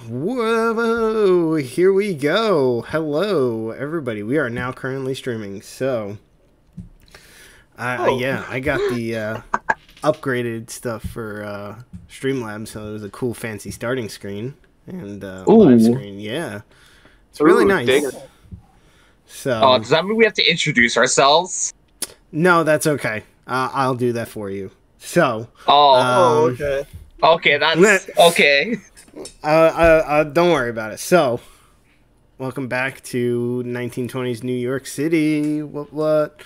Whoa, here we go. Hello, everybody. We are now currently streaming. So, yeah, I got the upgraded stuff for Streamlabs. So it was a cool, fancy starting screen and live screen. Yeah, it's really nice. Dang. So, does that mean we have to introduce ourselves? No, that's okay. I'll do that for you. So, okay. Okay, that's okay. Don't worry about it. So, welcome back to 1920s New York City. What?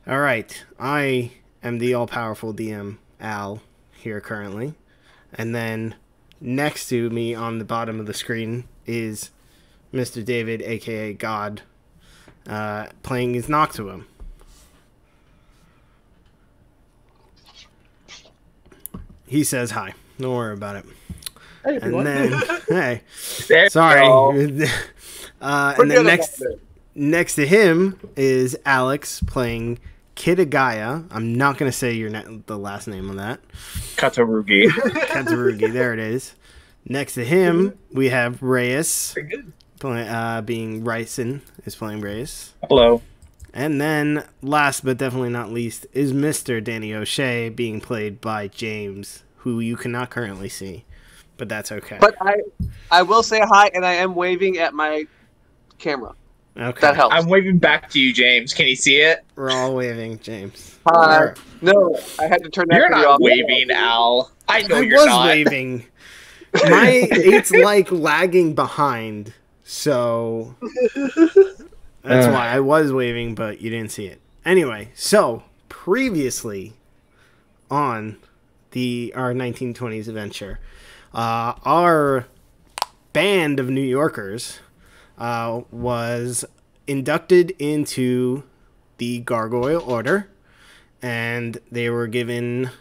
All right. I am the all-powerful DM, Al, here currently. And then next to me on the bottom of the screen is Mr. David, a.k.a. God, playing his Noctuum. He says hi. Don't worry about it. Hey, and then, hey, There sorry. And then next to him is Alex playing Kitagaya. I'm not going to say the last name on that. Katarugi. Katarugi, there it is. Next to him, we have Reyes, being Ryson, is playing Reyes. Hello. And then, last but definitely not least, is Mr. Danny O'Shea, being played by James, who you cannot currently see. But that's okay. But I will say hi, and I am waving at my camera. Okay. That helps. I'm waving back to you, James. Can you see it? We're all waving, James. Hi. No, I had to turn that You're video not off. waving, Al. I know I you're was not. waving. It's like lagging behind, so that's why I was waving, but you didn't see it. Anyway, so previously on our 1920s adventure, our band of New Yorkers was inducted into the Gargoyle Order, and they were given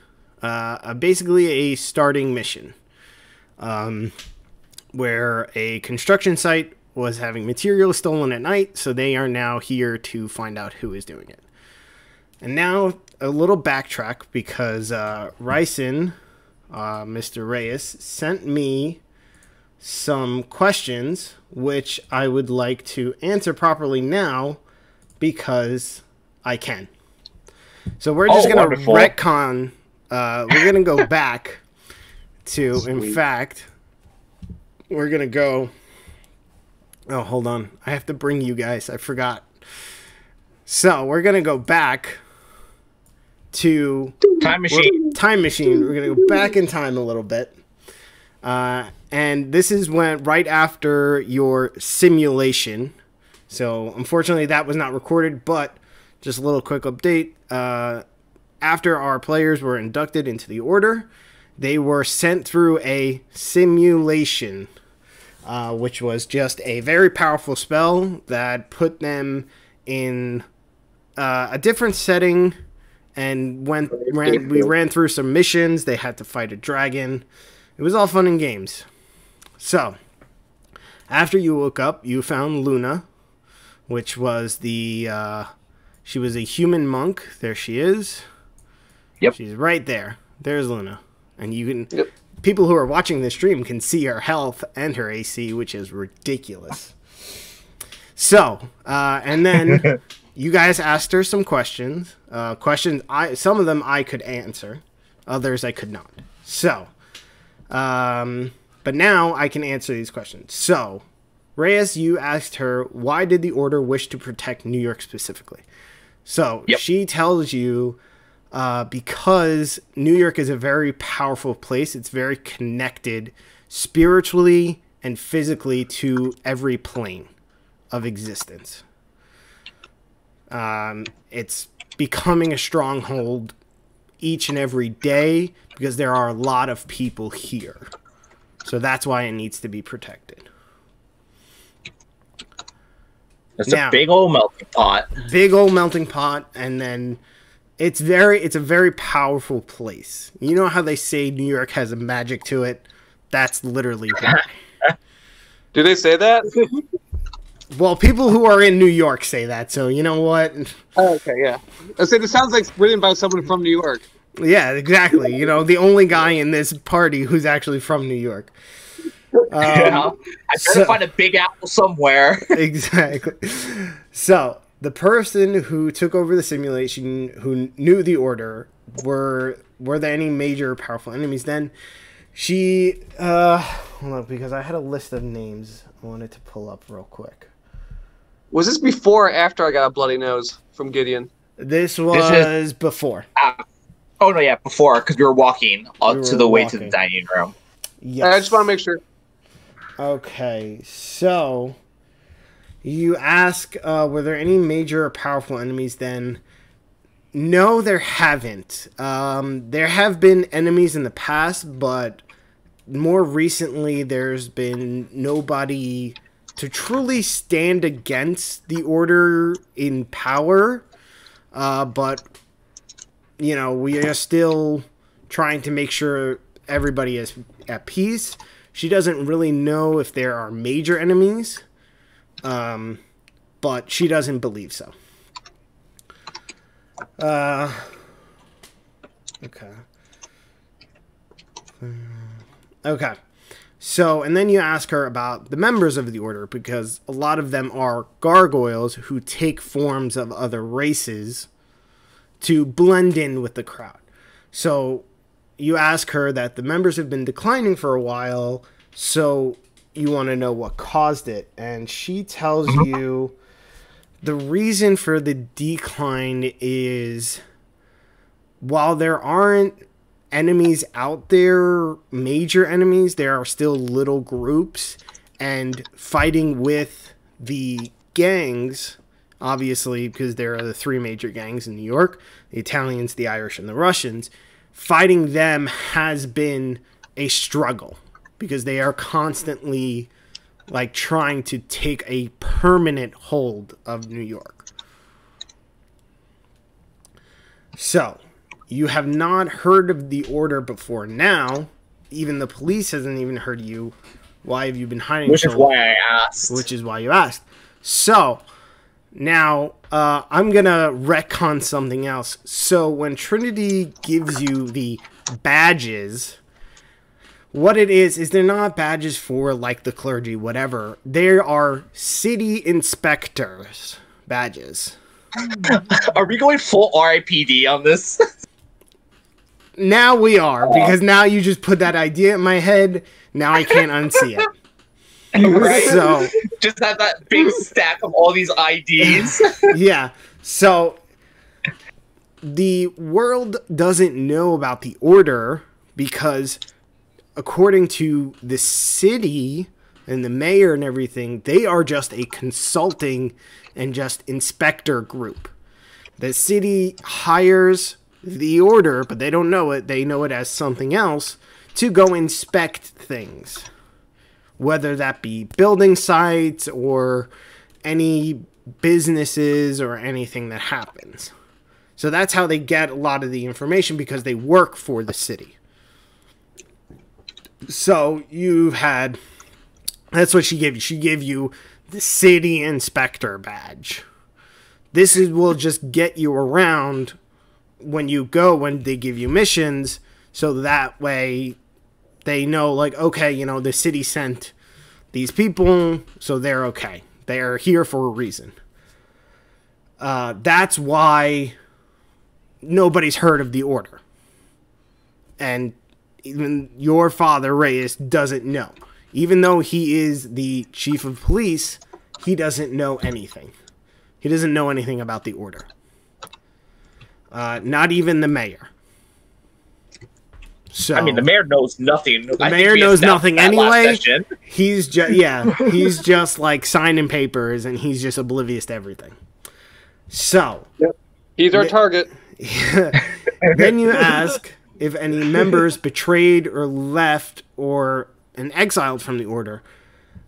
basically a starting mission, where a construction site was having material stolen at night, so they are now here to find out who is doing it. And now a little backtrack, because Ryson, Mr. Reyes, sent me some questions which I would like to answer properly now, because I can. So we're just going to retcon. We're going to go back to, in fact, we're going to go... Oh, hold on. I have to bring you guys. I forgot. So we're going to go back to... Time machine. Time machine. We're going to go back in time a little bit. And this is right after your simulation. So unfortunately that was not recorded, but just a little quick update. After our players were inducted into the order, they were sent through a simulation, which was just a very powerful spell that put them in a different setting. And we ran through some missions. They had to fight a dragon. It was all fun and games. So, after you woke up, you found Luna, which was she was a human monk. There she is. Yep. She's right there. There's Luna. And you can... Yep. People who are watching this stream can see her health and her AC, which is ridiculous. So, and then you guys asked her some questions. Some of them I could answer. Others I could not. So... but now I can answer these questions. So, Reyes, you asked her, why did the Order wish to protect New York specifically? So, She tells you, because New York is a very powerful place. It's very connected spiritually and physically to every plane of existence. It's becoming a stronghold each and every day, because there are a lot of people here. So that's why it needs to be protected. It's a big old melting pot. Big old melting pot, and then it's a very powerful place. You know how they say New York has a magic to it? That's literally why. Do they say that? Well, people who are in New York say that, so you know what? Oh, okay, yeah. I say this sounds like written by someone from New York. Yeah, exactly. You know, the only guy in this party who's actually from New York. Yeah. I better find a big apple somewhere. Exactly. So the person who took over the simulation, who knew the order, were there any major powerful enemies then? She hold on, because I had a list of names I wanted to pull up real quick. Was this before or after I got a bloody nose from Gideon? This was before. Oh no, yeah, before, because we were walking to the way to the dining room. Yes. I just want to make sure. Okay, so you ask, were there any major or powerful enemies then? No, there haven't. There have been enemies in the past, but more recently there's been nobody to truly stand against the order in power. But, you know, we are still trying to make sure everybody is at peace. She doesn't really know if there are major enemies, but she doesn't believe so. Okay. Okay. So, and then you ask her about the members of the order, because a lot of them are gargoyles who take forms of other races to blend in with the crowd. So you ask her that the members have been declining for a while, so you want to know what caused it. And she tells you the reason for the decline is, while there aren't enemies out there, major enemies, there are still little groups, and fighting with the gangs, obviously, because there are the three major gangs in New York, the Italians, the Irish, and the Russians, fighting them has been a struggle, because they are constantly, like, trying to take a permanent hold of New York. So, you have not heard of the order before now. Even the police hasn't even heard of you. Why have you been hiding? Which is why I asked. Which is why you asked. So, now, I'm going to retcon something else. So, when Trinity gives you the badges, what it is they're not badges for, like, the clergy, whatever. They are city inspectors badges. Are we going full RIPD on this? Now we are, because now you just put that idea in my head. Now I can't unsee it. Right? So just have that big stack of all these IDs. Yeah. So the world doesn't know about the order because, according to the city and the mayor and everything, they are just a consulting and just inspector group. The city hires the order, but they don't know it. They know it as something else, to go inspect things, whether that be building sites or any businesses or anything that happens. So that's how they get a lot of the information, because they work for the city. So you've had, that's what she gave you. She gave you the city inspector badge. This will just get you around when you go, when they give you missions, so that way they know, like, okay, you know, the city sent these people, so they're okay. They're here for a reason. That's why nobody's heard of the order. And even your father, Reyes, doesn't know. Even though he is the chief of police, he doesn't know anything. He doesn't know anything about the order. Not even the mayor. So, I mean, the mayor knows nothing. The mayor knows nothing anyway. He's just, yeah, he's just like signing papers, and he's just oblivious to everything. So, yep. He's our target. Then you ask if any members betrayed or left or exiled from the order.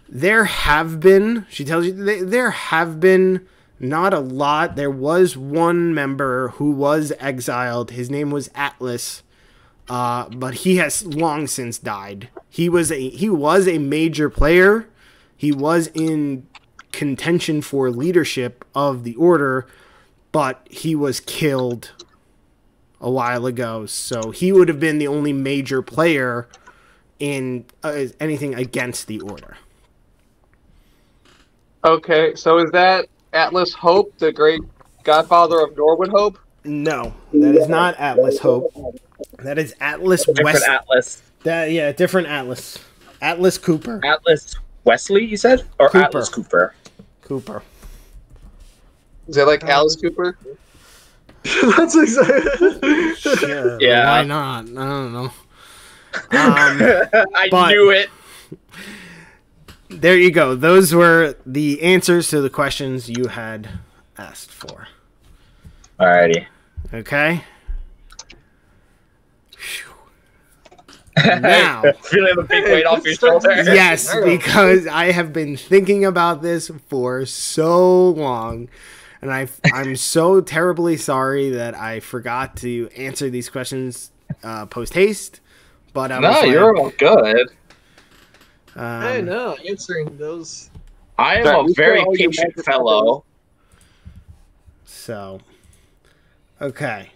There have been, she tells you, there have been. Not a lot. There was one member who was exiled. His name was Atlas, but he has long since died. He was a major player. He was in contention for leadership of the order, but he was killed a while ago. So he would have been the only major player in anything against the order. Okay, so is that Atlas Hope, the great godfather of Norwood Hope? No, that is not Atlas Hope. That is Atlas West. Atlas. Different Atlas. Atlas Cooper. Atlas Wesley, you said? Or Cooper. Atlas Cooper? Cooper. Is that like Alice Cooper? That's exactly. Sure. Yeah. Why not? I don't know. I but- knew it. There you go. Those were the answers to the questions you had asked for. Alrighty. Okay? Now, Feeling the big weight off your shoulder. yes, because I have been thinking about this for so long, and I'm so terribly sorry that I forgot to answer these questions post haste. But I was No, you're all good. I know, answering those. I am Sorry, a very all your patient magic fellow. So, okay.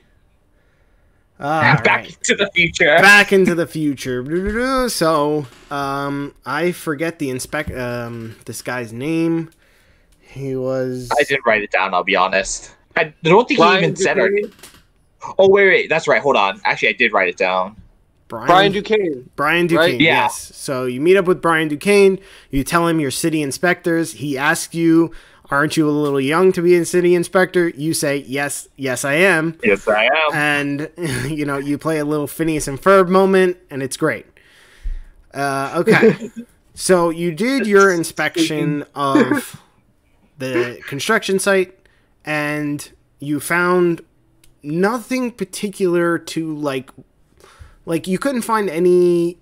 Back Right. to the future. Back into the future. So, I forget this guy's name. He was. I didn't write it down, I'll be honest. I don't think Brian he even said our Duquesne? name. Oh, wait. That's right. Hold on. Actually, I did write it down. Brian Duquesne. Brian Duquesne, Right? Yeah. yes. So you meet up with Brian Duquesne. You tell him you're city inspectors. He asks you, aren't you a little young to be a city inspector? You say, yes, I am. Yes, I am. And, you play a little Phineas and Ferb moment, and it's great. Okay. So you did your inspection of the construction site, and you found nothing particular to, like you couldn't find any,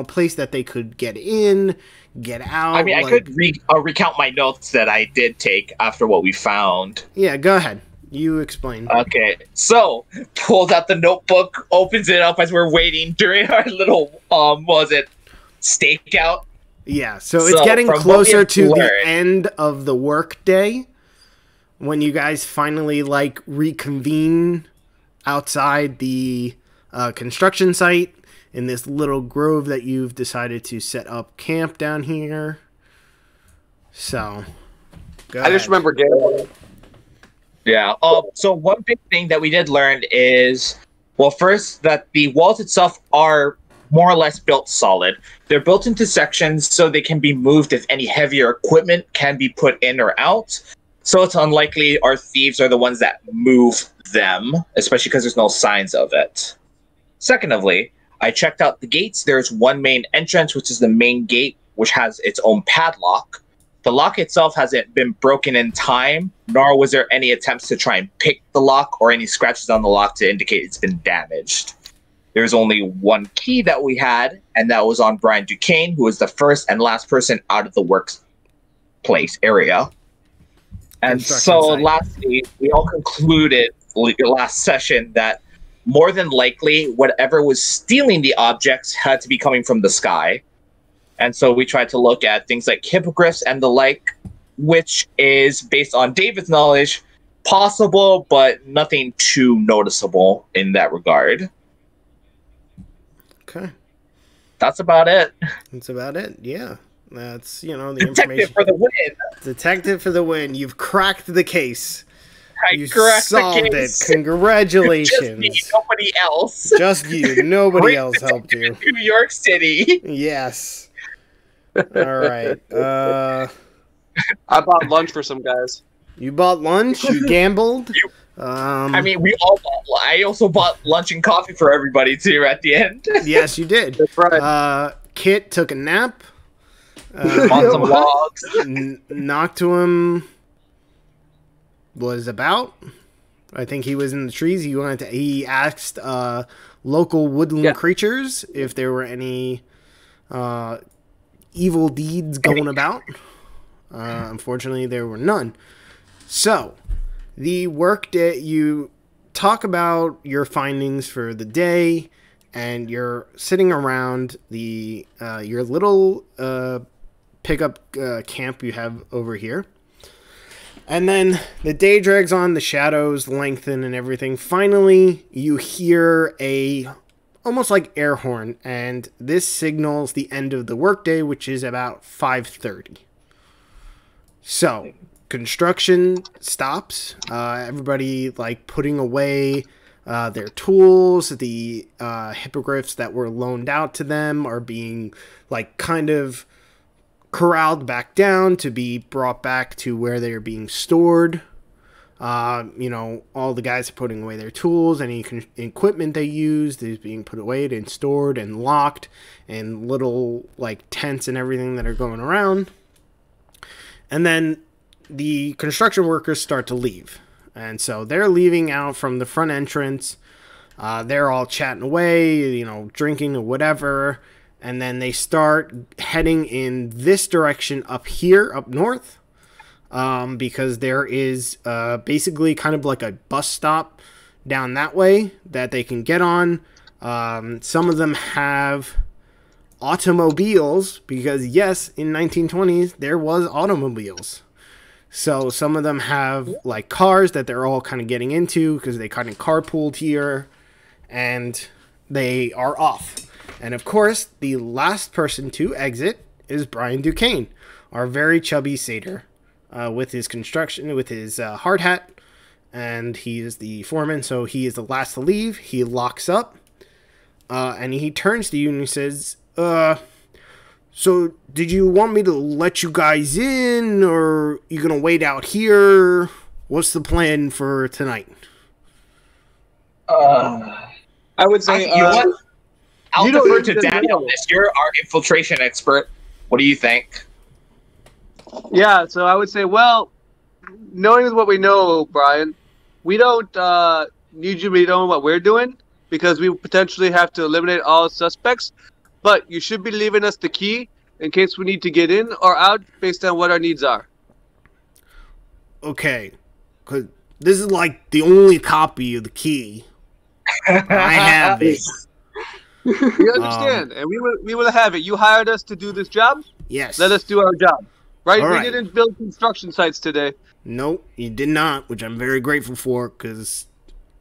place that they could get in, get out. I mean, I could recount my notes that I did take after what we found. Yeah, go ahead. You explain. Okay, so pulls out the notebook, opens it up as we're waiting during our little stakeout. Yeah, so it's So, getting from what we closer have to the learned- end of the work day when you guys finally reconvene outside the construction site in this little grove that you've decided to set up camp down here. So, go I ahead. just remember Gale. Yeah. So one big thing that we did learn is, well, first that the walls itself are more or less built solid. They're built into sections so they can be moved if any heavier equipment can be put in or out. So it's unlikely our thieves are the ones that move them, especially because there's no signs of it. Secondly, I checked out the gates. There's one main entrance, which is the main gate, which has its own padlock. The lock itself hasn't been broken in time, nor was there any attempts to try and pick the lock or any scratches on the lock to indicate it's been damaged. There's only one key that we had, and that was on Brian Duquesne, who was the first and last person out of the workplace area. And so Construction site. lastly, we all concluded last session that more than likely, whatever was stealing the objects had to be coming from the sky. And so we tried to look at things like hippogriffs and the like, which is, based on David's knowledge, possible, but nothing too noticeable in that regard. Okay. That's about it. That's about it. Yeah. That's, the Detective information. for the win. Detective for the win. You've cracked the case. I You cracked solved the case. it. Congratulations. Just me, nobody else. Just you. Nobody Great else helped you. New York City. Yes. All right. I bought lunch for some guys. You bought lunch. You gambled. I mean, we all bought. I also bought lunch and coffee for everybody too at the end. Yes, you did. That's right. Kit took a nap. On some logs. Knocked to him. Was about. I think he was in the trees. He asked local woodland creatures if there were any evil deeds going about. Unfortunately, there were none. So, the work day, you talk about your findings for the day, and you're sitting around your little pickup camp you have over here. And then the day drags on, the shadows lengthen and everything. Finally, you hear almost like air horn, and this signals the end of the workday, which is about 5:30. So construction stops. Everybody like putting away their tools. The hippogriffs that were loaned out to them are being like kind of corralled back down to be brought back to where they're being stored. You know, all the guys are putting away their tools. Any equipment they used is being put away and stored and locked in little like tents and everything that are going around. And then the construction workers start to leave. And so they're leaving out from the front entrance. They're all chatting away, you know, drinking or whatever. And then they start heading in this direction up here, up north. Because there is basically kind of like a bus stop down that way that they can get on. Some of them have automobiles because, yes, in 1920s, there was automobiles. So some of them have like cars that they're all kind of getting into because they kind of carpooled here, and they are off. And of course, the last person to exit is Brian Duquesne, our very chubby satyr, with his hard hat, and he is the foreman, so he is the last to leave. He locks up, and he turns to you and he says, so did you want me to let you guys in, or you gonna wait out here? What's the plan for tonight? I would say, you know what? I'll don't defer to even Danny on know. this. You're our infiltration expert. What do you think? Yeah, so I would say, well, knowing what we know, Brian, we don't need you to know what we're doing because we potentially have to eliminate all suspects. But you should be leaving us the key in case we need to get in or out based on what our needs are. Okay, because this is like the only copy of the key I have. It. We understand, and we will have it. You hired us to do this job. Yes. Let us do our job. Right? All right. We didn't build construction sites today. No, you did not, which I'm very grateful for because,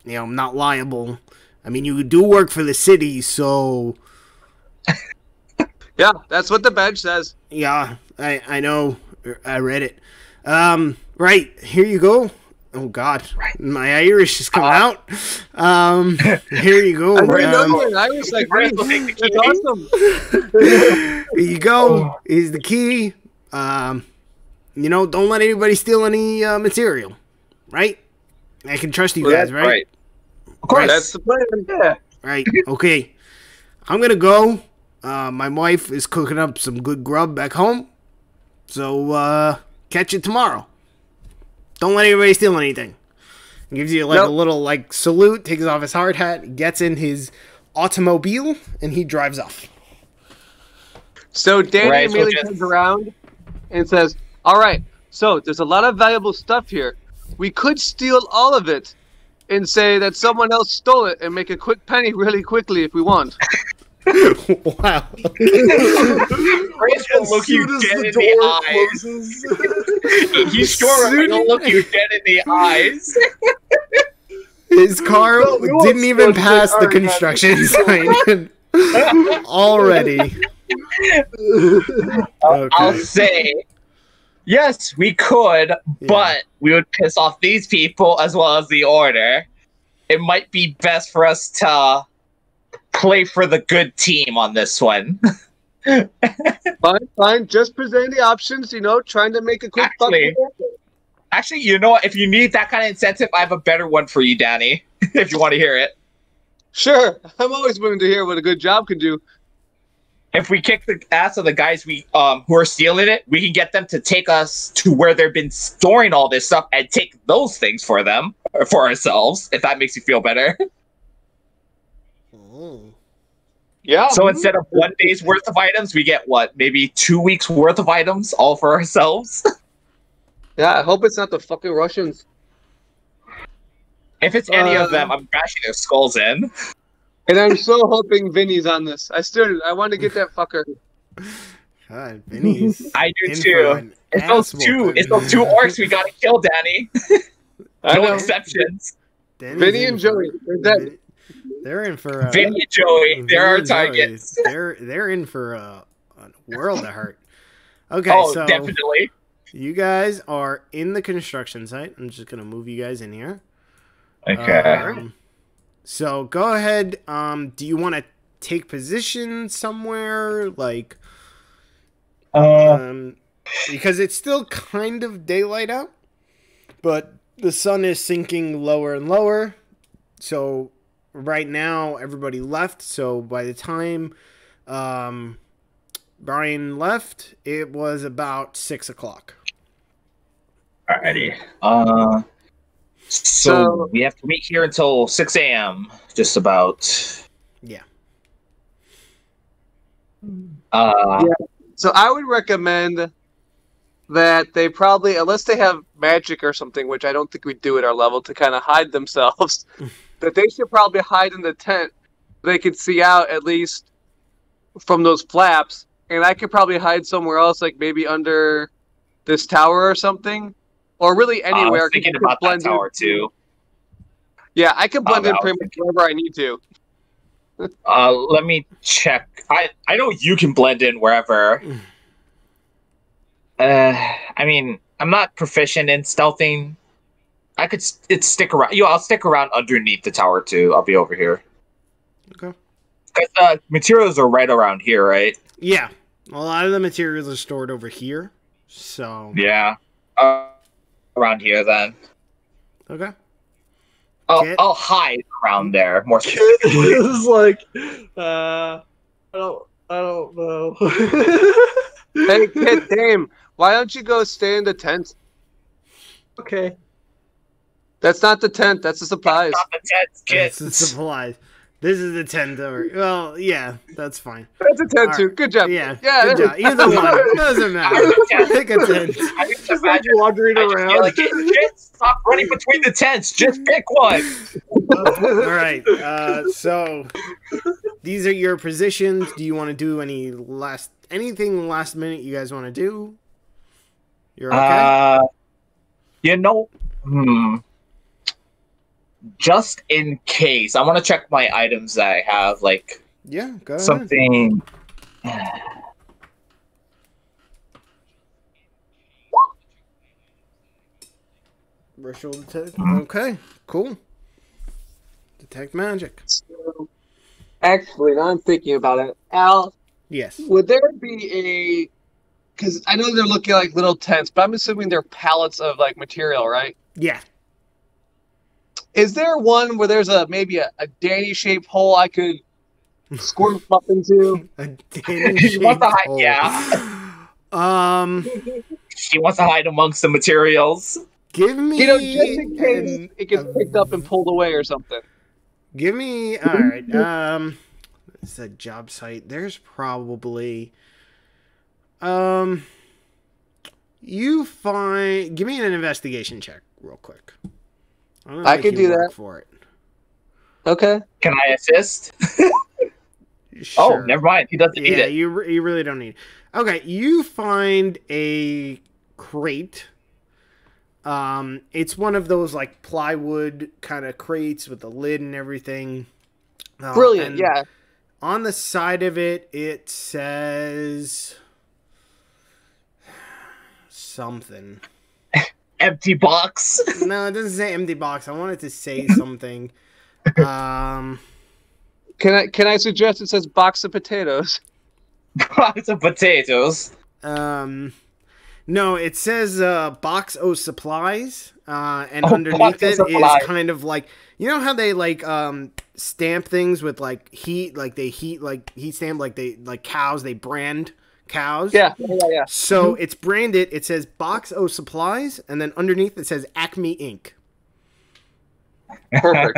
you know, I'm not liable. I mean, you do work for the city, so... Yeah, that's what the badge says. Yeah, I know. I read it. Right, here you go. Oh, God. My Irish is coming out. Here you go. I didn't know you were an Irish like me. That's awesome. Here you go. Here's the key. You know, don't let anybody steal any material. Right? I can trust you guys, right? Of course. That's the plan. Yeah. Right. Okay. I'm going to go. My wife is cooking up some good grub back home. So, catch you tomorrow. Don't let anybody steal anything. He gives you like a little like salute, takes off his hard hat, gets in his automobile, and he drives off. So Danny immediately turns around and says, all right, so there's a lot of valuable stuff here. We could steal all of it and say that someone else stole it and make a quick penny really quickly if we want. Wow. Ray's gonna look you dead in the eyes. He's sure gonna look you dead in the eyes. His car didn't even pass the construction site already. Okay. I'll say, yes, we could, but we would piss off these people as well as the order. It might be best for us to play for the good team on this one. Fine. Just presenting the options, you know, trying to make a quick buck. Actually, you know what? If you need that kind of incentive, I have a better one for you, Danny, if you want to hear it. Sure. I'm always willing to hear what a good job can do. If we kick the ass of the guys who are stealing it, we can get them to take us to where they've been storing all this stuff and take those things for them, or for ourselves, if that makes you feel better. Yeah. So instead of 1 day's worth of items, we get what? Maybe 2 weeks worth of items all for ourselves? Yeah, I hope it's not the fucking Russians. If it's any of them, I'm bashing their skulls in. And I'm so hoping Vinny's on this. I want to get that fucker. God, Vinny's. I do too. It's those two orcs we gotta kill, Danny. No exceptions. Vinny and Joey. They're in for Vinny Joey. There are Vinny and Joey. targets. They're in for a world of hurt. Okay, Oh, so definitely. you guys are in the construction site. I'm just gonna move you guys in here. Okay. So go ahead. Do you want to take position somewhere, like, because it's still kind of daylight out, but the sun is sinking lower and lower. So right now, everybody left. So by the time Brian left, it was about 6 o'clock. Alrighty. So we have to meet here until 6 a.m. Just about. Yeah. So I would recommend that they probably, unless they have magic or something, which I don't think we do at our level, to kind of hide themselves, that they should probably hide in the tent. They could see out at least from those flaps, and I could probably hide somewhere else, like maybe under this tower or something, or really anywhere. I was thinking about that tower too. Yeah, I could blend in pretty much wherever I need to. Let me check. I know you can blend in wherever. I mean, I'm not proficient in stealthing. It's stick around. I'll stick around underneath the tower too. I'll be over here. Okay. Because materials are right around here, right? Yeah, a lot of the materials are stored over here. So yeah, around here then. Okay. I'll hide around there more. It's like, I don't know. Hey, Kid Dame, why don't you go stay in the tent? Okay. That's not the tent. That's the supplies. That's not the tent, kid. That's the supplies. This is the tent over. Well, yeah, that's fine. That's a tent too. Right. Good job. Yeah, Yeah. good job. Either one doesn't matter. Pick a tent. I can just Like imagine wandering around. Like, stop running between the tents. Just pick one. All right. So these are your positions. Do you want to do anything last minute you guys want to do? You're okay. Just in case, I want to check my items that I have, like Yeah, go ahead. something. Ritual detect. Okay, cool. Detect magic. So, actually, now I'm thinking about it. Al, Yes. would there be a... Because I know they're looking like little tents, but I'm assuming they're pallets of like material, right? Yeah. Is there one where there's maybe a Danny-shaped hole I could squirt up into? A Danny-shaped What the heck? hole. Yeah. She wants to hide amongst the materials. Give me, Just in case it gets picked up and pulled away or something. Give me. All right. It's a job site. There's probably. You find. Give me an investigation check, real quick. I can do that for it. Okay. Can I assist? Sure. Oh, never mind. He doesn't need Yeah, it. you really don't need. Okay, you find a crate. It's one of those like plywood kind of crates with the lid and everything. Brilliant. And yeah. on the side of it, it says something. Empty box. No, it doesn't say empty box. I wanted to say something. Can I suggest it says box of potatoes? Box of potatoes. No, it says box o supplies, and Oh, underneath box o it is supplies. kind of like, you know how they like stamp things with like heat, like they heat stamp, like they like cows, they brand cows. Yeah. So it's branded. It says box o supplies, and then underneath it says Acme Inc. Perfect.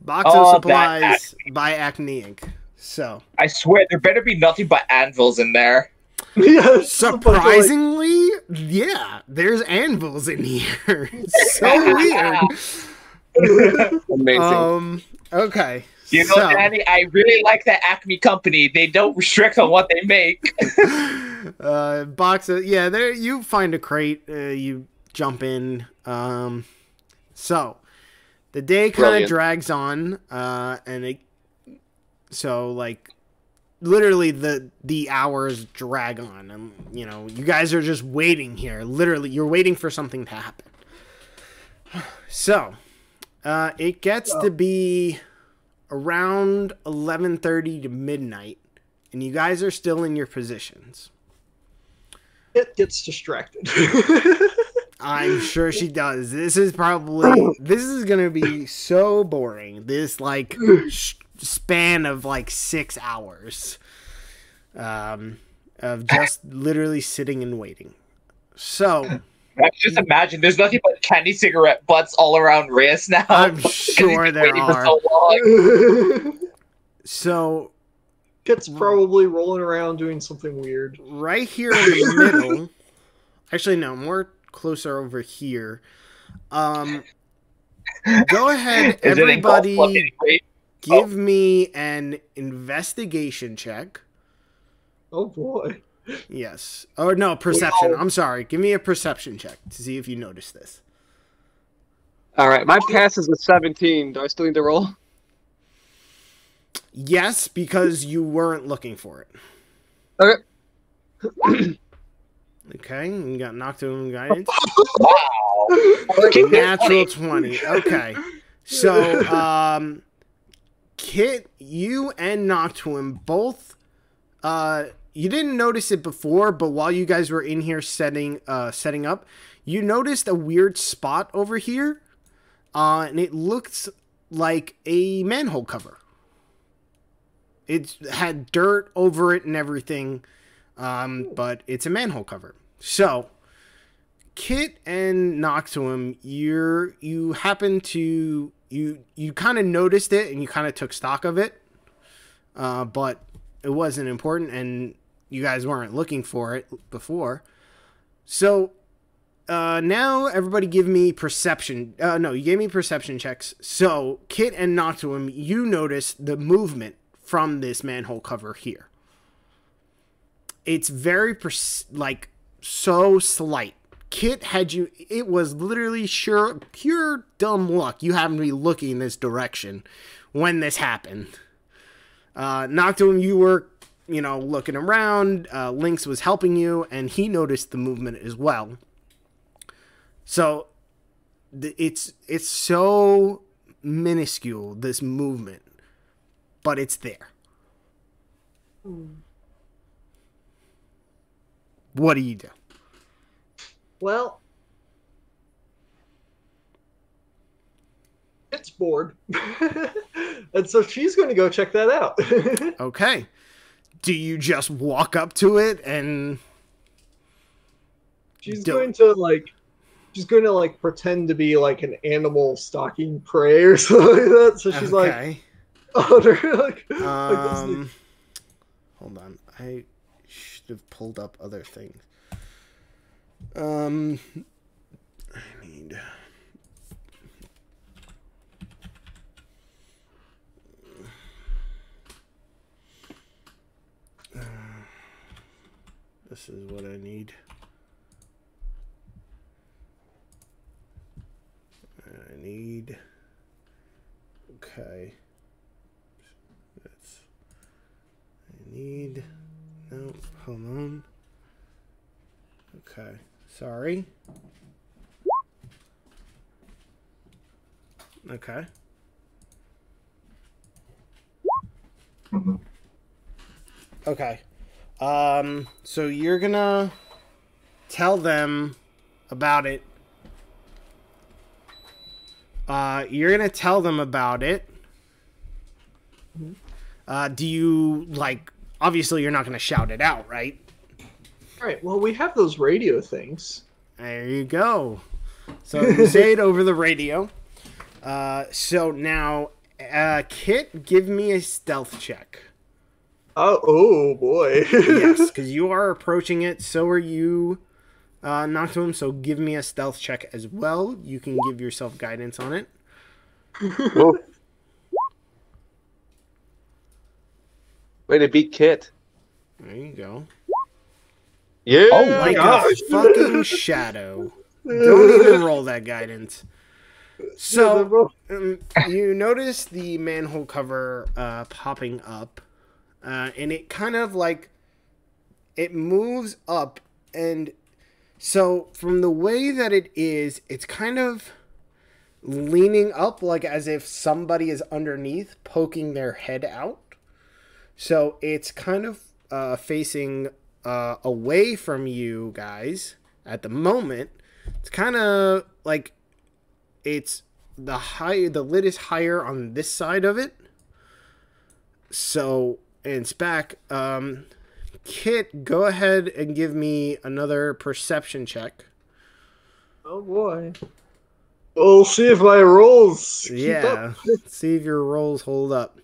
Box o supplies by Acme Inc. So I swear there better be nothing but anvils in there. Yeah, surprisingly, yeah, there's anvils in here. It's so weird. Amazing. Okay. You know, Danny, I really like that Acme company. They don't restrict on what they make. Box of, yeah, there you find a crate, you jump in. So The day kind of Brilliant. drags on, and it so like literally the hours drag on, and you know you guys are just waiting here. Literally, you're waiting for something to happen. So, it gets to be around 11:30 to midnight, and you guys are still in your positions. It gets distracted. I'm sure she does. This is going to be so boring. This like span of like 6 hours of just literally sitting and waiting. So Just imagine, there's nothing but candy cigarette butts all around Reyes now. I'm 'cause sure he's been there waiting for are. so long. So Kit's probably rolling around doing something weird. right here in the middle, actually no, more closer over here. Go ahead, Is it in golf club everybody. anyway? Give me an investigation check. Oh boy. Yes. Or no, perception. I'm sorry. Give me a perception check to see if you notice this. All right, my pass is a 17. Do I still need to roll? Yes, because you weren't looking for it. Okay. Okay, you got Nocturne Guidance. Wow. Natural 20. Okay. So, Kit, you and Nocturne both, you didn't notice it before, but while you guys were in here setting up, you noticed a weird spot over here, and it looks like a manhole cover. It had dirt over it and everything, but it's a manhole cover. So, Kit and Noctuum, you happen to you kind of noticed it and you kind of took stock of it, but it wasn't important and you guys weren't looking for it before. So now everybody give me perception. No, you gave me perception checks. So Kit and Noctuum, you noticed the movement from this manhole cover here. It's very like so slight. Kit had you, it was literally pure dumb luck. You happened to be looking this direction when this happened. Nocturne, you were, looking around. Lynx was helping you, and he noticed the movement as well. So it's so minuscule, this movement, but it's there. What do you do? Well, it's bored. And so she's going to go check that out. Okay. Do you just walk up to it and She's going to pretend to be like an animal stalking prey or something like that. So she's okay. oh, they're Hold on. I should have pulled up other things. I need... this is what I need. Okay. No, hold on. Okay. Sorry. Okay. Okay. So you're gonna tell them about it. You're gonna tell them about it. Do you, obviously you're not gonna shout it out, right? All right, well, we have those radio things. There you go. So you say it over the radio. So now, Kit, give me a stealth check. Oh boy. Yes, because you are approaching it. So are you, Nocturne. So give me a stealth check as well. You can give yourself guidance on it. Way to beat Kit. There you go. Yeah. Oh my Like gosh. a fucking shadow. Don't even roll that guidance. So you notice the manhole cover popping up, and it kind of like it moves up, and so from the way that it is, it's kind of leaning up like as if somebody is underneath poking their head out. So it's kind of facing away from you guys at the moment. It's kind of like it's the lid is higher on this side of it. So it's back. Kit, go ahead and give me another perception check. Oh boy. We'll see if my rolls keep up. See if your rolls hold up.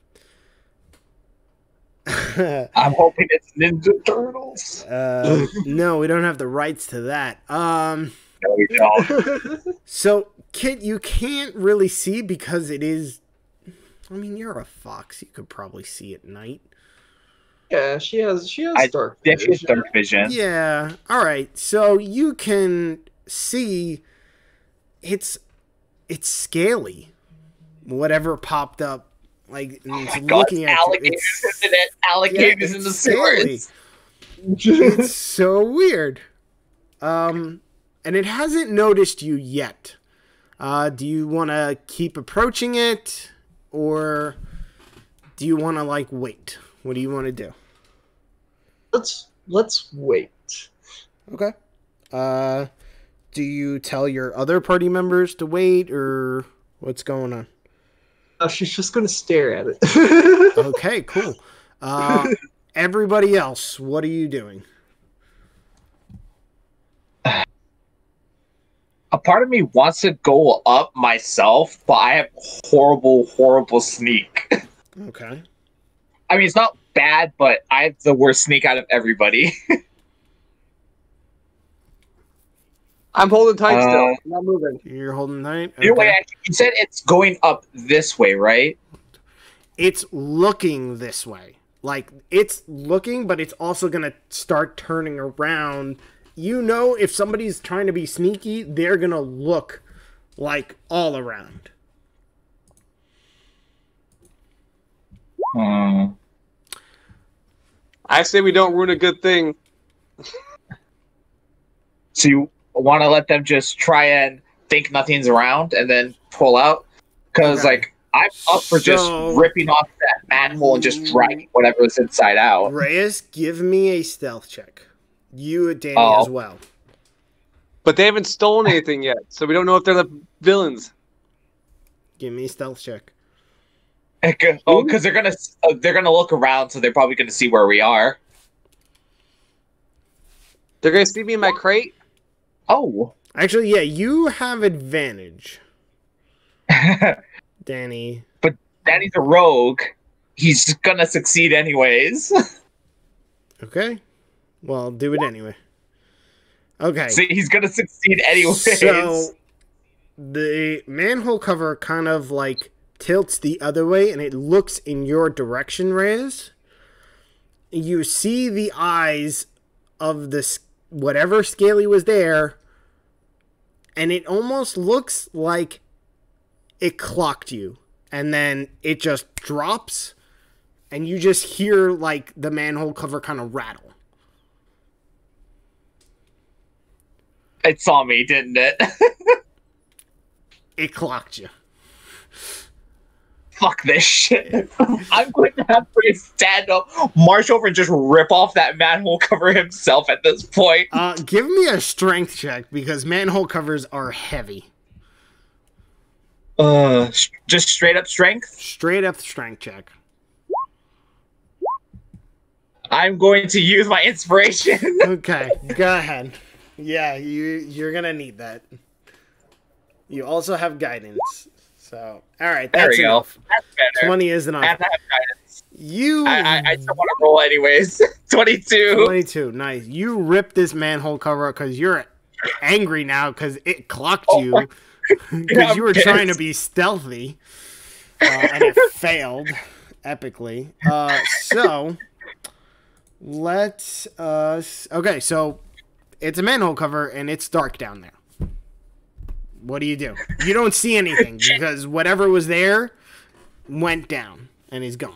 I'm hoping it's Ninja Turtles. No, we don't have the rights to that. No, we don't. So, Kit, you can't really see because it is... I mean, you're a fox. You could probably see at night. Yeah, she has dark vision. vision. She has dark vision. Yeah. All right. So you can see it's scaly. Whatever popped up, like looking at alligators, isn't it? Alligators in the sewers. It's so weird. And it hasn't noticed you yet. Do you want to keep approaching it, or do you want to like wait? What do you want to do? Let's wait. Okay. Do you tell your other party members to wait, or what's going on? She's just gonna stare at it. Okay, cool. Everybody else, what are you doing? A part of me wants to go up myself, but I have horrible sneak. Okay. I mean, it's not bad, but I have the worst sneak out of everybody. I'm holding tight still. I'm not moving. You're holding tight? Okay. You said it's going up this way, right? It's looking this way. Like, it's looking, but it's also going to start turning around. You know, if somebody's trying to be sneaky, they're going to look, like, all around. I say we don't ruin a good thing. So you want to let them just try and think nothing's around and then pull out? Because, like, I'm up for just ripping off that manhole and just dragging whatever's inside out. Reyes, give me a stealth check. You and Danny as well. But they haven't stolen anything yet, so we don't know if they're the villains. Give me a stealth check. Oh, because they're gonna look around, so they're probably gonna see where we are. They're gonna see me in my crate. Oh, actually, yeah, you have advantage, Danny. But Danny's a rogue. He's gonna succeed anyways. Okay, well, do it anyway. Okay, so he's gonna succeed anyways. So the manhole cover kind of like tilts the other way, and it looks in your direction, Reyes. You see the eyes of this whatever scaly was there, and it almost looks like it clocked you, and then it just drops, and you just hear like the manhole cover kind of rattle. It saw me, didn't it? It clocked you. Fuck this shit. I'm going to have to stand up, march over, and just rip off that manhole cover himself at this point. Give me a strength check, because manhole covers are heavy. Just straight up strength? Straight up strength check. I'm going to use my inspiration. Okay, go ahead. Yeah, you're gonna need that. You also have guidance. So, all right, that's enough. That's better. 20 is enough. I have to have guidance. I still want to roll anyways. 22. 22, nice. You ripped this manhole cover because you're angry now because it clocked you. Because you were trying to be stealthy. And it failed epically. So, let's... okay, so it's a manhole cover and it's dark down there. What do? You don't see anything because whatever was there went down and he's gone.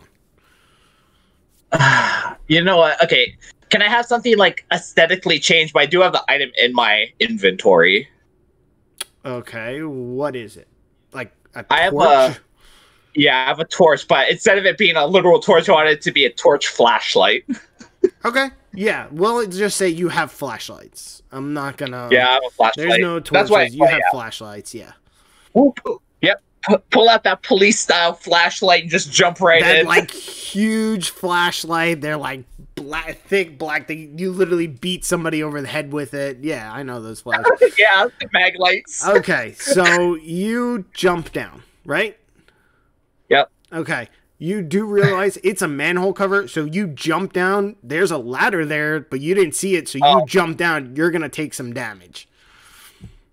You know what? Okay. Can I have something like aesthetically changed? But I do have the item in my inventory. Okay, what is it? Like a torch? I have a torch, but instead of it being a literal torch, I want it to be a torch flashlight. Okay, yeah. Well, just say you have flashlights. I'm not gonna. Yeah, I have a flashlight. There's no torches. You have flashlights. Yeah. Yep. Pull out that police style flashlight and just jump right in. Like huge flashlight. They're like thick black. You literally beat somebody over the head with it. Yeah, I know those flashes. Yeah, the mag lights. Okay, so you jump down, right? Yep. Okay. You do realize it's a manhole cover, so you jump down. There's a ladder there, but you didn't see it, so you jump down. You're going to take some damage.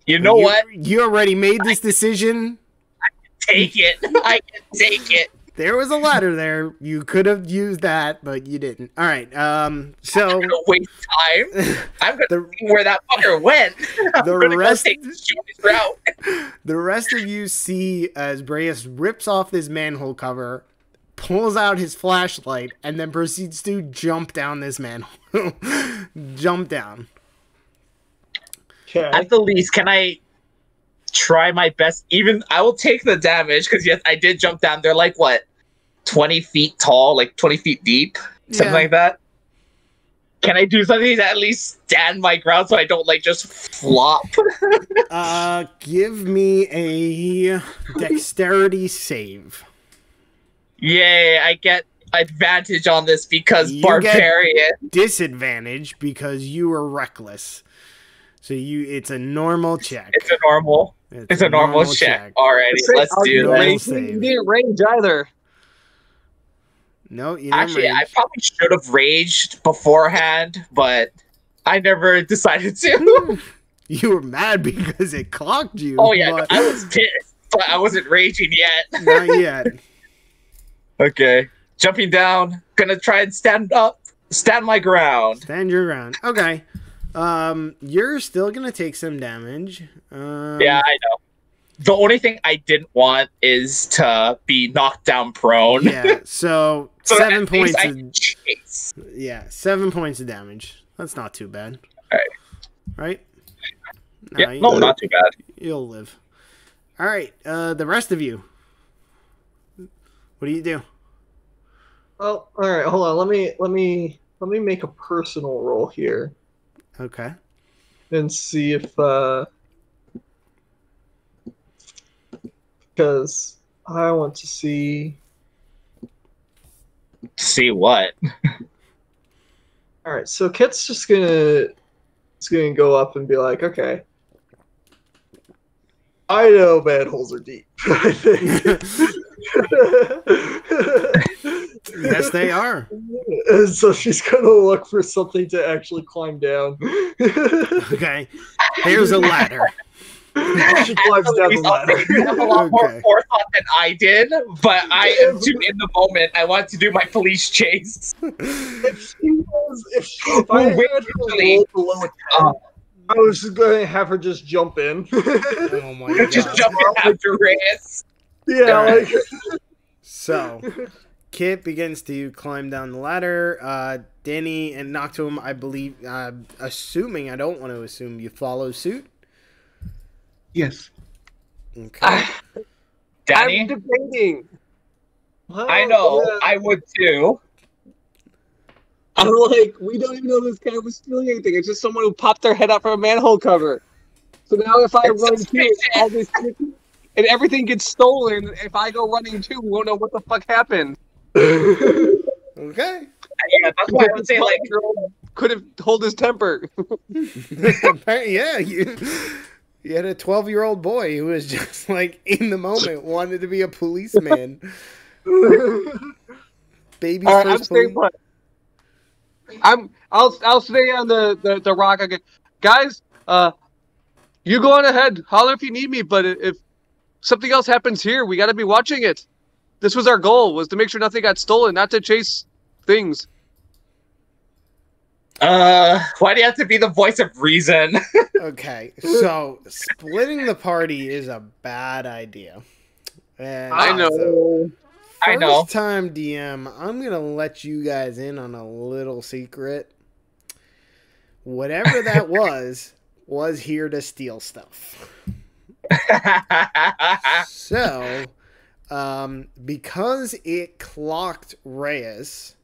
You know what? You already made this decision. I can take it. I can take it. There was a ladder there. You could have used that, but you didn't. All right. So I'm going to waste time. I'm going to see where that fucker went. The rest of you see as Breas rips off this manhole cover, pulls out his flashlight, and then proceeds to jump down this manhole. Jump down. Okay. At the least, can I try my best? Even I will take the damage because yes, I did jump down. They're like what, 20 feet tall, like 20 feet deep, something like that. Can I do something to at least stand my ground so I don't like just flop? Give me a dexterity save. Yay, I get advantage on this because you barbarian. Get disadvantage because you were reckless. So it's a normal check. It's a normal check. Alrighty, let's do this. You didn't rage either. No, you didn't Actually, rage. I probably should have raged beforehand, but I never decided to. You were mad because it clocked you. Oh yeah, I was pissed, but I wasn't raging yet. Not yet. Okay, jumping down. Gonna try and stand up. Stand my ground. Stand your ground. Okay. You're still gonna take some damage. Yeah, I know. The only thing I didn't want is to be knocked down prone. Yeah, so 7 points. 7 points of damage. That's not too bad. All right. Right? No, not too bad. You'll live. All right. The rest of you. What do you do? Oh, all right. Hold on. Let me make a personal roll here. Okay. And see if because I want to see. See what? All right. So Kit's just gonna go up and be like, okay. I know manholes are deep. I think. Yes, they are. And so she's gonna look for something to actually climb down. Okay. There's a ladder. She climbs down the ladder. You have a lot more forethought than I did, but I am too in the moment. I want to do my police chase. If I had her roll below a 10, I was just going to have her just jump in. Oh my god. Just jump in after Reyes. Yeah, like... So, Kit begins to climb down the ladder. Danny and Noctum, I believe, assuming, I don't want to assume, you follow suit? Yes. Okay. Danny? I'm debating. I know. Yeah. I would too. I'm like, we don't even know this guy was stealing anything. It's just someone who popped their head out from a manhole cover. So now if I run too, all this and everything gets stolen, if I go running too, we won't know what the fuck happened. Okay. Yeah, that's why I would say, like, couldn't hold his temper. Yeah, you had a 12-year-old boy who was just, like, in the moment, wanted to be a policeman. Baby's I'm first staying put. I'll stay on the rock again. Guys, you go on ahead. Holler if you need me, but if something else happens here, we gotta be watching it. This was our goal, was to make sure nothing got stolen, not to chase things. Why do you have to be the voice of reason? Okay, so splitting the party is a bad idea. And I know. so, I know. first time DM, I'm gonna let you guys in on a little secret. Whatever that was here to steal stuff. So, because it clocked Reyes,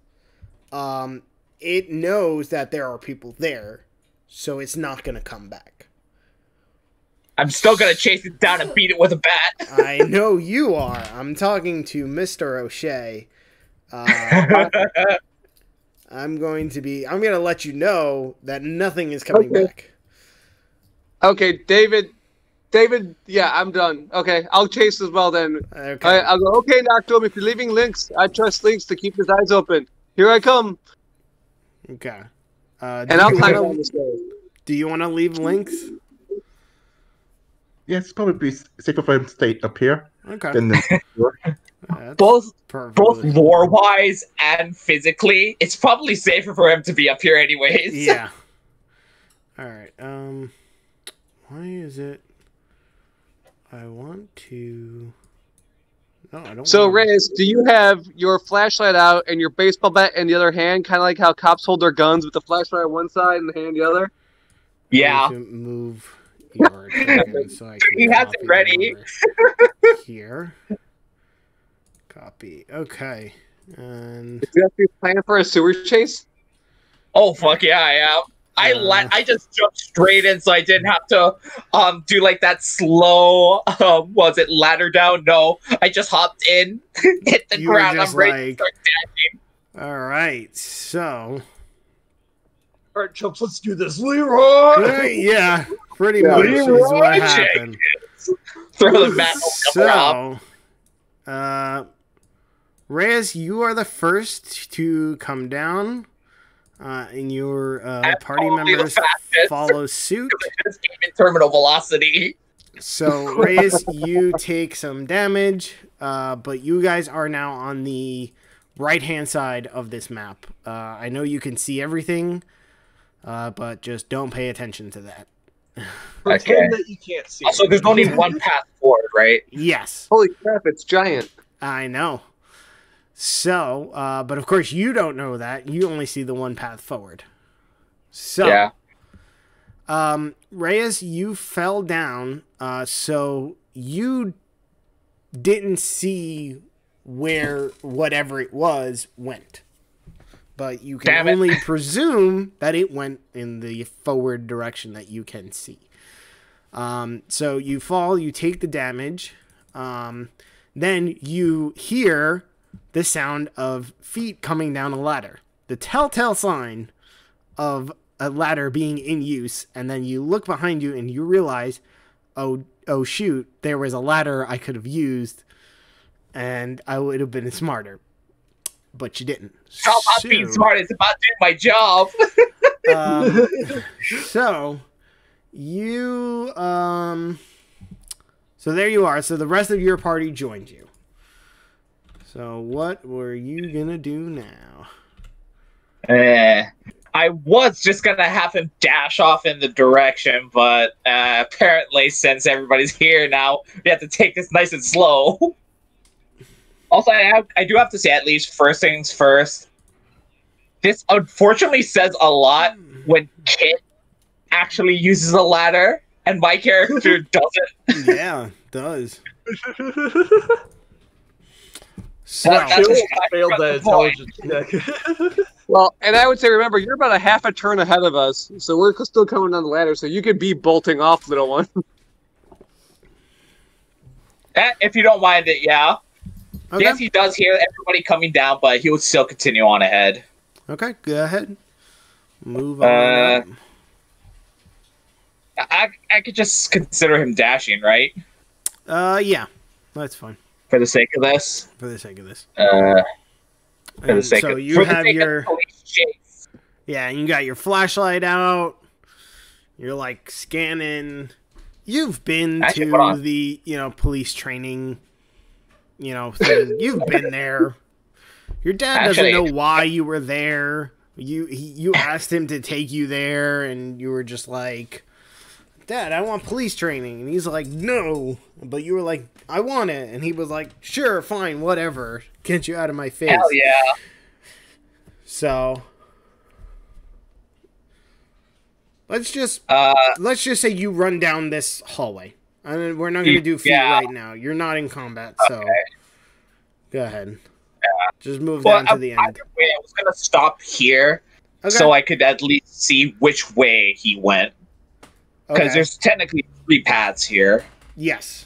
it knows that there are people there, so it's not going to come back. I'm still gonna chase it down and beat it with a bat. I know you are. I'm talking to Mr. O'Shea. I'm going to let you know that nothing is coming back. Okay, David, yeah, I'm done. Okay, I'll chase as well then. Okay. I'll go, okay, Noctum, if you're leaving links, I trust links to keep his eyes open. Here I come. Okay. And I'll climb down the stairs. Do you want to leave links? Yeah, it's probably be safer for him to stay up here. Okay. Than Both perfectly lore wise and physically, it's probably safer for him to be up here anyways. Yeah. All right. Why is it? I want to. No, I don't. So, want to... Reyes, do you have your flashlight out and your baseball bat in the other hand, kind of like how cops hold their guns with the flashlight on one side and the hand the other? Yeah. Move your attention so I can He has it ready. Here. Copy. Okay. And Do you have to be planning for a sewer chase? Oh fuck yeah, I am. I just jumped straight in, so I didn't have to do like that slow was it ladder down? No, I just hopped in, hit the You were ground. just I'm ready like- to start dashing. all right. So All right, Chumps, let's do this. Leroy! yeah, pretty much is what happened. Throw the mat over up. So, Reyes, you are the first to come down, and your party probably the members fastest. follow suit. This game in terminal velocity. So, Reyes, you take some damage, but you guys are now on the right-hand side of this map. I know you can see everything, but just don't pay attention to that. Pretend that you can't see. Also, there's only one path forward, right? Yes, Holy crap, it's giant. I know. So, but of course you don't know that. You only see the one path forward. So, Yeah. Reyes, you fell down, so you didn't see where whatever it was went. But you can Damn it. only presume that it went in the forward direction that you can see. So you fall, you take the damage, then you hear the sound of feet coming down a ladder. The telltale sign of a ladder being in use, and then you look behind you and you realize, oh shoot, there was a ladder I could have used, and I would have been smarter. But you didn't. How about being smart? It's about doing my job. So you so there you are. So the rest of your party joined you. So what were you gonna do now? I was just gonna have him dash off in the direction, but apparently, since everybody's here now, we have to take this nice and slow. Also, I do have to say, at least, first things first, this unfortunately says a lot when Kit actually uses a ladder, and my character doesn't. Yeah, does. So, That's Jill just failed that the point. intelligence check. Well, and I would say, remember, you're about a half a turn ahead of us, so we're still coming down the ladder, so you could be bolting off, little one. If you don't mind it, yeah. okay. Yes, he does hear everybody coming down, but he would still continue on ahead. Okay, go ahead. Move on. up. I could just consider him dashing, right? Yeah, that's fine For the sake of this. for the sake of this. For the And sake so of, you for the have sake your of police chase. yeah, you got your flashlight out. You're like scanning. You've been Actually, hold to on. the police training thing. You've been there. Your dad Actually- doesn't know why you were there, You asked him to take you there, and you were just like, Dad, I want police training. And he's like, no. But you were like, I want it. And he was like, sure, fine, whatever. Get you out of my face. Hell yeah. So let's just say you run down this hallway. I mean, we're not going to do feet right now. You're not in combat, so go ahead. Yeah. Just move down to the end. I was going to stop here so I could at least see which way he went. Because there's technically 3 paths here. Yes.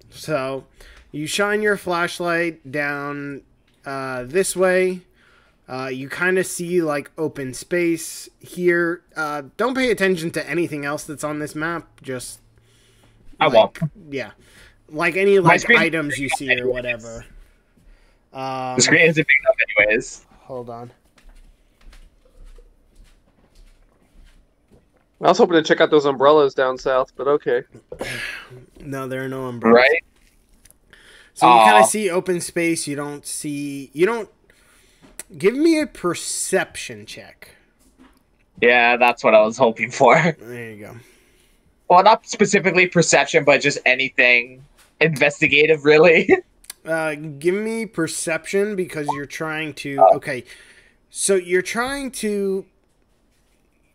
So you shine your flashlight down this way. You kind of see like open space here. Don't pay attention to anything else that's on this map. Just I won't. Yeah, like any like items you see or whatever. The screen isn't big enough, anyways. Hold on. I was hoping to check out those umbrellas down south, but okay. No, there are no umbrellas. Right. So you kind of see open space. You don't. Give me a perception check. Yeah, that's what I was hoping for. There you go. Well, not specifically perception, but just anything investigative, really. Give me perception because you're trying to... Okay, so you're trying to...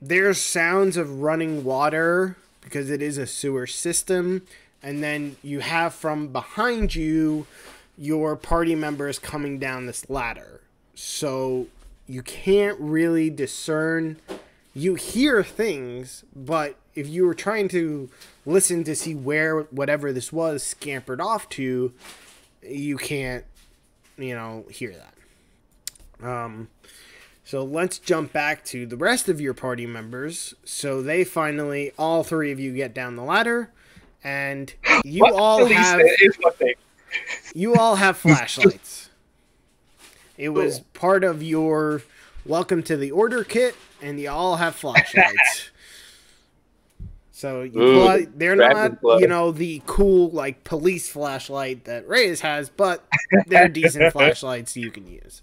There's sounds of running water because it is a sewer system. And then you have from behind you your party members coming down this ladder. So you can't really discern. You hear things, but if you were trying to listen to see where whatever this was scampered off to, you can't, hear that. So let's jump back to the rest of your party members. So they finally, all 3 of you get down the ladder, and you all have flashlights. It was part of your welcome to the order kit, and you all have flashlights. So they're not, the cool like police flashlight that Reyes has, but they're decent flashlights you can use.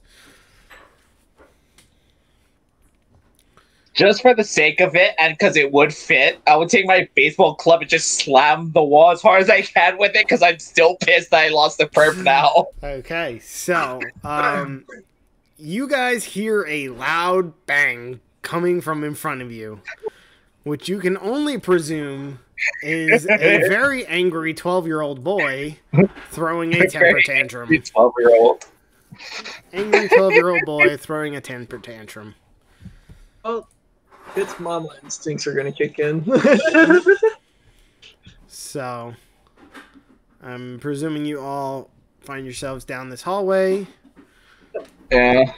Just for the sake of it, and because it would fit, I would take my baseball club and just slam the wall as hard as I can with it, because I'm still pissed that I lost the perp now. Okay, so, you guys hear a loud bang coming from in front of you, which you can only presume is a very angry 12-year-old boy throwing a temper tantrum. 12-year-old. Angry 12-year-old boy throwing a temper tantrum. Oh, it's mama instincts are gonna kick in. So, I'm presuming you all find yourselves down this hallway. Yeah.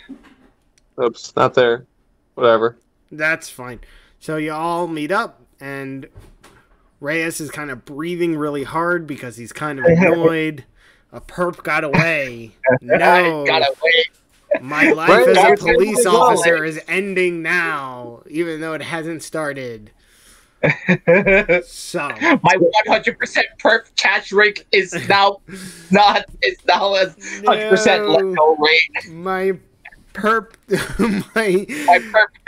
Oops, not there. Whatever. That's fine. So you all meet up, and Reyes is kind of breathing really hard because he's kind of annoyed. A perp got away. No. Got away. My life as a police officer is ending now, even though it hasn't started. So my 100% perp catch rate is now not. It's now a 100% let go rate. My perp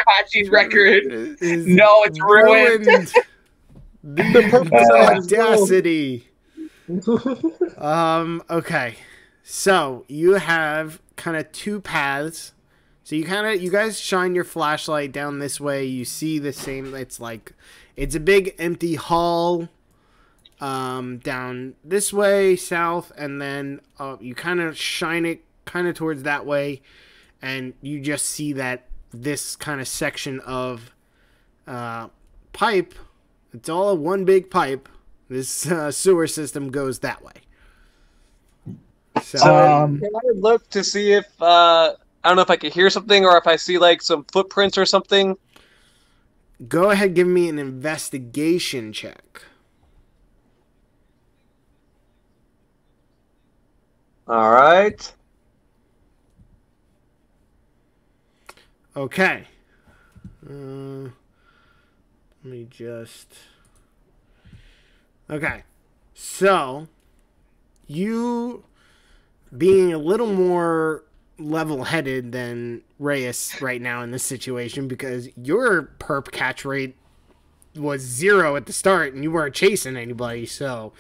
catching record. No, it's ruined. The audacity. Okay. So you have kind of 2 paths. So you guys shine your flashlight down this way. You see the same. It's a big empty hall. Down this way, south, and then you kind of shine it kind of towards that way, and you just see that this kind of section of pipe. It's all one big pipe. This sewer system goes that way. So Can I look to see if I don't know if I could hear something or if I see like some footprints or something? Go ahead, give me an investigation check. All right. Okay. Let me just... Okay. So, you being a little more level-headed than Reyes right now in this situation because your perp catch rate was 0 at the start and you weren't chasing anybody, so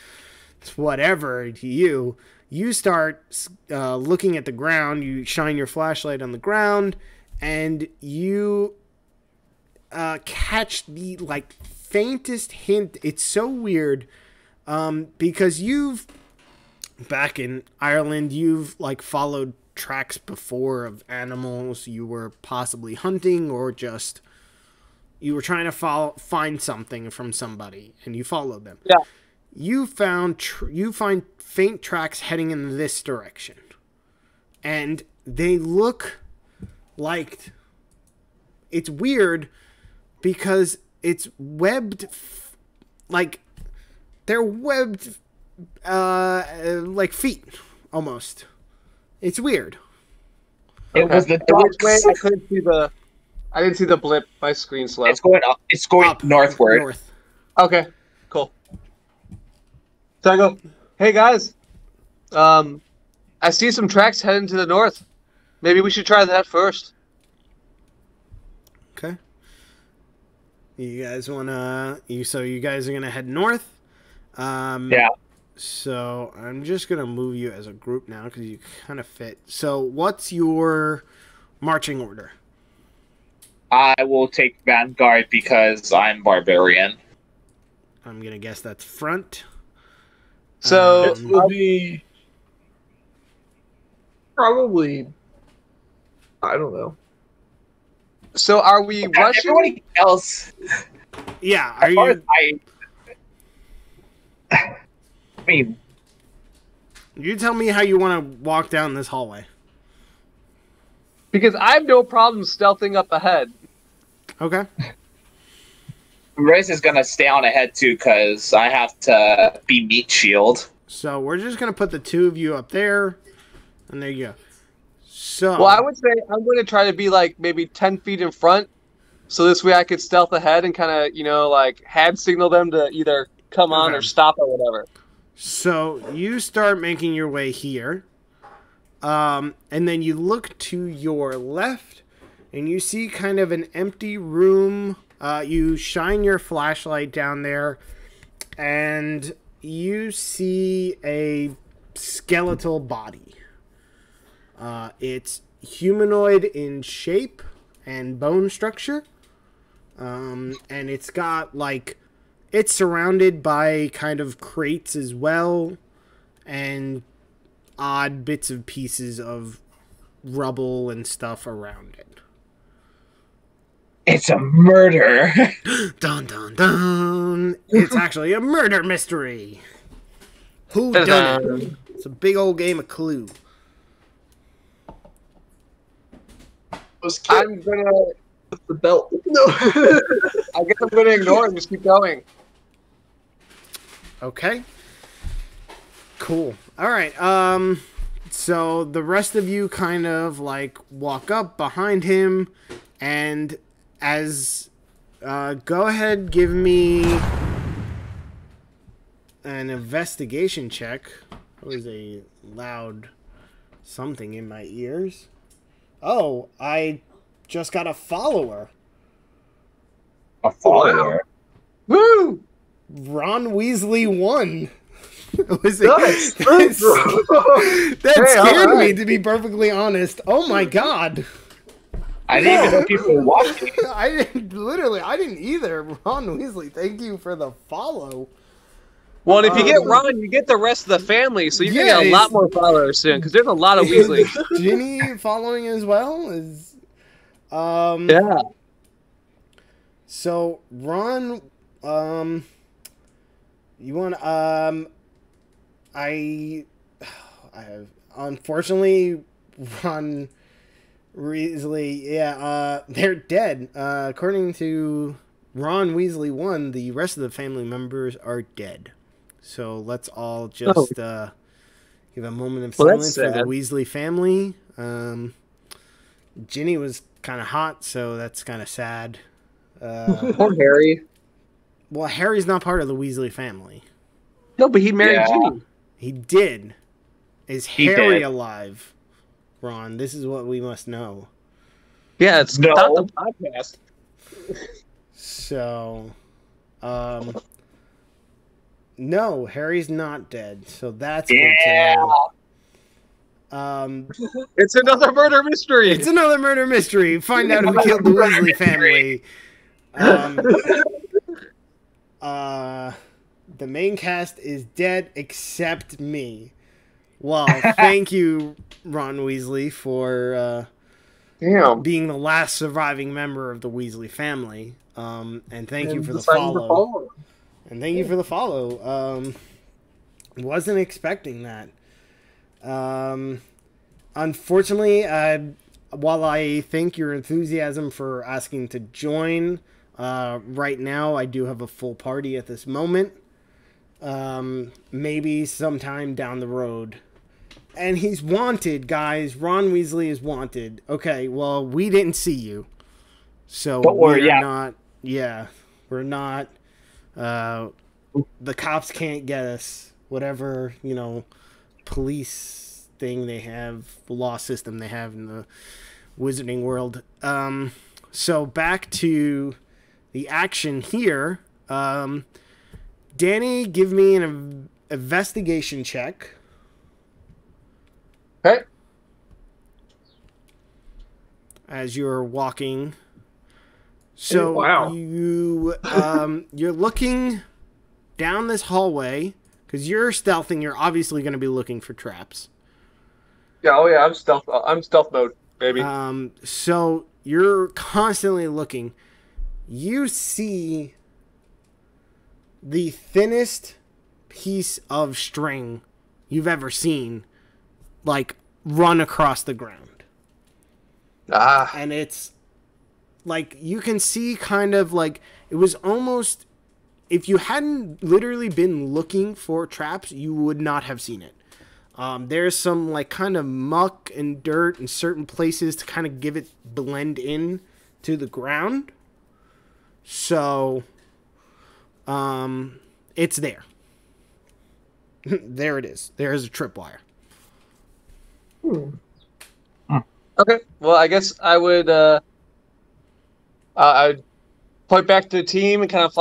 it's whatever to you. You start looking at the ground, you shine your flashlight on the ground, and you catch the like faintest hint. It's so weird because back in Ireland, you've like followed tracks before of animals you were possibly hunting, or just you were trying to find something from somebody and you followed them. Yeah. You find faint tracks heading in this direction, and they look like, it's weird because it's webbed, like they're webbed like feet almost. It's weird. It was the Which way? dogs. I didn't see the blip. My screen slow. It's going up. It's going Up, northward. north. Okay, cool. So I go, hey guys, I see some tracks heading to the north. Maybe we should try that first. Okay. You guys wanna? So you guys are gonna head north. Yeah. So I'm just gonna move you as a group now because you kind of fit. So what's your marching order? I will take Vanguard because I'm barbarian. I'm gonna guess that's front. So It will be probably, I don't know. So are we rushing? Everybody else. Yeah. As Are far as you? I mean, You tell me how you want to walk down this hallway. Because I have no problem stealthing up ahead. Okay. Riz is gonna stay on ahead too because I have to be meat shield. So we're just gonna put the two of you up there, and there you go. So Well, I would say I'm going to try to be like maybe 10 feet in front, so this way I could stealth ahead and kind of, like hand signal them to either come on Okay. or stop or whatever. So you start making your way here, and then you look to your left, and you see kind of an empty room. You shine your flashlight down there, and you see a skeletal body. It's humanoid in shape and bone structure, and it's got like... It's surrounded by kind of crates as well, and odd bits of pieces of rubble and stuff around it. It's a murder. Dun dun dun! It's actually a murder mystery. Who done it? It's a big old game of Clue. I'm going to... The belt. No. I guess I'm going to ignore it and just keep going. Okay. Cool. All right. So the rest of you kind of like walk up behind him, and as go ahead, give me an investigation check. That was a loud something in my ears. Oh, I just got a follower. A follower. Woo! Ron Weasley won. Was Nice. that scared me, alright. to be perfectly honest. Oh my god. I didn't even know people were watching. I didn't either. Ron Weasley, thank you for the follow. Well, and if you get Ron, you get the rest of the family, so you're going to get a Yeah, lot more followers soon, because there's a lot of Weasleys. Ginny following as well? Yeah. So Ron, you want I unfortunately Ron Weasley, yeah, they're dead. According to Ron Weasley 1, the rest of the family members are dead. So let's all just give a moment of Well, that's silence for the sad. Weasley family. Ginny was kind of hot, so that's kind of sad. Poor Harry. Well, Harry's not part of the Weasley family. No, but he married Yeah. Ginny. He did. Is He Harry did. alive? Ron. This is what we must know. Yeah, it's No. not the podcast. So, no, Harry's not dead. So that's good to know. It's another murder mystery. It's another murder mystery. Find out who killed the Weasley family. The main cast is dead except me. Well, thank you, Ron Weasley, for being the last surviving member of the Weasley family. And thank you for the follow. And thank you for the follow. Wasn't expecting that. Unfortunately, while I thank your enthusiasm for asking to join, right now I do have a full party at this moment. Maybe sometime down the road. And he's wanted, guys. Ron Weasley is wanted. Okay, well, we didn't see you. So don't worry, we're not. The cops can't get us. Whatever, police thing they have, law system they have in the wizarding world. So back to the action here. Danny, give me an investigation check. Okay. As you're walking. So wow. you're looking down this hallway because you're stealthing. You're obviously going to be looking for traps. Yeah, I'm stealth mode, baby. So you're constantly looking. You see the thinnest piece of string you've ever seen, like, run across the ground. And it's like, you can see kind of like, it was almost, if you hadn't literally been looking for traps, you would not have seen it. There's some like kind of muck and dirt in certain places to kind of give it blend in to the ground. So, it's there. There it is. There is a tripwire. Okay. Well, I guess I would I'd point back to the team and kind of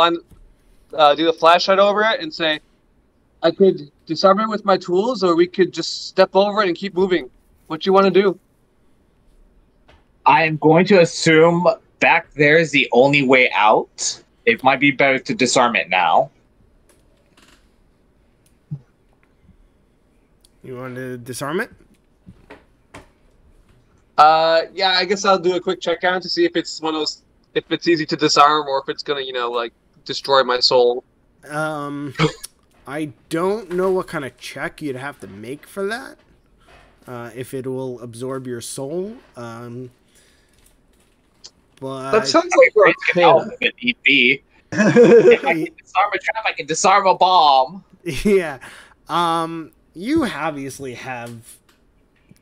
do the flashlight over it and say, I could disarm it with my tools, or we could just step over it and keep moving. What you want to do? I am going to assume back there is the only way out. It might be better to disarm it now. You want to disarm it? Yeah, I guess I'll do a quick check out to see if it's one of those, if it's easy to disarm or if it's gonna, like destroy my soul. I don't know what kind of check you'd have to make for that. If it will absorb your soul. But That sounds like we're if it need be. If I can disarm a trap, I can disarm a bomb. Yeah. You obviously have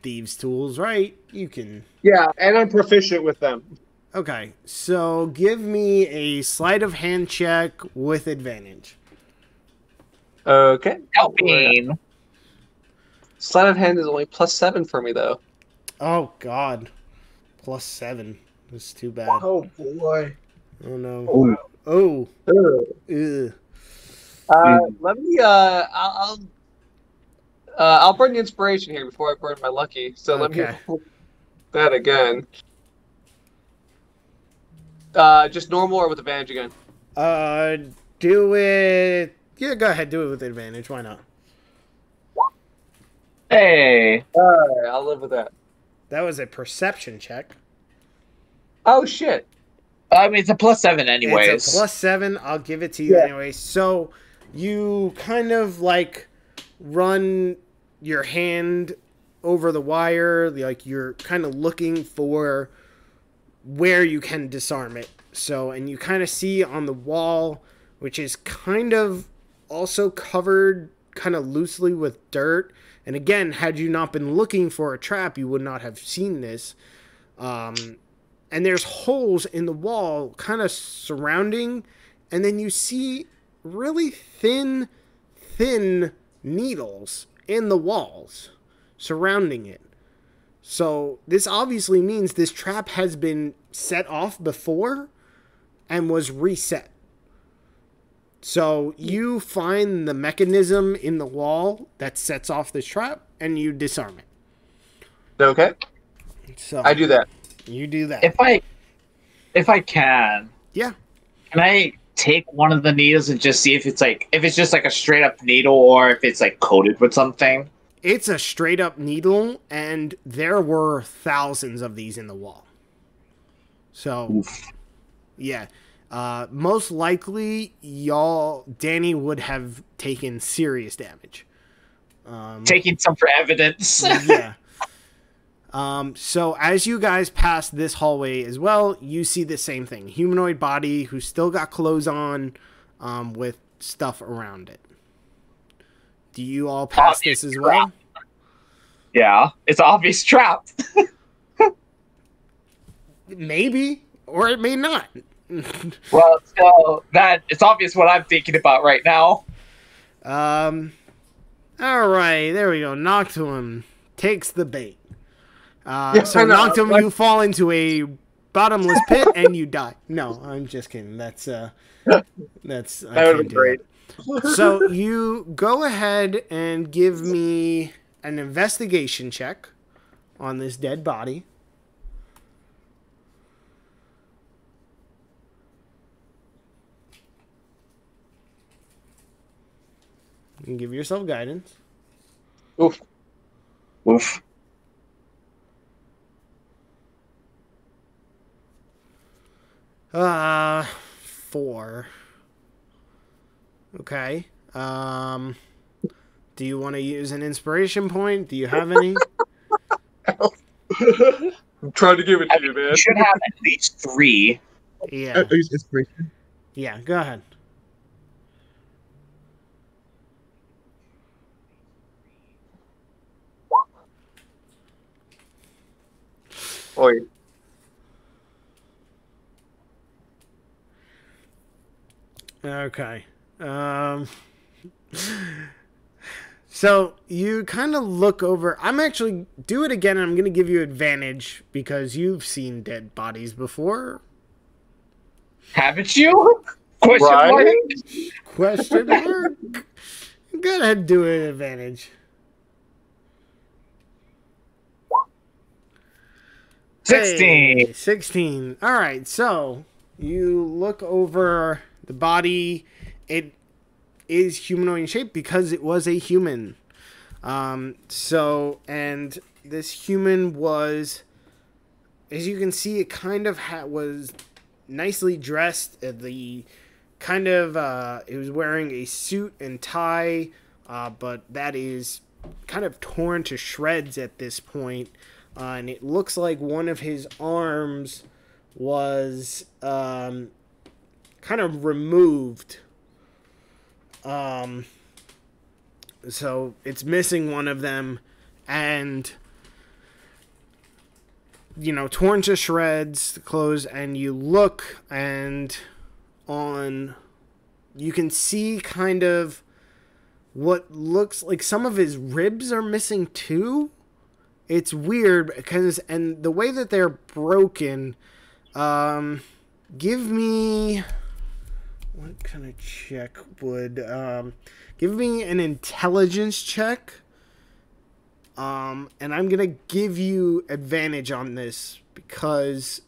thieves' tools, right? You can. Yeah, and I'm proficient with them. Okay, so give me a sleight of hand check with advantage. Okay. Helping. Sleight of hand is only +7 for me, though. Oh, God. +7. That's too bad. Oh boy. Oh, no. Oh. Ugh. Let me. I'll burn the inspiration here before I burn my lucky. So let me pull that again. Just normal or with advantage again? Do it. Yeah, go ahead. Do it with advantage. Why not? Hey. Alright, I'll live with that. That was a perception check. Oh shit. I mean, it's a +7 anyways. It's a +7. I'll give it to you anyway. So you kind of like run your hand over the wire, like you're kind of looking for where you can disarm it. So, and you kind of see on the wall, which is kind of also covered kind of loosely with dirt. And again, had you not been looking for a trap, you would not have seen this. And there's holes in the wall kind of surrounding, and then you see really thin needles in the walls surrounding it. So this obviously means this trap has been set off before and was reset. So you find the mechanism in the wall that sets off this trap and you disarm it. Okay. So I do that. You do that. If I can I take one of the needles and just see if it's just like a straight up needle or if it's like coated with something? It's a straight up needle, and there were thousands of these in the wall. So, Oof. yeah. Most likely, Danny would have taken serious damage. Taking some for evidence. Yeah. So as you guys pass this hallway as well, you see the same thing. Humanoid body who's still got clothes on, with stuff around it. Do you all pass this as well? Yeah, it's an obvious trap. Maybe, or it may not. Well, so it's obvious what I'm thinking about right now. All right, there we go. Noctuum takes the bait. So Noctuum, you fall into a bottomless pit and you die. No, I'm just kidding. That's that would have been great. So you go ahead and give me an investigation check on this dead body. And give yourself guidance. Oof. Oof. Uh, 4. Okay. Do you want to use an inspiration point? Do you have any? I'm trying to give it to you, man. You should have at least 3. Yeah. I use inspiration. Yeah, go ahead. Oi. Okay. So you kind of look over. I'm actually do it again. And I'm going to give you advantage because you've seen dead bodies before. Haven't you? Question mark. Question mark. Go ahead and do an advantage. 16. Hey, 16. All right. So you look over the body. It is humanoid in shape because it was a human. And this human was, as you can see, it kind of was nicely dressed. The kind of it was wearing a suit and tie, but that is kind of torn to shreds at this point. And it looks like one of his arms was kind of removed. So it's missing one of them and, torn to shreds, the clothes, and you look and you can see kind of what looks like some of his ribs are missing too. It's weird because, and the way that they're broken, give me, what kind of check would, give me an intelligence check. And I'm going to give you advantage on this because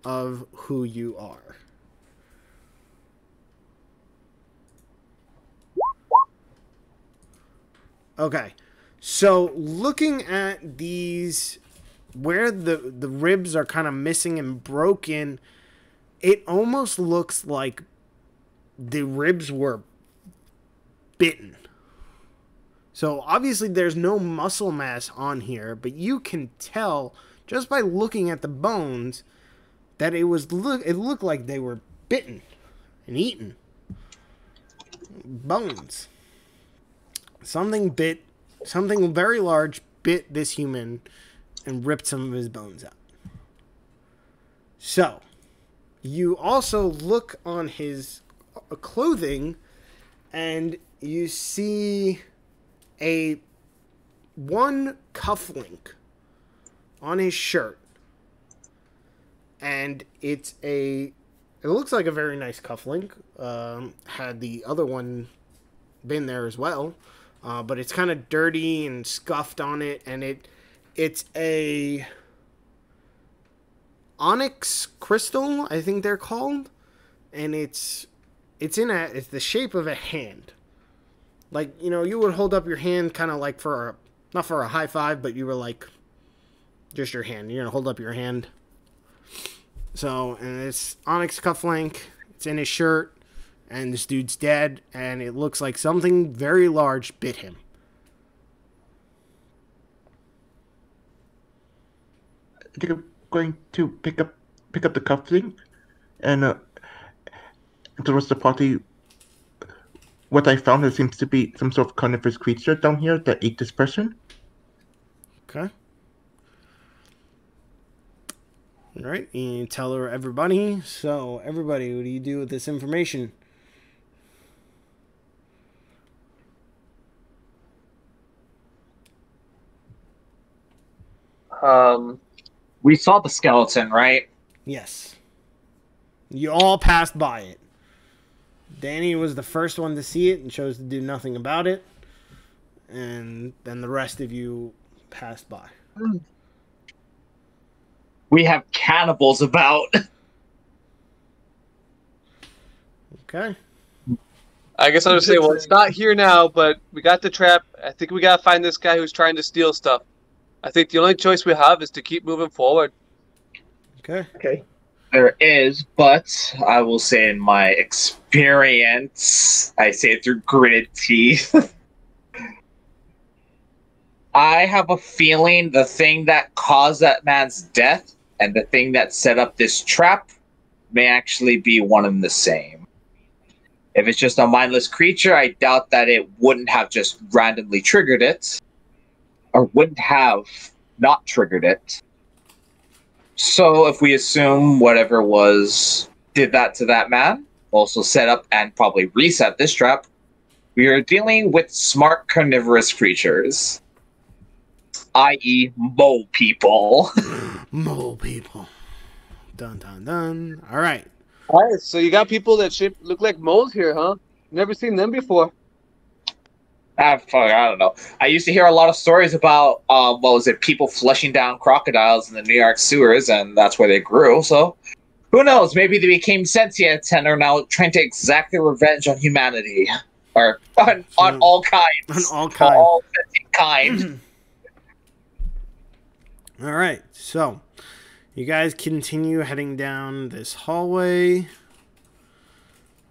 of who you are. Okay. So looking at these, where the ribs are kind of missing and broken, it almost looks like the ribs were bitten. So obviously there's no muscle mass on here, but you can tell just by looking at the bones that it looked like they were bitten and eaten. Bones. Something very large bit this human and ripped some of his bones out. So, you also look on his clothing and you see one cufflink on his shirt. And it looks like a very nice cufflink. Had the other one been there as well. But it's kind of dirty and scuffed on it. And it's a onyx crystal, I think they're called. And it's the shape of a hand. Like, you know, you would hold up your hand kind of like not for a high five, but you were like, just your hand. You're going to hold up your hand. So, and it's onyx cufflink. It's in his shirt. And this dude's dead. And it looks like something very large bit him. I think I'm going to pick up the cufflink and the rest of the party. What I found, there seems to be some sort of carnivorous creature down here that ate this person. Okay. All right, you tell her everybody. So, everybody, what do you do with this information? We saw the skeleton, right? Yes. You all passed by it. Danny was the first one to see it and chose to do nothing about it. And then the rest of you passed by. We have cannibals about. Okay. I guess I'll just say, well, it's not here now, but we got the trap. I think we gotta find this guy who's trying to steal stuff. I think the only choice we have is to keep moving forward. Okay. Okay. There is, but I will say in my experience, I say it through gritted teeth, I have a feeling the thing that caused that man's death and the thing that set up this trap may actually be one and the same. If it's just a mindless creature, I doubt that it wouldn't have just randomly triggered it, or wouldn't have not triggered it. So if we assume whatever did that to that man, also set up and probably reset this trap, we are dealing with smart carnivorous creatures, i.e. mole people. Mole people. Dun, dun, dun. All right. All right, so you got people that look like moles here, huh? Never seen them before. I don't know. I used to hear a lot of stories about, people flushing down crocodiles in the New York sewers, and that's where they grew, so who knows? Maybe they became sentient and are now trying to exact their revenge on humanity. Or on all kinds. On all kinds. All sentient kind. All right, so you guys continue heading down this hallway.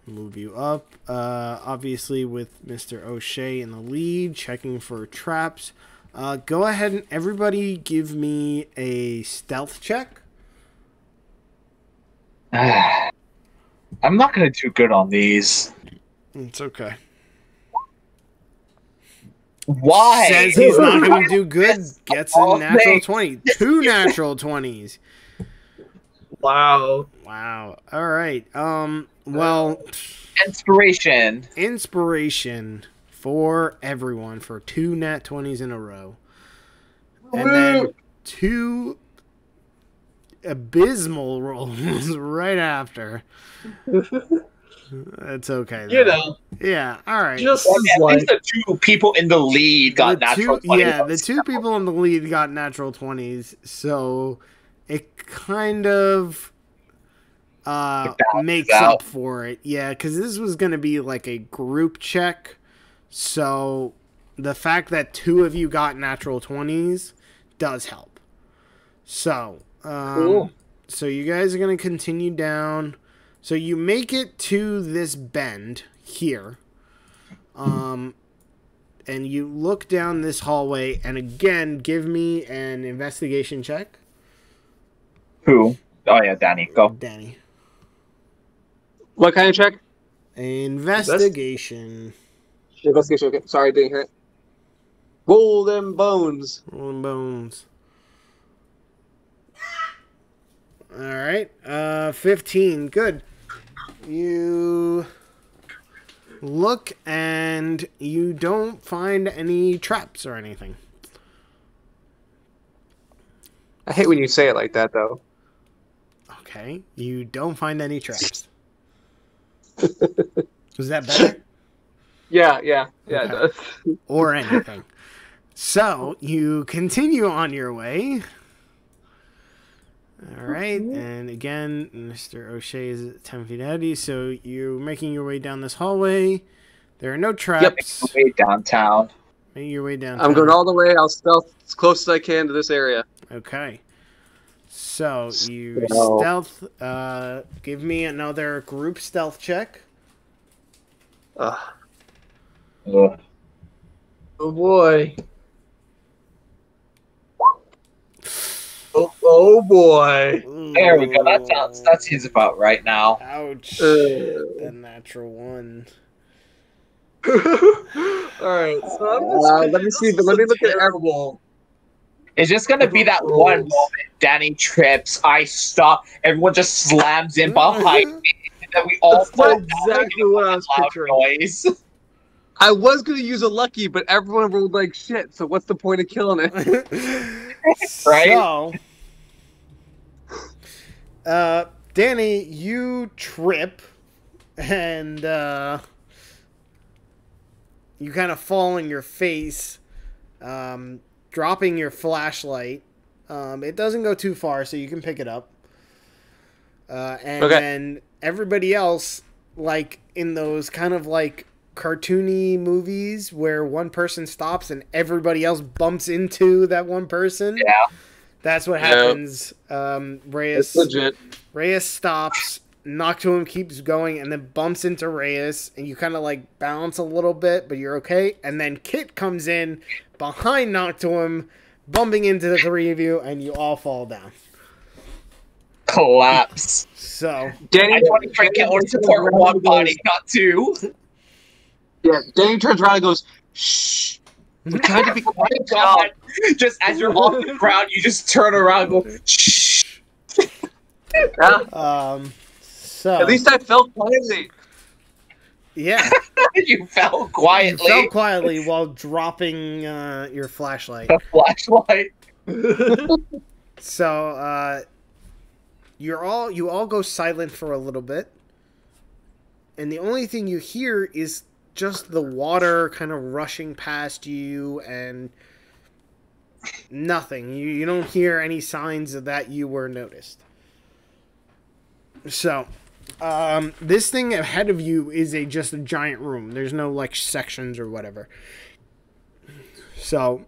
Move you up. Obviously, with Mr. O'Shea in the lead, checking for traps. Go ahead and everybody give me a stealth check. I'm not going to do good on these. It's okay. Why? Says he's not going to do good. Gets a natural 20. 2 natural 20s. Wow. Wow. All right. Well, Inspiration for everyone for 2 nat 20s in a row. And then 2 abysmal rolls right after. That's okay, though. You know. Yeah, all right. Just at least the 2 people in the lead got natural 20s. Yeah, the 2 people in the lead got natural 20s, so it kind of makes up for it. Yeah, because this was going to be like a group check, so the fact that 2 of you got natural 20s does help. So, cool. So you guys are going to continue down. So you make it to this bend here. And you look down this hallway, and again, give me an investigation check. Who? Oh, yeah, Danny. Go. Danny. What kind of check? Investigation. Investigation, okay. Sorry, I didn't hear it. Golden bones. Rolling bones. All right. 15. Good. You look and you don't find any traps or anything. I hate when you say it like that, though. Okay, you don't find any traps. Was that better? Yeah, it Okay. does. Or anything. So, you continue on your way. Alright, and again, Mr. O'Shea is 10 feet ahead of you, so you're making your way down this hallway. There are no traps. Yep, way downtown. Making your way downtown. I'm going all the way. I'll stealth as close as I can to this area. Okay. So, you stealth. Give me another group stealth check. Ugh. Oh boy. Oh boy. There we go. That seems about right now. Ouch. The natural one. Alright, so let me see. Let me look at terrible. It's just gonna be that one moment. Danny trips. I stop. Everyone just slams in behind me, and then we all That's fall not exactly what I was loud picturing. noise. I was going to use a lucky, but everyone rolled like shit, so what's the point of killing it? Right? So, Danny, you trip, and you kind of fall on your face, dropping your flashlight. It doesn't go too far, so you can pick it up. And then everybody else, like in those kind of like cartoony movies where one person stops and everybody else bumps into that one person. Yeah. That's what happens. It's legit. Reyes stops, Noctuum keeps going, and then bumps into Reyes, and you kind of like bounce a little bit, but you're okay. And then Kit comes in behind Noctuum, bumping into the three of you, and you all fall down. Collapse. So, Danny, I want to get only support one body, not two. Yeah, Danny turns around and goes, shh. We're trying to be Oh my quiet. God. Just as you're off the ground, you just turn around and go, shh. Yeah. So At least I felt quietly. yeah, You fell you quietly. fell quietly while dropping your flashlight. The flashlight. So you all go silent for a little bit, and the only thing you hear is just the water kind of rushing past you and nothing. You don't hear any signs of that you were noticed. So, this thing ahead of you is just a giant room. There's no like sections or whatever. So,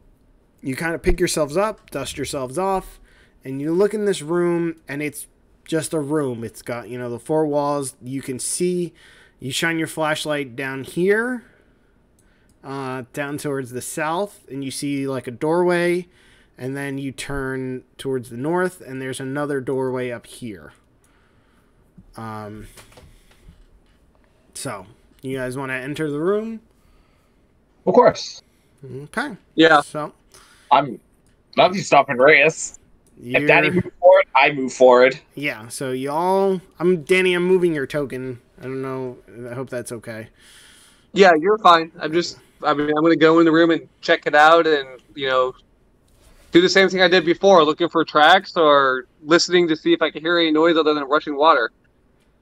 you kind of pick yourselves up, dust yourselves off, and you look in this room, and it's just a room. It's got, the four walls. You can see. You shine your flashlight down here, down towards the south, and you see like a doorway, and then you turn towards the north, and there's another doorway up here. So, you guys want to enter the room? Of course. Okay. Yeah. So, I'm not stopping Reyes. If Danny you're- moves forward, I move forward. yeah, so y'all... Danny, I'm moving your token. I don't know. I hope that's okay. Yeah, you're fine. I'm going to go in the room and check it out and, do the same thing I did before, looking for tracks or listening to see if I can hear any noise other than rushing water.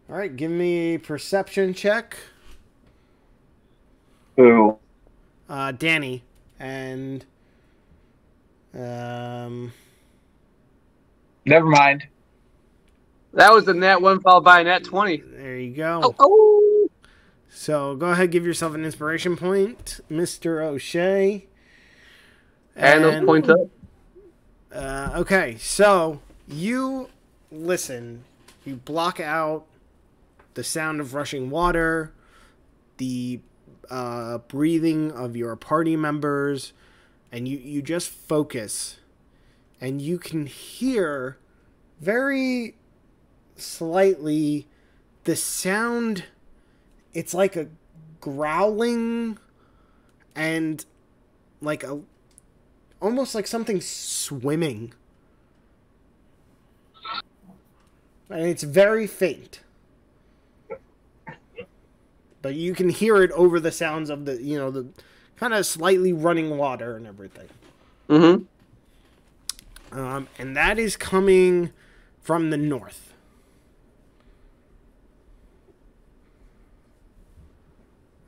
All right, give me a perception check. Who? Danny. And... Never mind. That was the nat 1 followed by a nat 20. there you go. Oh. So go ahead, give yourself an inspiration point, Mr. O'Shea. And those points up. Okay, so you listen. You block out the sound of rushing water, the breathing of your party members, and you just focus. And you can hear very slightly the sound. It's like a growling and like almost like something swimming. And it's very faint. But you can hear it over the sounds of the kind of slightly running water and everything. Mm-hmm. And that is coming from the north.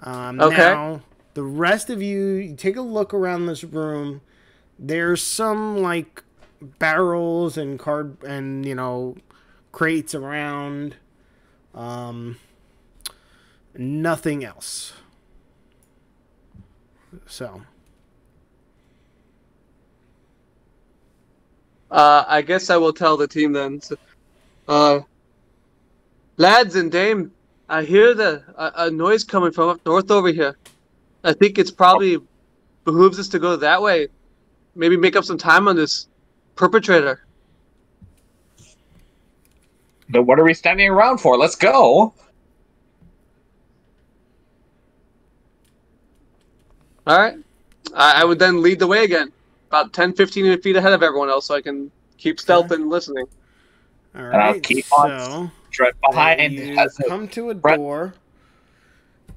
Okay. Now, the rest of you take a look around this room. There's some like barrels and crates around. Nothing else. So. I guess I will tell the team then. So, lads and dame, I hear a noise coming from up north over here. I think it's probably behooves us to go that way. Maybe make up some time on this perpetrator. Then what are we standing around for? Let's go. All right. I would then lead the way again, about 10, 15 feet ahead of everyone else, so I can keep stealth and listening. All And I'll right. keep So on right behind. you as a come to a threat. door,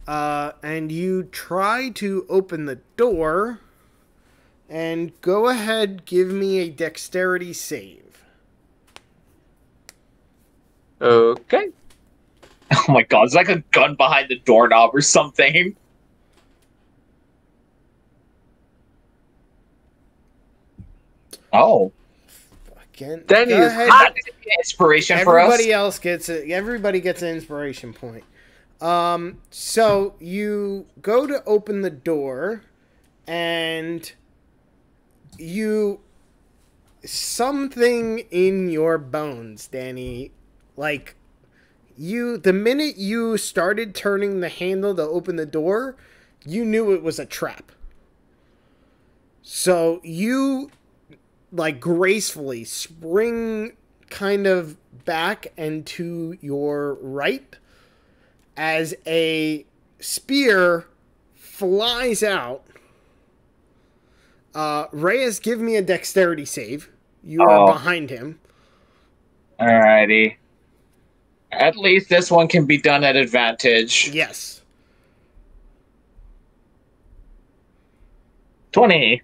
and you try to open the door. And go ahead, give me a dexterity save. Okay. Oh my god, it's like a gun behind the doorknob or something. Oh. Again, Danny go is ahead. hot. Inspiration for us. Everybody gets an inspiration point. So you go to open the door, and something in your bones, Danny, like the minute you started turning the handle to open the door, you knew it was a trap. So you like gracefully spring kind of back and to your right as a spear flies out. Reyes, give me a dexterity save. You are behind him. Alrighty. At least this one can be done at advantage. Yes. 20.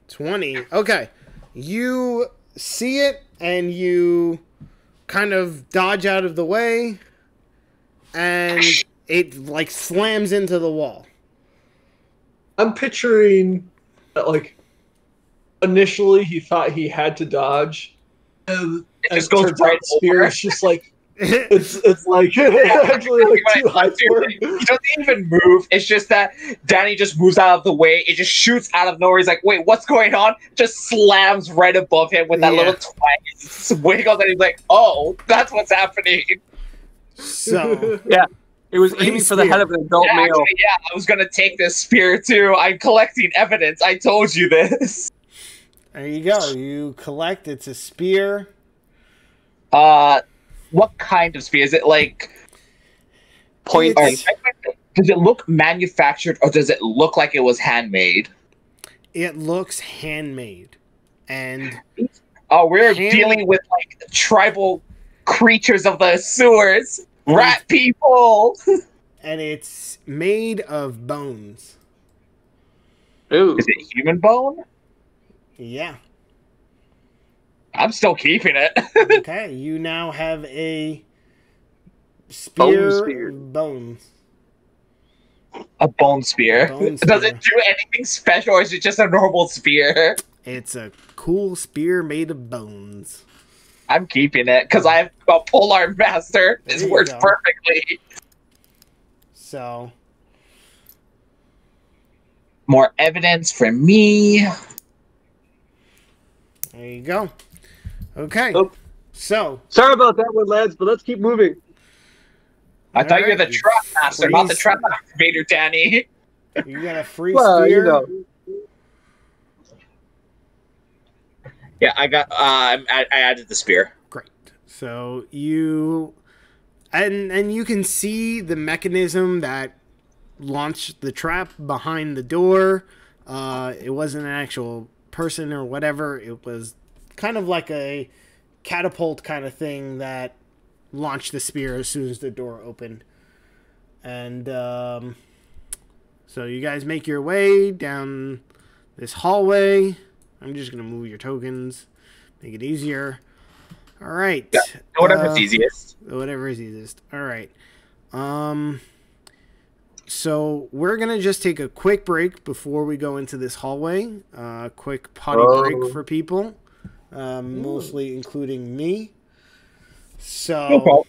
20. Okay. You see it, and you kind of dodge out of the way, and it, like, slams into the wall. I'm picturing that, like, initially he thought he had to dodge, and It just goes right spear. over. It's just like it's like actually like too high for him. He doesn't even move. It's just that Danny just moves out of the way. It just shoots out of nowhere. He's like, wait, what's going on? Just slams right above him with that little twang. Wiggles, and he's like, oh, that's what's happening. So, Yeah. It was aiming for the head of an adult male. Actually, yeah, I was gonna take this spear too. I'm collecting evidence. I told you this. there you go. You collect. It's a spear. What kind of spear? Is it like Pointy. Does it look manufactured, or does it look like it was handmade? It looks handmade. And oh, we're dealing with like tribal creatures of the sewers. Rat people! and it's made of bones. Ooh. Is it human bone? Yeah. I'm still keeping it. Okay, you now have a spear of bones. A bone spear. Bone Does spear. it do anything special, or is it just a normal spear? It's a cool spear made of bones. I'm keeping it, because I have a polearm master. This There you works go. perfectly. So, More evidence for me. there you go. Okay, Oh. so Sorry about that one, lads, but let's keep moving. I thought you were Alright, the trap master, not the freeze. trap activator, Danny. you got a free Well, spear. you know. Yeah, I got. I added the spear. Great. So you and you can see the mechanism that launched the trap behind the door. It wasn't an actual person or whatever. It was kind of like a catapult kind of thing that launched the spear as soon as the door opened. And so you guys make your way down this hallway. I'm just going to move your tokens. Make it easier. All right. Yeah. Whatever's easiest. Whatever is easiest. All right. So we're gonna just take a quick break before we go into this hallway. Quick potty break for people, mostly including me. So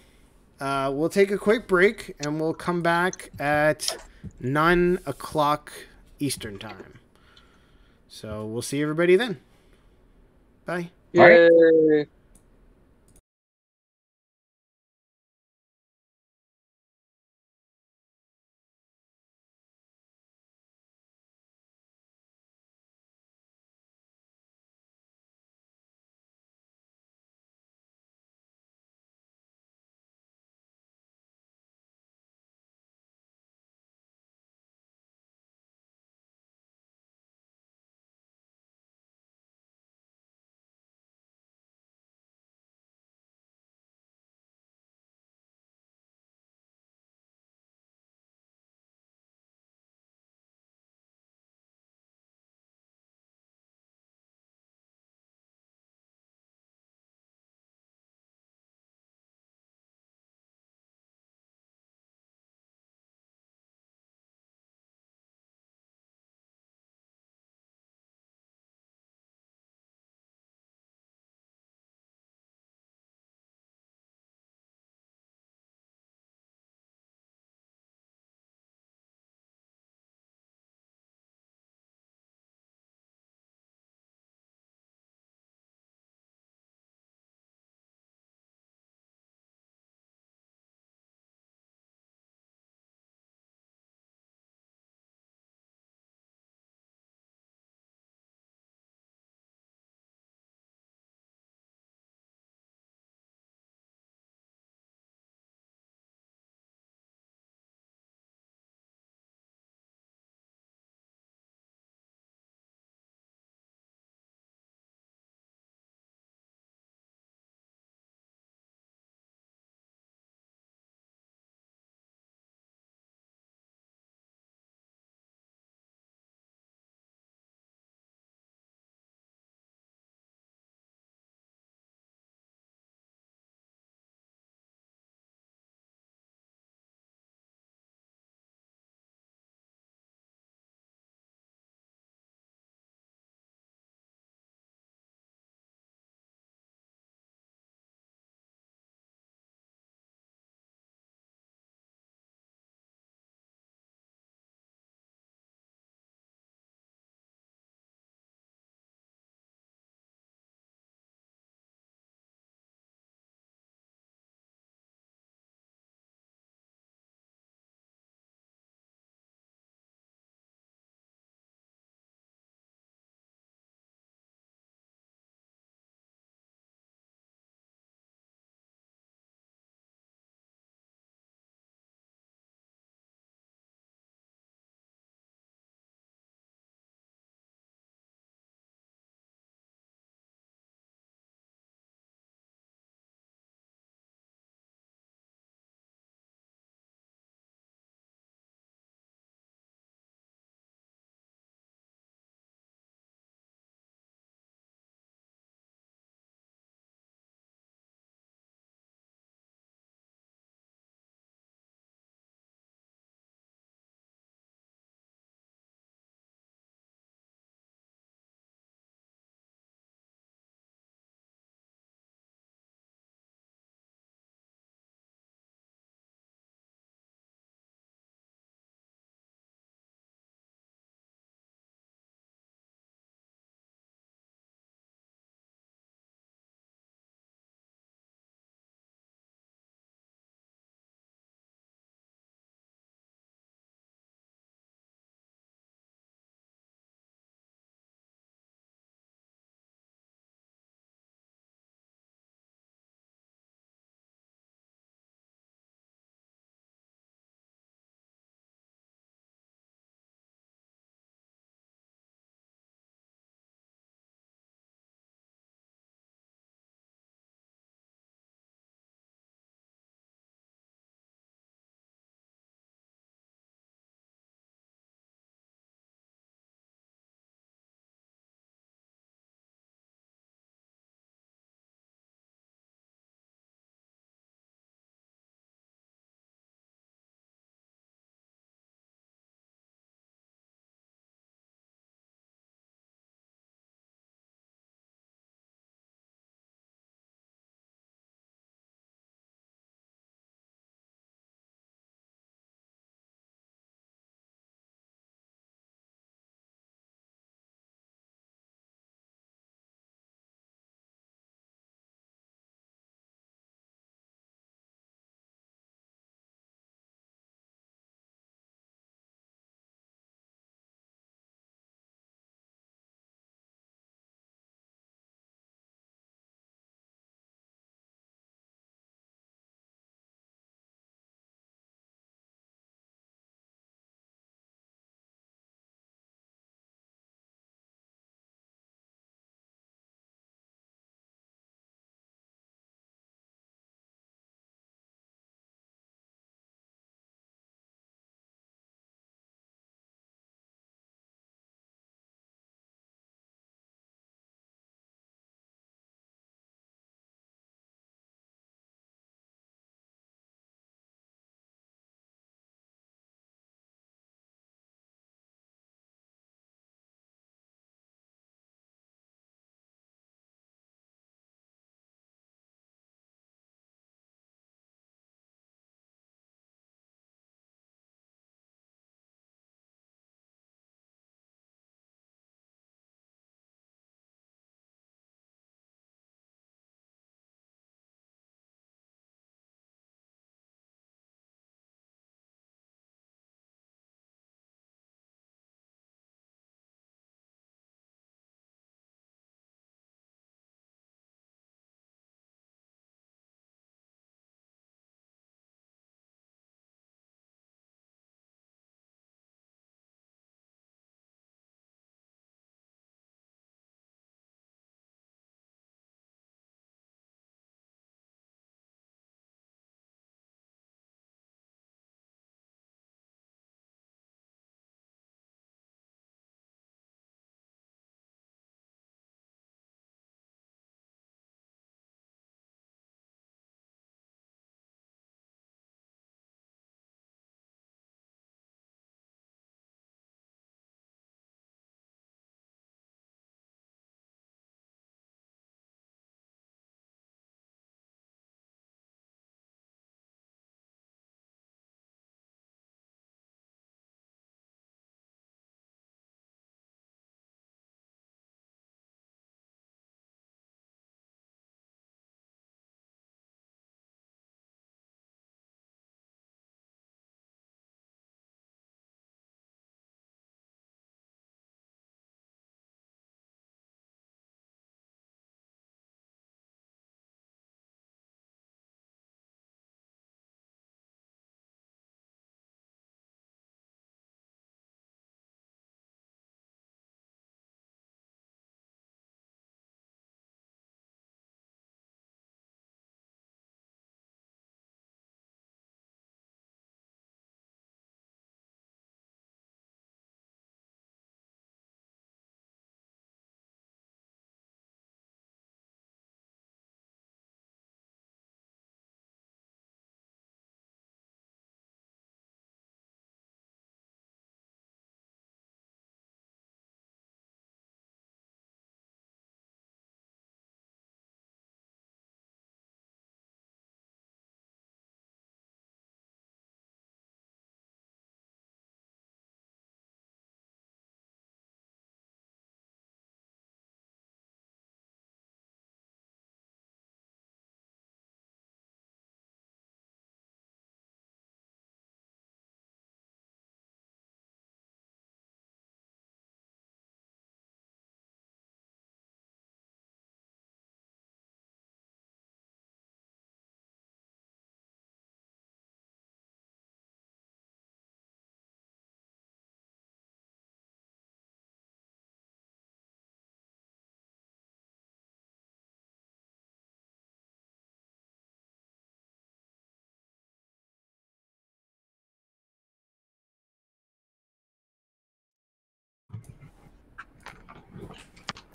we'll take a quick break and we'll come back at 9 o'clock Eastern time. So we'll see everybody then. Bye. Yay.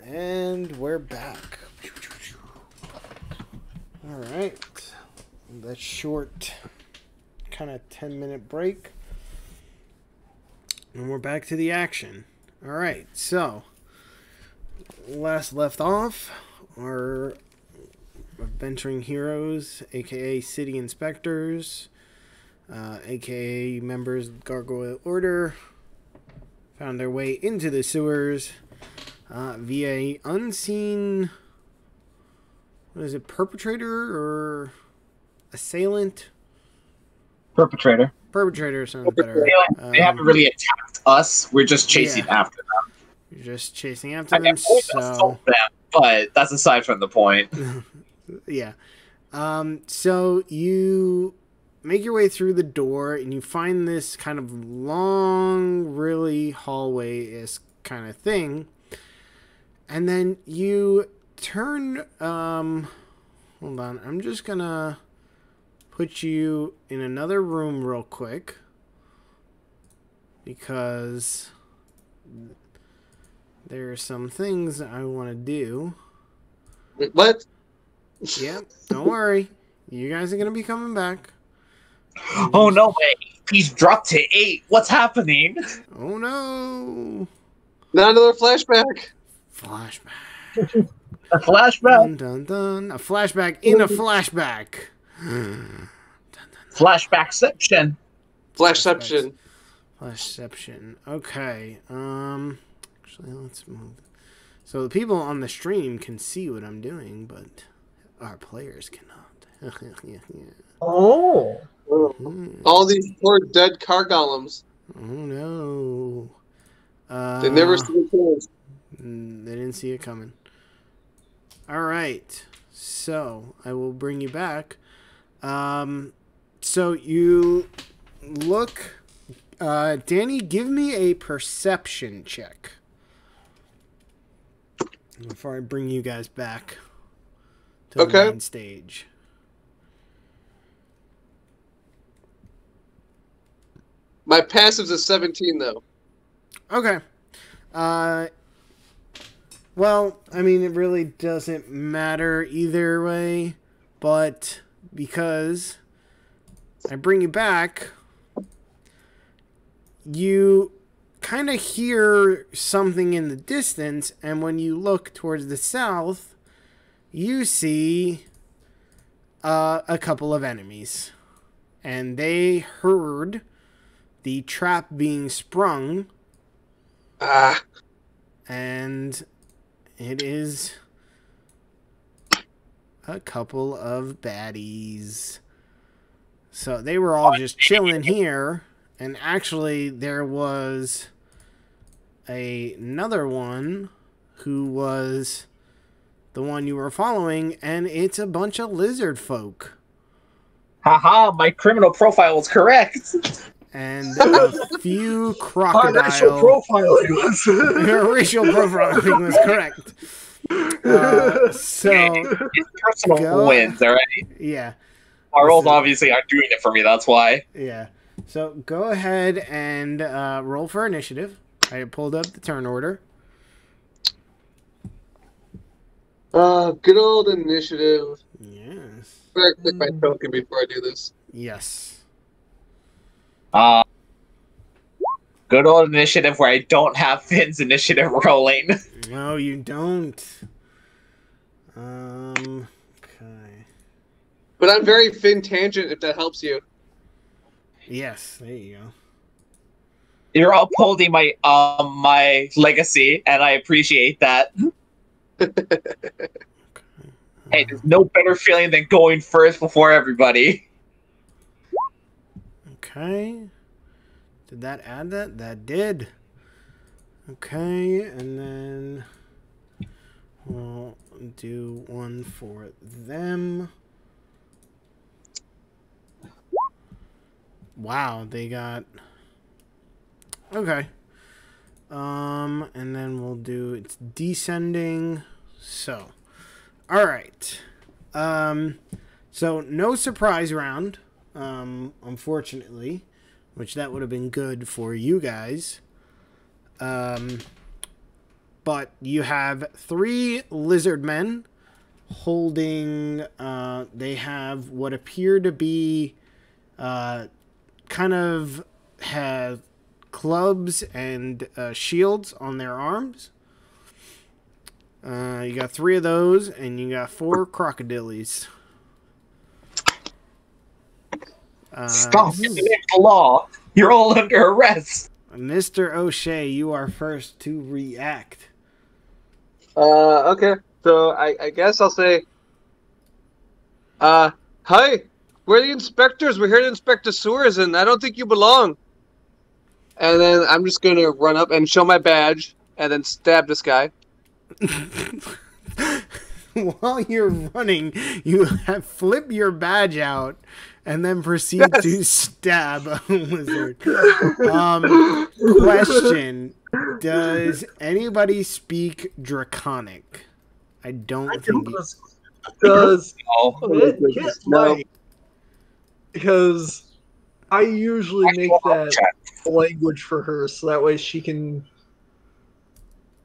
And we're back. All right. That short kind of 10-minute break. And we're back to the action. All right. So, last left off, our adventuring heroes, aka city inspectors, aka members of the Gargoyle Order, found their way into the sewers via unseen, what is it, perpetrator or assailant? Perpetrator. Perpetrator sounds better. They haven't really attacked us. We're just chasing after them. You're just chasing after them, so... them, but that's aside from the point. Yeah. So you make your way through the door, and you find this kind of long, really hallway-esque kind of thing. And then you turn, hold on, I'm just gonna put you in another room real quick, because there are some things I want to do. What? Yep, don't worry. You guys are gonna be coming back. Oh, no way. He's dropped to 8. What's happening? Oh, no. Not another flashback. Flashback. A flashback? Dun, dun, dun. A flashback in a flashback. Flashbackception. Flashception. Flashception. Okay. Actually, let's move. So the people on the stream can see what I'm doing, but our players cannot. Yeah. Oh. All these poor dead car golems. Oh, no. They never see the kills. They didn't see it coming. All right. So I will bring you back. So you look. Danny, give me a perception check before I bring you guys back to the main stage. My passive's a 17, though. Okay. Well, I mean, it really doesn't matter either way, but because I bring you back, you kind of hear something in the distance, and when you look towards the south, you see a couple of enemies, and they heard the trap being sprung. And it is a couple of baddies. So they were all just chilling here, and actually there was another one who was the one you were following, and it's a bunch of lizard folk. Haha, my criminal profile was correct. And a few crocodile. Our racial profiling was. Your racial profiling was correct. So It's personal wins, all right? Yeah. Our roles obviously aren't doing it for me, that's why. Yeah. So go ahead and roll for initiative. I pulled up the turn order. Good old initiative. Yes. I'm gonna click my token before I do this. Yes. Good old initiative where I don't have Finn's initiative rolling. No, you don't. Okay. But I'm very Finn tangent, if that helps you. Yes, there you go. You're upholding my my legacy, and I appreciate that. Hey, there's no better feeling than going first before everybody. Okay. Did that add that? That did. Okay, and then we'll do one for them. Wow, they got... Okay. And then we'll do... It's descending. So. Alright. So, no surprise round. Unfortunately. Which that would have been good for you guys. but you have 3 lizard men holding, they have what appear to be kind of have clubs and shields on their arms. You got 3 of those, and you got 4 crocodiles. Stop in the name of the law. You're all under arrest. Mr. O'Shea, you are first to react. Okay. So I guess I'll say, hi, we're the inspectors. We're here to inspect the sewers, and I don't think you belong. And then I'm just going to run up and show my badge and then stab this guy. While you're running, you flip your badge out and then proceed to stab a lizard. Question: does anybody speak Draconic? I don't think. Does No. because I usually make that language for her, so that way she can.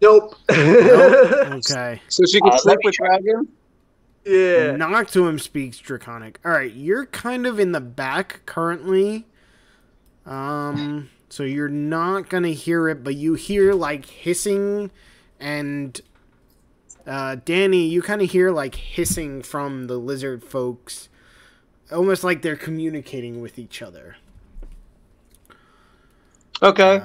Nope. Okay. So she can sleep with dragon? Yeah. Noctuum speaks Draconic. All right, you're kind of in the back currently. So you're not gonna hear it, but you hear like hissing, and Danny, you kind of hear like hissing from the lizard folks, almost like they're communicating with each other. Okay.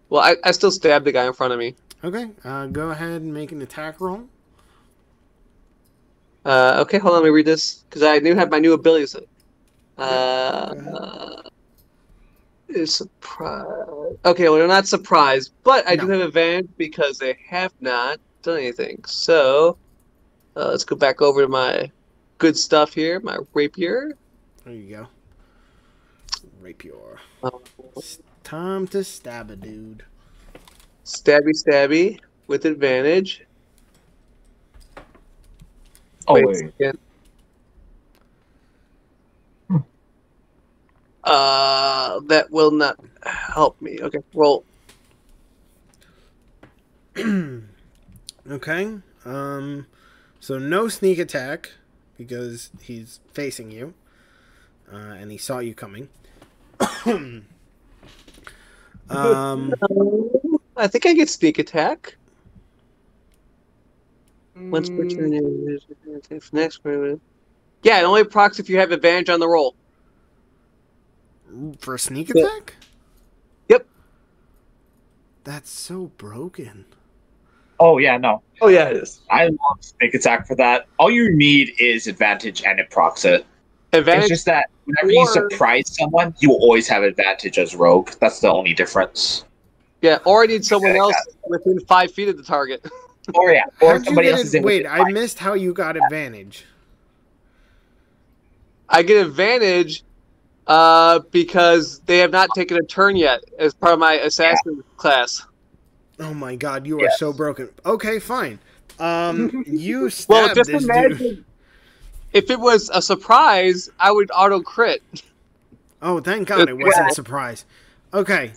Well, I still stabbed the guy in front of me. Okay, go ahead and make an attack roll. Okay, hold on, let me read this, because I do have my new abilities. Is surprise. Okay, well, they're not surprised, but I do have advantage because they have not done anything. So, let's go back over to my good stuff here, my rapier. There you go. Rapier. It's time to stab a dude. Stabby, stabby, with advantage. Oh, Wait a wait. second. That will not help me. Okay, roll. Okay. So no sneak attack because he's facing you, and he saw you coming. I think I get sneak attack. Once per turn, next. Yeah, it only procs if you have advantage on the roll. For a sneak attack? Yep. That's so broken. Oh, yeah, no. Oh yeah, it is. I love Sneak Attack for that. All you need is advantage and it procs it. Advantage. It's just that whenever you surprise someone, you will always have advantage as rogue. That's the only difference. Yeah, or I need someone else within 5 feet of the target. Or yeah, or How'd you somebody get else is it? in. Wait, within I five. missed how you got advantage. I get advantage because they have not taken a turn yet as part of my assassin class. Oh my god, you are so broken. Okay, fine. You Well, stabbed just this imagine dude. if it was a surprise, I would auto crit. Oh, thank God it wasn't a surprise. Okay,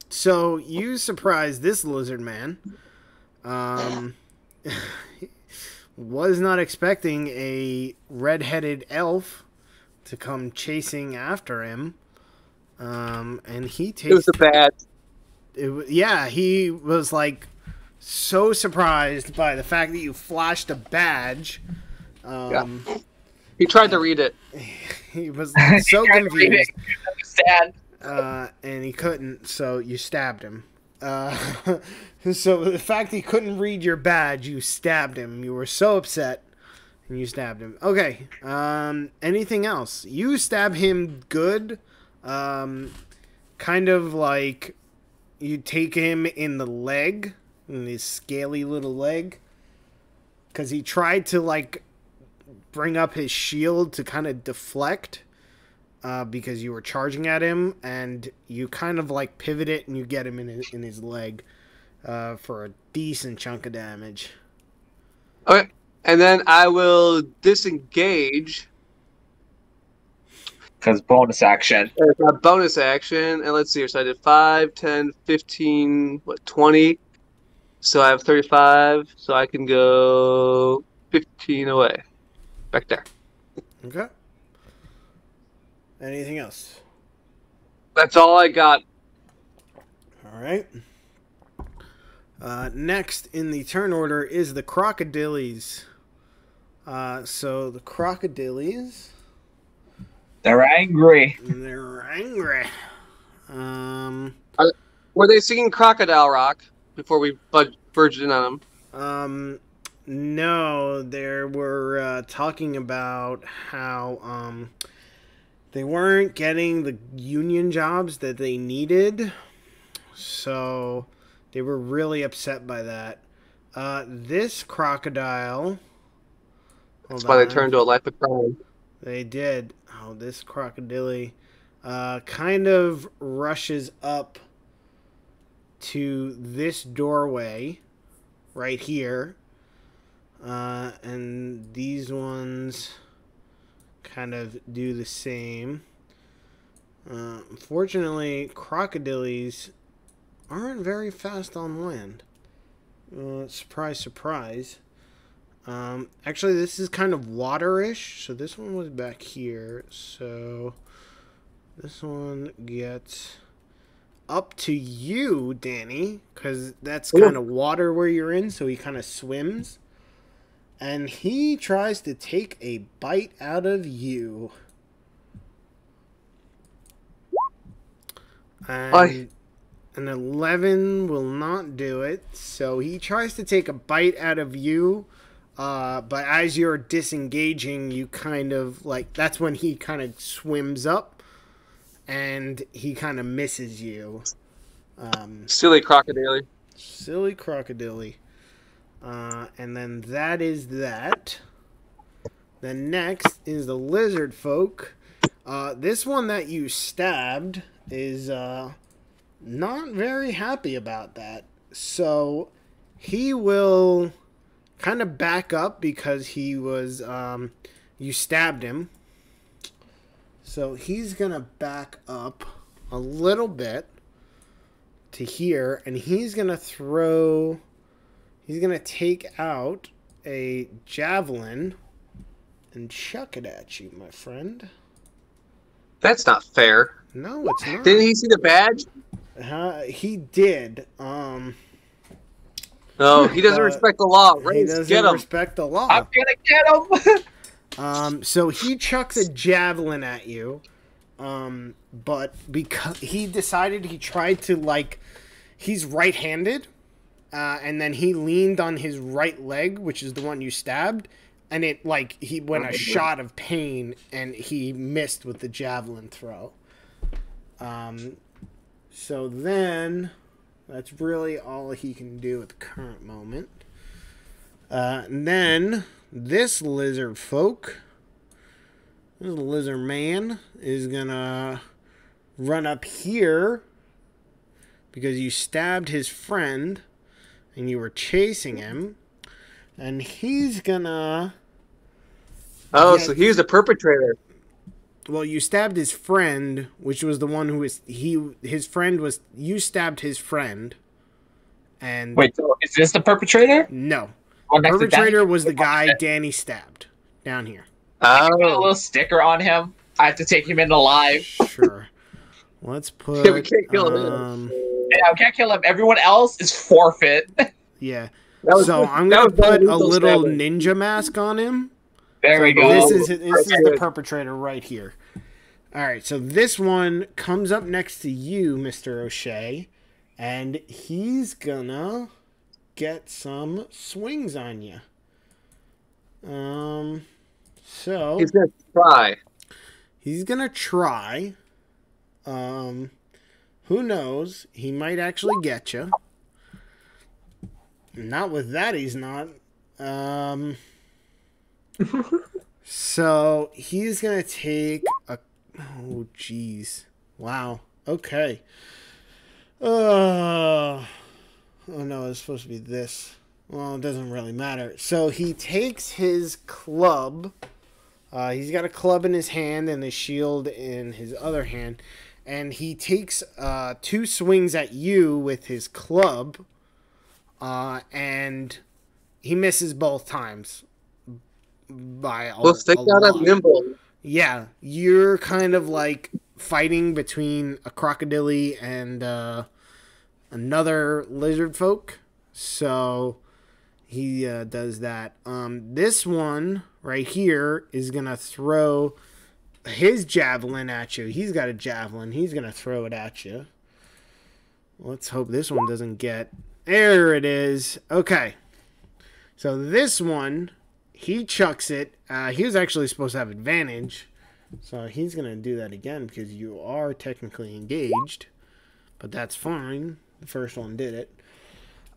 so you surprised this lizard man. Was not expecting a red-headed elf to come chasing after him. And he takes... It was a bad. Yeah, he was like so surprised by the fact that you flashed a badge. He tried to read it. He was like, so confused. Understand. And he couldn't, so you stabbed him. So the fact he couldn't read your badge, you stabbed him. You were so upset, and you stabbed him. Okay. Anything else? You stab him good. Kind of like you take him in the leg, in his scaly little leg, because he tried to like bring up his shield to kind of deflect. Because you were charging at him, and you kind of like pivot it, and you get him in his leg for a decent chunk of damage. Okay, and then I will disengage. Because bonus action. As a bonus action, and let's see here. So I did 5, 10, 15, 20. So I have 35, so I can go 15 away. Back there. Okay. Anything else? That's all I got. All right. Next in the turn order is the Crocodiles. So the Crocodiles. They're angry. They're angry. Were they singing Crocodile Rock before we verged in on them? No, they were talking about how they weren't getting the union jobs that they needed. So they were really upset by that. This crocodile. That's why they turned to a life of crime. They did. Oh, this crocodile kind of rushes up to this doorway right here. And these ones kind of do the same. Unfortunately, crocodiles aren't very fast on land. Surprise, surprise. Actually, this is kind of waterish. So this one was back here. So this one gets up to you, Danny, because that's kind of water where you're in. So he kind of swims. And he tries to take a bite out of you. And an 11 will not do it. So he tries to take a bite out of you. But as you're disengaging, you kind of like, that's when he kind of swims up. And he kind of misses you. Silly crocodile. Silly crocodile. And then that is that. Then next is the lizard folk. This one that you stabbed is not very happy about that. So he will kind of back up because he was you stabbed him. So he's gonna back up a little bit to here, and he's gonna throw. He's going to take out a javelin and chuck it at you, my friend. That's not fair. No, it's not. Didn't he see the badge? He did. No, he doesn't respect the law. He doesn't respect the law. I'm going to get him. So he chucks a javelin at you. But because he decided he tried to, like, he's right-handed. And then he leaned on his right leg, which is the one you stabbed, and it, like, he went a shot of pain, and he missed with the javelin throw. So then, that's really all he can do at the current moment. And then, this lizard folk, this lizard man, is gonna run up here, because you stabbed his friend, and you were chasing him, and he's gonna... Oh, so he was the perpetrator. Well, you stabbed his friend, which was the one who was... His friend was... You stabbed his friend, and... Wait, so is this the perpetrator? No. Oh, The perpetrator was the guy Danny stabbed, down here. I put a little sticker on him. I have to take him in alive. Sure. Let's put... Yeah, we can't kill him. Yeah, we can't kill him. Everyone else is forfeit. Yeah. So I'm going to put a little ninja mask on him. There we go. This is the perpetrator right here. All right, so this one comes up next to you, Mr. O'Shea, and he's going to get some swings on you. So... He's going to try. He's going to try. Who knows? He might actually get you. Not with that, he's not. So he's gonna take a. Oh, jeez. Wow. Okay. Oh no, it's supposed to be this. Well, it doesn't really matter. So he takes his club. He's got a club in his hand and a shield in his other hand. And he takes 2 swings at you with his club. and he misses both times by a Well, stick out lot. at nimble. Yeah, you're kind of like fighting between a crocodile and another lizard folk. So he does that. This one right here is gonna throw his javelin at you. He's got a javelin. He's gonna throw it at you. Let's hope this one doesn't get. There it is. Okay. So this one, he chucks it. He was actually supposed to have advantage. So he's going to do that again because you are technically engaged. But that's fine. The first one did it.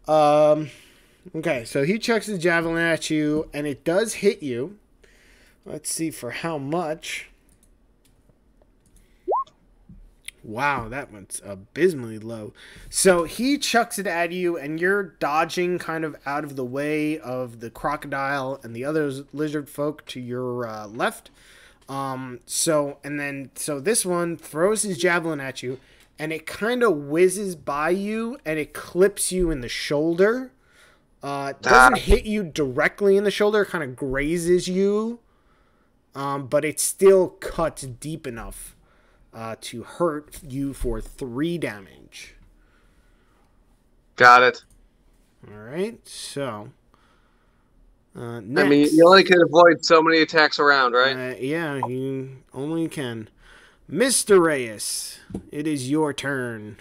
Okay, so he chucks his javelin at you, and it does hit you. Let's see for how much. Wow, that one's abysmally low. So he chucks it at you, and you're dodging kind of out of the way of the crocodile and the other lizard folk to your left. So this one throws his javelin at you, and it kind of whizzes by you, and it clips you in the shoulder. It doesn't hit you directly in the shoulder. It kind of grazes you, but it still cuts deep enough to hurt you for 3 damage. Got it. All right, so next. I mean, you only can avoid so many attacks around, right? Yeah, you only can. Mr. Reyes, it is your turn.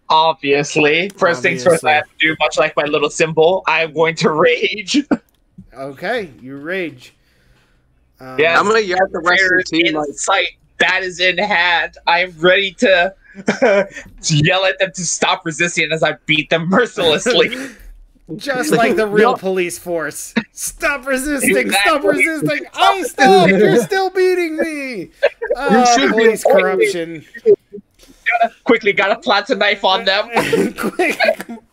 Obviously. First things first, I have to do much like my little symbol. I'm going to rage. Okay, you rage. Yeah, I'm going to yell at the rest of the team. In sight. That is in hand. I'm ready to yell at them to stop resisting as I beat them mercilessly. Just like the real police force. Stop resisting! Exactly. Stop resisting! I stop! You're still beating me! Police corruption. Gotta plant a knife on them. Quick,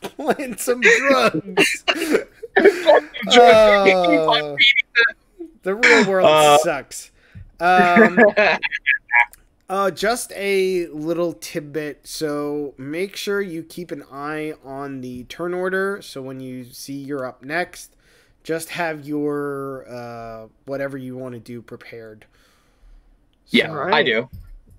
plant some drugs. The real world sucks. Just a little tidbit. So make sure you keep an eye on the turn order. So when you see you're up next, just have your whatever you want to do prepared. Yeah, right. I do.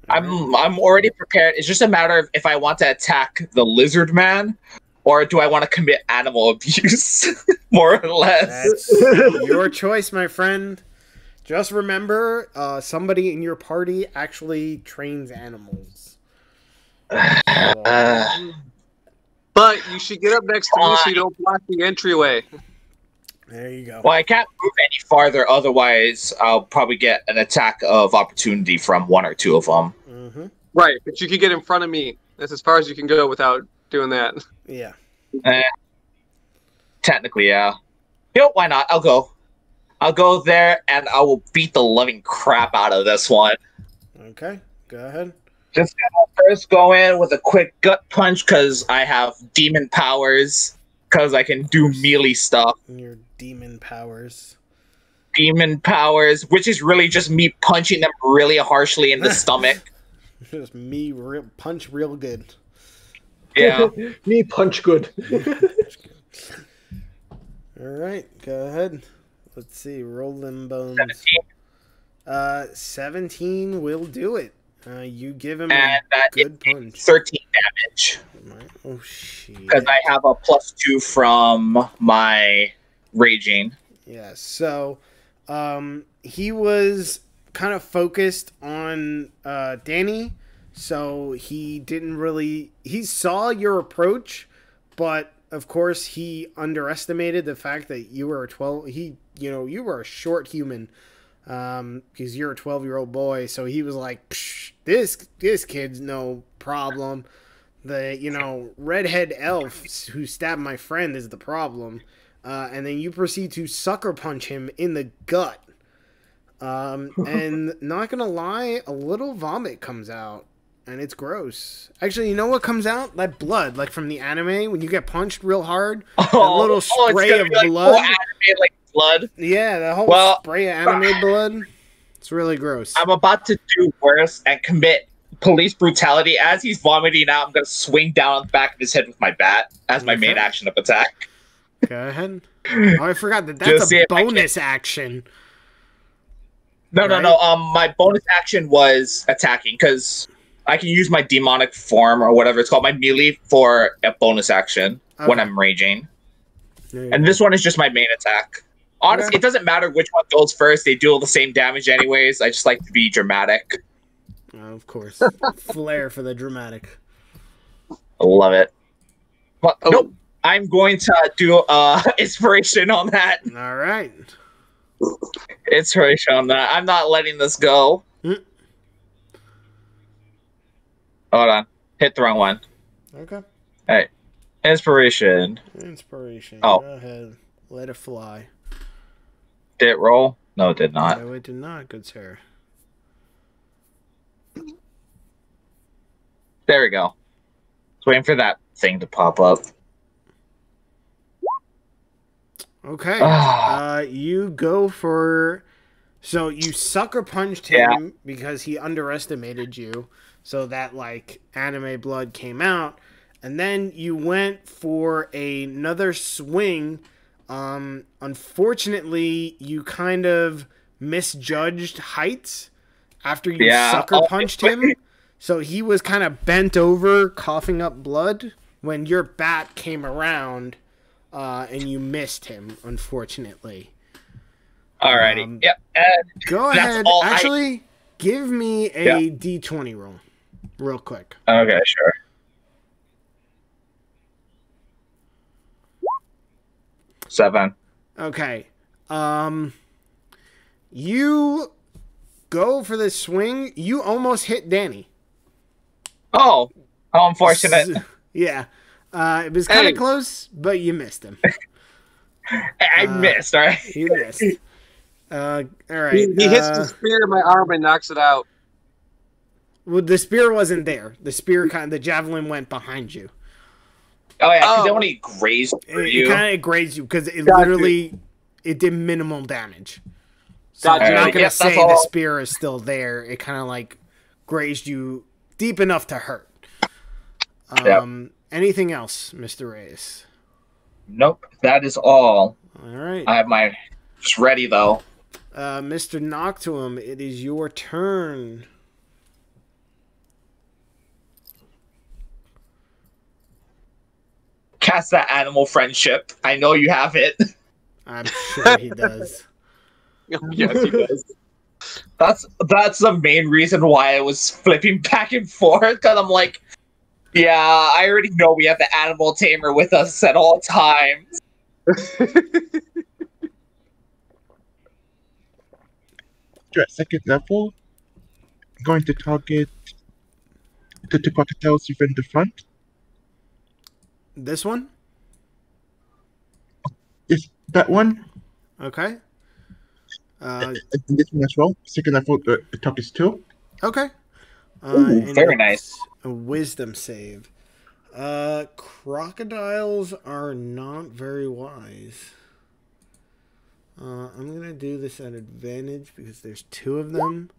I'm already prepared. It's just a matter of if I want to attack the lizard man or do I want to commit animal abuse, more or less. That's your choice, my friend. Just remember, somebody in your party actually trains animals. But you should get up next to me so you don't block the entryway. There you go. Well, I can't move any farther, otherwise I'll probably get an attack of opportunity from 1 or 2 of them. Mm-hmm. Right, but you can get in front of me. That's as far as you can go without doing that. Yeah. Technically, yeah. You know, why not? I'll go. I'll go there, and I will beat the living crap out of this one. Okay, go ahead. Just gonna first go in with a quick gut punch, because I have demon powers, because I can do melee stuff. Your demon powers. Demon powers, which is really just me punching them really harshly in the stomach. Just me punch real good. Yeah. Me punch good. All right, go ahead. Let's see, roll them bones. 17. 17 will do it. You give him and a good punch. 13 damage. Oh, shit. Because I have a +2 from my raging. Yeah, so he was kind of focused on Danny, so he didn't really... He saw your approach, but of course he underestimated the fact that you were a 12... you were a short human, because you're a 12-year-old boy, so he was like, Psh, this kid's no problem. The, redhead elf who stabbed my friend is the problem. And then you proceed to sucker punch him in the gut. And not gonna lie, a little vomit comes out. And it's gross. Actually, you know what comes out? That blood, like from the anime, when you get punched real hard, a little spray of blood. Like anime, like blood. Yeah, the whole spray of anime blood. It's really gross. I'm about to do worse and commit police brutality. As he's vomiting out, I'm going to swing down on the back of his head with my bat as my main action of attack. Go ahead. Oh, I forgot that's a bonus action. No, right? No. My bonus action was attacking because I can use my demonic form or whatever it's called, my melee, for a bonus action when I'm raging. And this one is just my main attack. Honestly, it doesn't matter which one goes first. They do all the same damage anyways. I just like to be dramatic. Oh, of course. Flair for the dramatic. I love it. But, nope. I'm going to do inspiration on that. All right. Inspiration on that. I'm not letting this go. Hold on. Hit the wrong one. Okay. Hey. Inspiration. Inspiration. Oh. Go ahead. Let it fly. Did it roll? No, it did not. No, it did not. Good sir. There we go. Just waiting for that thing to pop up. Okay. You go for... So you sucker punched him because he underestimated you. So that, like, anime blood came out. And then you went for another swing. Unfortunately, you kind of misjudged heights after you sucker punched him. So he was kind of bent over, coughing up blood when your bat came around, and you missed him, unfortunately. Alrighty. Yep. Go ahead. Actually, give me a D20 roll real quick. Okay, sure. Seven. Okay. You go for the swing. You almost hit Danny. Oh, how unfortunate. Yeah. It was kind of close, but you missed him. I missed, all right? You missed. All right. He hits the spear in my arm and knocks it out. Well, the spear wasn't there. The javelin went behind you. Oh, yeah, because it only grazed you. It kind of grazed you because it literally it did minimal damage. So I'm not going to say the spear is still there. It kind of like grazed you deep enough to hurt. Anything else, Mr. Reyes? Nope, that is all. All right. I have my ready, though. Mr. Noctuum, it is your turn. Cast that animal friendship. I know you have it. I'm sure he does. Yes, he does. That's the main reason why I was flipping back and forth, because I'm like, yeah, I already know we have the animal tamer with us at all times. At second level, I'm going to target the two crocodiles in the front. This one? Is that one? Okay. This one as well. Second level, attack is 2. Okay. Ooh, very nice. A wisdom save. Crocodiles are not very wise. I'm going to do this at advantage because there's 2 of them.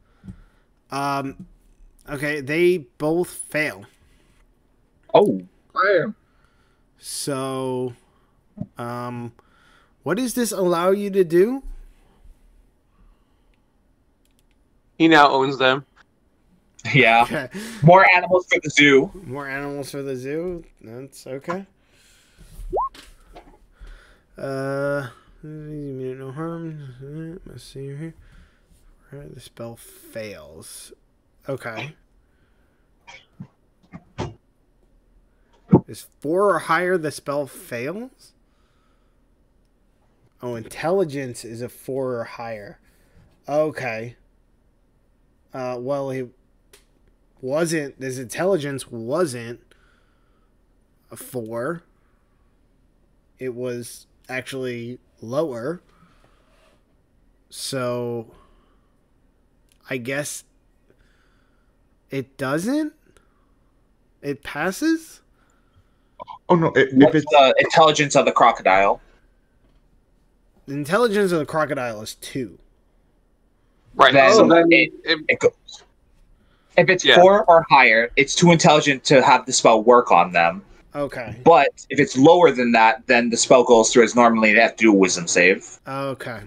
Okay, they both fail. Oh, fire. So, what does this allow you to do? He now owns them. Yeah. Okay. More animals for the zoo. More animals for the zoo. That's okay. No harm. Let's see here. The spell fails. Okay. Is 4 or higher the spell fails? Oh, intelligence is a 4 or higher. Okay. Well, it wasn't. His intelligence wasn't a 4. It was actually lower. So, I guess it doesn't? It passes? Oh, no. What's the intelligence of the crocodile? The intelligence of the crocodile is 2. Right. Then so then it goes. If it's Yeah. 4 or higher, it's too intelligent to have the spell work on them. Okay. But if it's lower than that, then the spell goes through as normally. They have to do a wisdom save. Okay.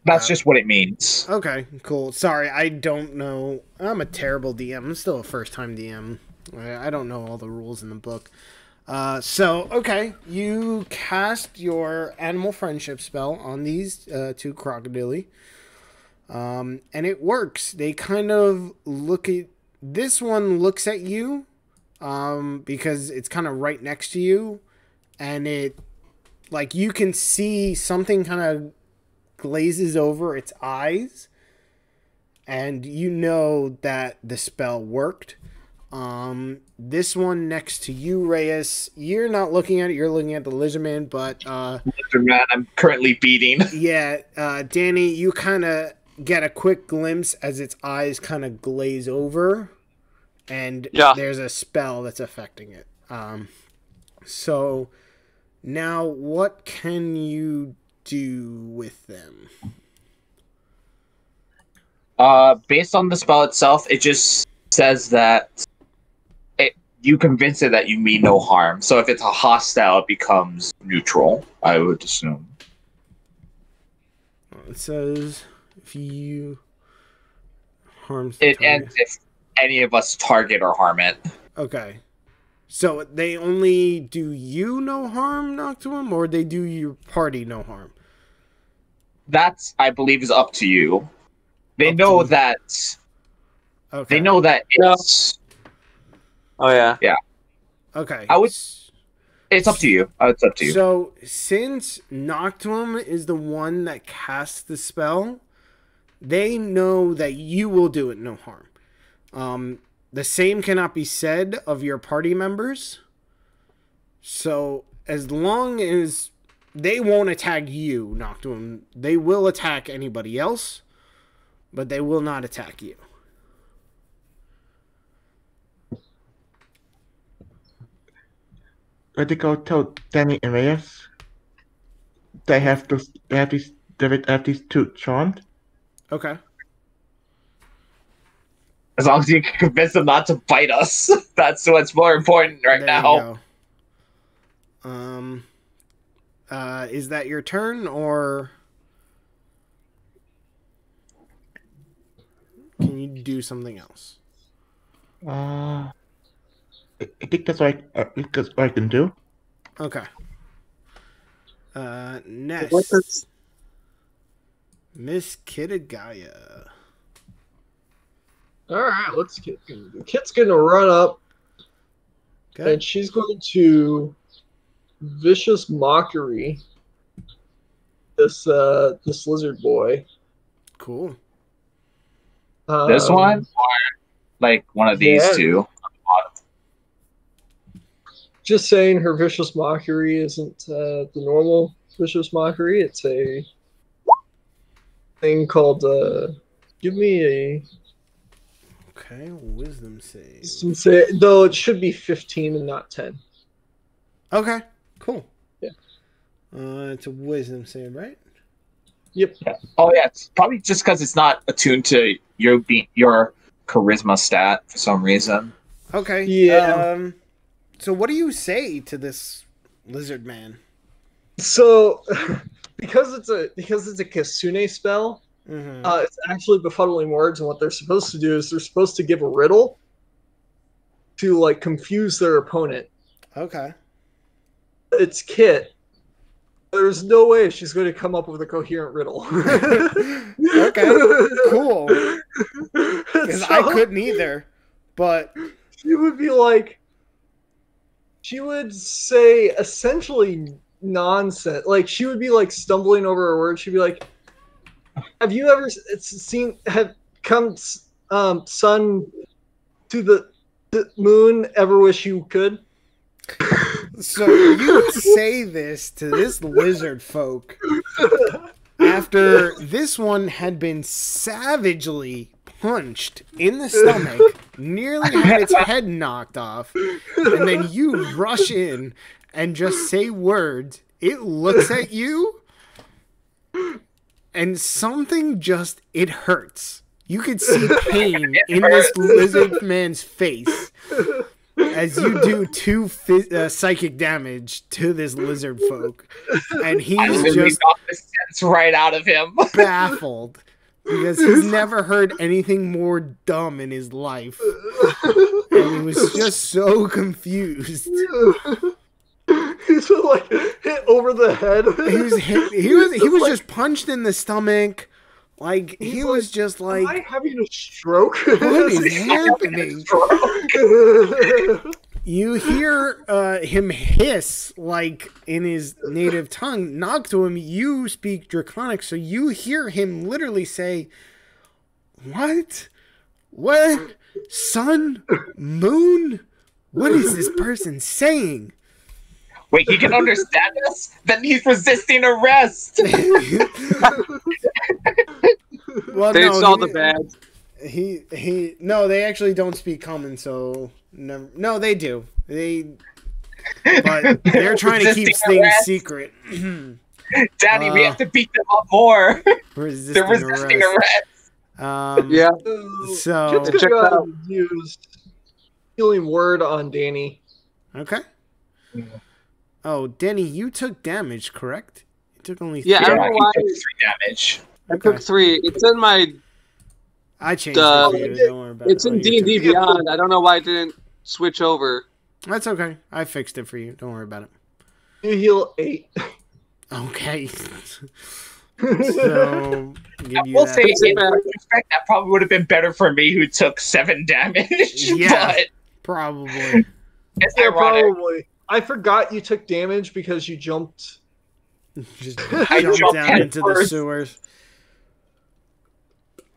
That's just what it means. Okay, cool. Sorry, I don't know. I'm a terrible DM. I'm still a first-time DM. I don't know all the rules in the book. Okay, you cast your animal friendship spell on these 2 crocodili. And it works. They kind of look at... This one looks at you, because it's kind of right next to you. And it... Like, you can see something kind of glazes over its eyes, and you know that the spell worked. This one next to you, Reyes, you're not looking at it, you're looking at the lizardman, but Lizardman, I'm currently beating. Yeah, Danny, you kind of get a quick glimpse as its eyes kind of glaze over, and there's a spell that's affecting it. So now what can you do with them? Based on the spell itself, it just says that you convince it that you mean no harm. So if it's a hostile, it becomes neutral, I would assume. It says if you harm it ends if any of us target or harm it. Okay. So they only do you no harm, Noctuum, or they do your party no harm? That, I believe, is up to you. They know that. Okay. They know that it's. Oh yeah. Yeah. Okay. I would. It's up to you. It's up to you. So since Noctuum is the one that casts the spell, they know that you will do it no harm. The same cannot be said of your party members. So as long as they won't attack you, Noctuum, they will attack anybody else, but they will not attack you. I think I'll tell Danny and Reyes they have these 2 charmed. Okay. As long as you can convince them not to bite us, that's what's more important right now. Is that your turn, or can you do something else? I think that's what I can do. Okay. Next, Miss Kitagaya. All right, let's get. Kit's gonna run up, and she's going to vicious mockery this lizard boy. Cool. This one, or like one of these two. Just saying, her vicious mockery isn't the normal vicious mockery. It's a thing called. Give me a. Okay, wisdom save. Though it should be 15 and not 10. Okay, cool. Yeah. It's a wisdom save, right? Yep. Yeah. Oh yeah, it's probably just because it's not attuned to your charisma stat for some reason. Okay. Yeah. So what do you say to this lizard man? So, because it's a Kasune spell, it's actually befuddling words, and what they're supposed to do is they're supposed to give a riddle to like confuse their opponent. Okay. It's Kit. There's no way she's going to come up with a coherent riddle. Okay, cool. Because I couldn't either, but she would be like, she would say essentially nonsense. Like she would be like stumbling over her words. She'd be like, "Have you ever come sun to the moon? Ever wish you could?" So you say this to this lizard folk after this one had been savagely punched in the stomach, nearly had its head knocked off, and then you rush in and just say words. It looks at you, and something just, it hurts. You could see pain in this lizard man's face as you do 2 psychic damage to this lizard folk, and he's just got the sense right out of him. baffled because he's never heard anything more dumb in his life, and he was just so confused. He's been like hit over the head. He was just punched in the stomach. Like he was just like, am I having a stroke? What is happening? You hear him hiss like in his native tongue. Knock to him. You speak Draconic, so you hear him literally say, "What? What? Sun? Moon? What is this person saying?" Wait, he can understand us? Then he's resisting arrest. Well, They no, saw the badge. No, they actually don't speak common, so no, they do. But they're trying to keep things secret. Daddy, we have to beat them up more. They're resisting arrest. Yeah. So Just gonna use healing word on Danny. okay. Oh, Danny, you took damage, correct? You took only 3. Yeah, I don't know why. He took 3 damage. I took 3. It's in my. I changed it for you. Don't worry about It's in D&D Beyond. I don't know why it didn't switch over. That's okay. I fixed it for you. Don't worry about it. You heal 8. Okay. So give you We'll that. say in retrospect, that probably would have been better for me who took 7 damage. Yeah, but probably. it's Yeah, ironic. probably. I forgot you took damage because you jumped. Just I jump jumped down into the headfirst. sewers.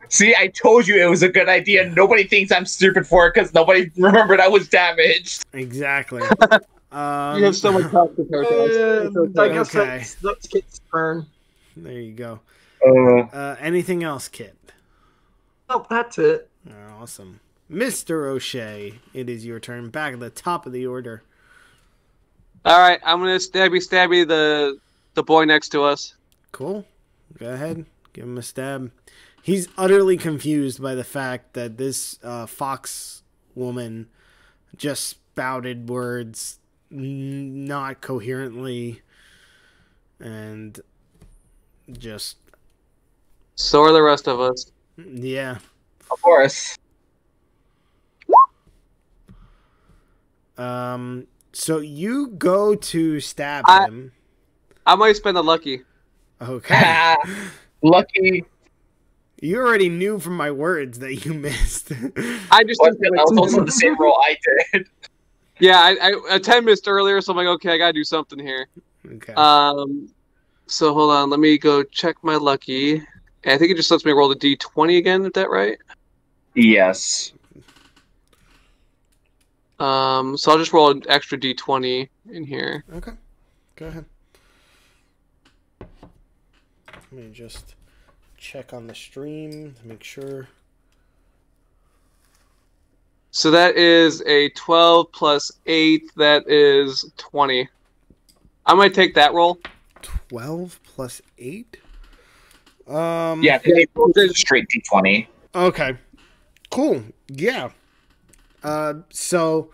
See, I told you it was a good idea. Nobody thinks I'm stupid for it because nobody remembered I was damaged. Exactly. You have so much help to I guess Okay. that's Kit's turn. There you go. Uh, Anything else, Kit? Oh, that's it. Awesome. Mr. O'Shea, it is your turn. Back at the top of the order. All right, I'm gonna stabby the boy next to us. Cool. Go ahead. Give him a stab. He's utterly confused by the fact that this fox woman just spouted words not coherently and just... So are the rest of us. Yeah. of course. So you go to stab him. I might spend a lucky. Okay. Lucky. You already knew from my words that you missed. I just That was also the same role I did. Yeah, I 10 missed earlier, so I'm like, okay, I gotta do something here. Okay. So hold on, let me go check my lucky. And I think it just lets me roll the d20 again. Is that right? Yes. So I'll just roll an extra d20 in here. Okay. Go ahead. Let me just check on the stream to make sure. So that is a 12 plus 8. That is 20. I might take that roll. 12 plus 8? Yeah, straight D20. Okay. Cool. Yeah. So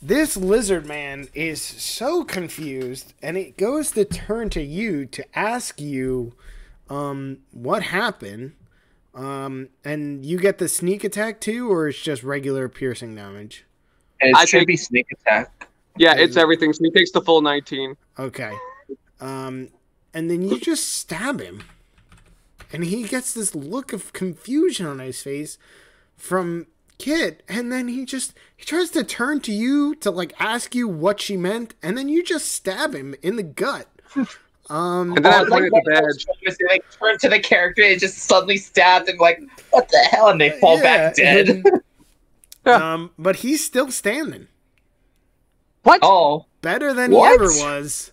this lizard man is so confused, and it goes to turn to you to ask you what happened. And you get the sneak attack too, or it's just regular piercing damage? It should be sneak attack. Yeah, it's everything. So he takes the full 19. Okay. And then you just stab him. And he gets this look of confusion on his face from Kit, and then he tries to turn to you to like ask you what she meant, and then you just stab him in the gut. And then I point at the badge. They like turn to the character and just suddenly stabbed and like, what the hell? And they fall back dead. And, but he's still standing. What? Oh. Better than What? he ever was.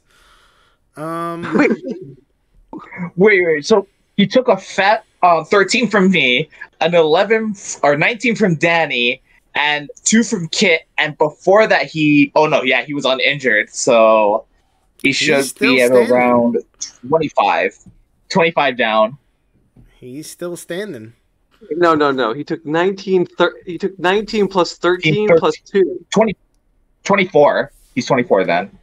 Wait. So he took a fat 13 from me, an 11 or 19 from Danny, and 2 from Kit. And before that, he was uninjured. So he should be at around 25 down. He's still standing. No. He took 19. He took 19 plus 13 plus 2. 24. He's 24 then.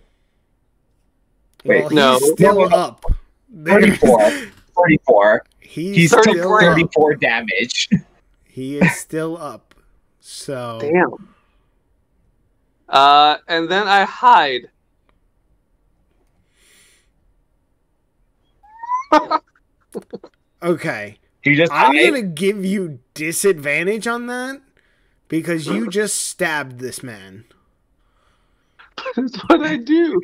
Well, Wait, no. he's still up. 34. 34. He's 34. still 34 up. damage. He is still up. So Damn. And then I hide. okay. You just I'm hide? gonna give you disadvantage on that because you just stabbed this man. That's what I do.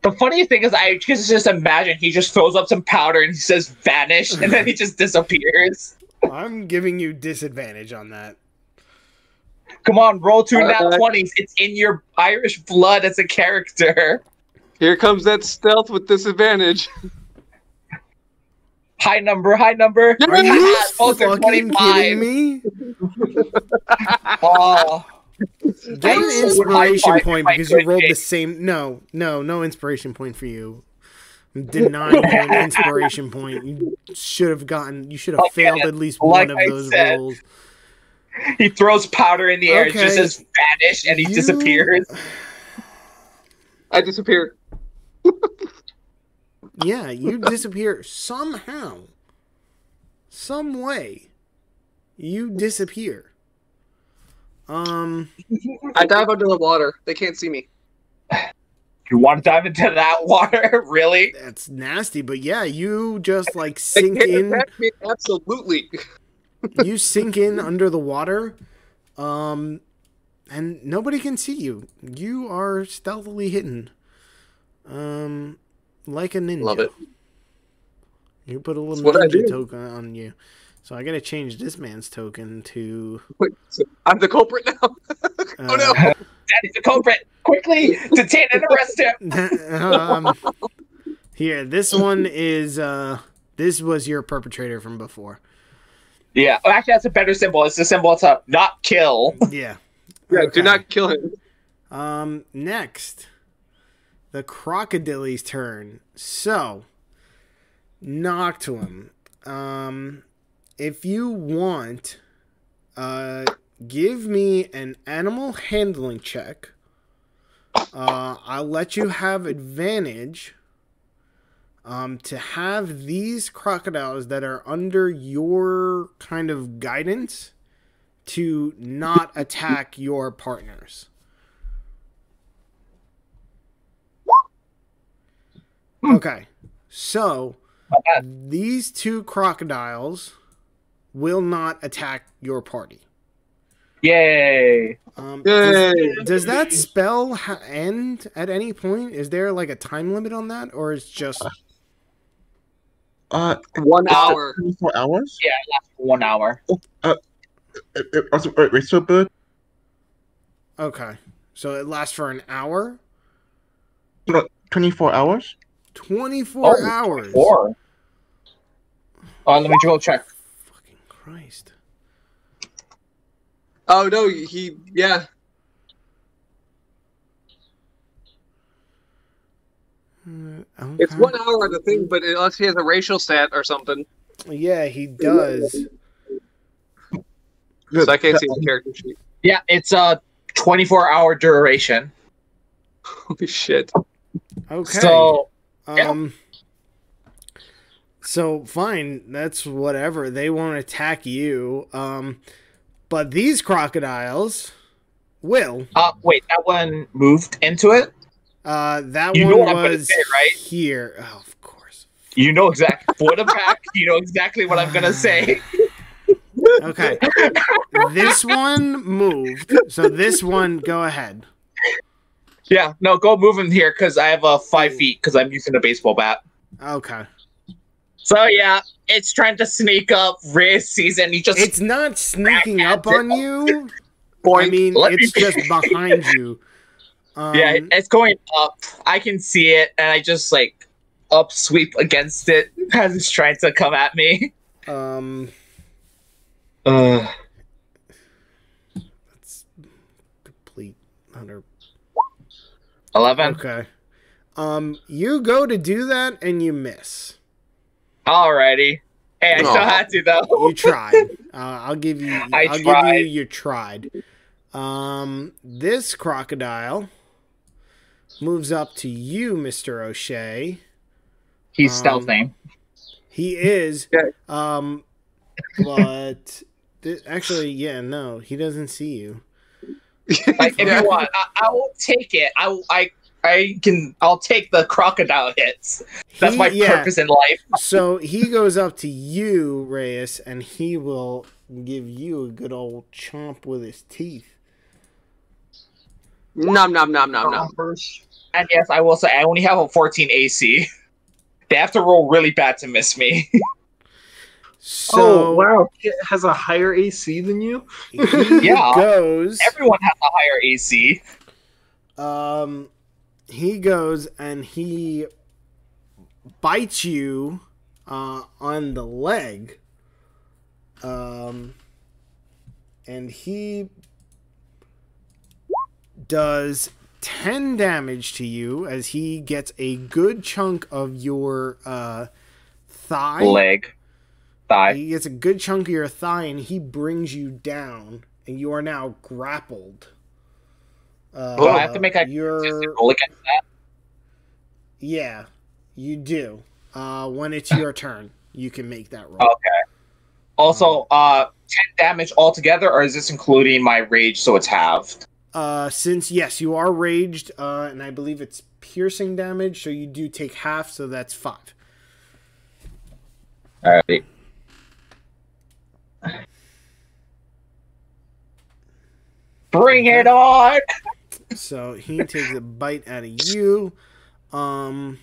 The funny thing is, I can just imagine he just throws up some powder and he says vanish, and then he just disappears. I'm giving you disadvantage on that. Come on, roll 2 nat 20s. It's in your Irish blood as a character. Here comes that stealth with disadvantage. High number. Are you Closer, fucking 25. kidding me? Oh. Get an I would inspiration high-five point if I because you could, rolled Jake. the same. No inspiration point for you. I'm denying you an inspiration point. You should have failed at least one of those rolls. He throws powder in the air, Okay. it just says vanish, and he disappears. I disappear. Yeah, you disappear somehow. Some way. You disappear. I dive under the water. They can't see me. You want to dive into that water? Really? That's nasty, but yeah, you just like They sink can't in. attack me. Absolutely. You sink in under the water, and nobody can see you. You are stealthily hidden, like a ninja. Love it. You put a little That's what I ninja do. token on you. So I gotta change this man's token to. Wait, so I'm the culprit now. Oh no! Daddy's the culprit! Quickly! Detain and arrest him! Here, this one is. This was your perpetrator from before. Yeah, actually, that's a better symbol. It's the symbol to not kill. Yeah. Yeah, Okay. do not kill him. Next, the crocodile's turn. So, Noctuum. If you want, give me an animal handling check. I'll let you have advantage. To have these crocodiles that are under your kind of guidance to not attack your partners. Okay, so these 2 crocodiles will not attack your party. Yay! Yay! Does that spell end at any point? Is there like a time limit on that, or is just 1 hour. 24 hours? Yeah, it lasts for 1 hour. Wait, so good? okay? So it lasts for an hour. No, 24 hours? 24 hours. 4. Let me go check. Fucking Christ. Oh no, he yeah. Okay. It's 1 hour of the thing, but unless he has a racial stat or something, Yeah, he does. so I can't see the character sheet. Yeah, it's a 24-hour duration. Holy shit! Okay. So, So fine, that's whatever. They won't attack you. But these crocodiles will. wait, that one moved into it? That You one know what I'm gonna was say, right? here. Oh, of course. You know exactly what a pack. You know exactly what I'm gonna say. Okay. This one moved. So this one, go ahead. Yeah, no, go move him here because I have 5 feet because I'm using a baseball bat. Okay. So yeah, it's trying to sneak up. Riz sees it and he just It's not sneaking up on you. I Boink. mean, Let me it's just behind you. yeah, it's going up. I can see it, and I just like up sweep against it as it's trying to come at me. That's complete 100. 11. Okay. You go to do that and you miss. Alrighty. Hey, I still had to though. You tried. I'll give you. I'll give you. You tried. This crocodile moves up to you, Mr. O'Shea. He's stealthing. He is. Okay. But actually, yeah, no, he doesn't see you. Like, if you want, I will take it. I'll take the crocodile hits. That's my purpose in life. So he goes up to you, Reyes, and he will give you a good old chomp with his teeth. Nom nom nom nom nom. And yes, I will say I only have a 14 AC. They have to roll really bad to miss me. So, wow, it has a higher AC than you. Yeah, goes. Everyone has a higher AC. He goes and he bites you on the leg. And he does 10 damage to you as he gets a good chunk of your thigh. Thigh. He gets a good chunk of your thigh and he brings you down and you are now grappled. Do I have to make a roll against that? Yeah, you do. When it's your turn, you can make that roll. Okay. Also, 10 damage altogether, or is this including my rage, so it's halved? Since, yes, you are raged, and I believe it's piercing damage, so you do take half, so that's 5. Alright. Bring it on! So he takes a bite out of you. Oh,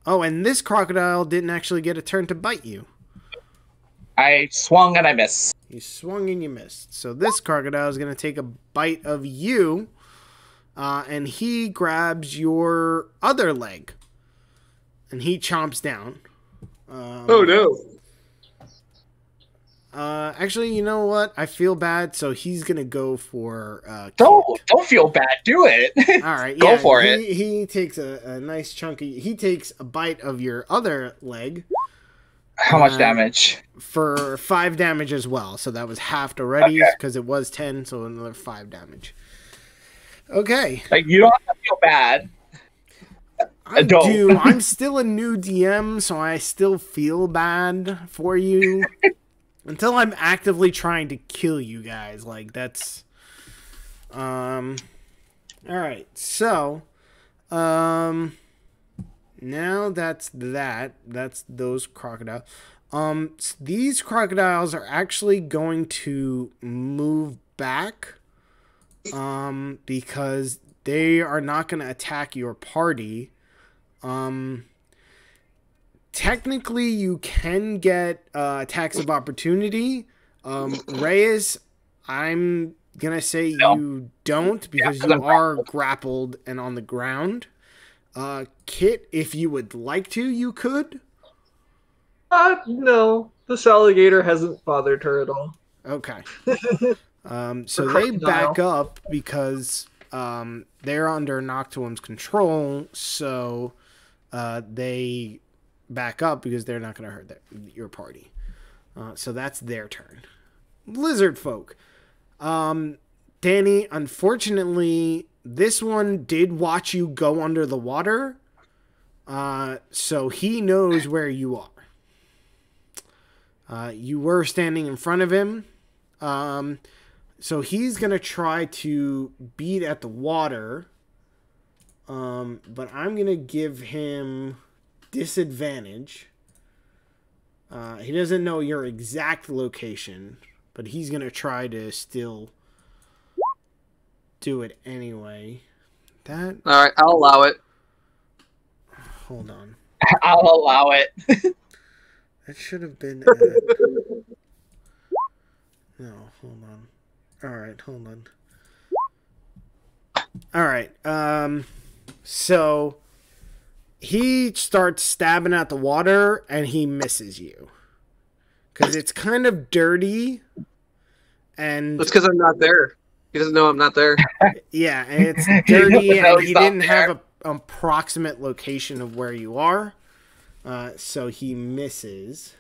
and this crocodile didn't actually get a turn to bite you. I swung and I missed. You swung and you missed. So this crocodile is going to take a bite of you, and he grabs your other leg, and he chomps down. Oh no! Actually, you know what? I feel bad, so he's gonna go for. Don't feel bad. Do it. All right, go for it. He takes a nice chunky. He takes a bite of your other leg. How much damage? For 5 damage as well. So that was halved already because it was 10, so another 5 damage. Okay. Like, you don't have to feel bad. I do. I'm still a new DM, so I still feel bad for you. Until I'm actively trying to kill you guys. Like, that's... Alright, so... Now that's that. That's those crocodiles. These crocodiles are actually going to move back. Because they are not going to attack your party. Technically, you can get attacks of opportunity. Reyes, I'm going to say you don't because you are grappled and on the ground. Kit, if you would like to, you could. No. This alligator hasn't bothered her at all. Okay. So they back up because they're under Noctuum's control, so they back up because they're not going to hurt your party. So that's their turn. Lizard folk. Danny, unfortunately, this one did watch you go under the water, so he knows where you are. You were standing in front of him, so he's going to try to beat at the water, but I'm going to give him disadvantage. He doesn't know your exact location, but he's going to try to still do it anyway. That... Alright, I'll allow it. Hold on. I'll allow it. That should have been... No, hold on. Alright, hold on. Alright, so... He starts stabbing at the water, and he misses you. Because it's kind of dirty, and... That's because I'm not there. He doesn't know I'm not there. Yeah, and it's dirty, and he didn't have an approximate location of where you are. So he misses.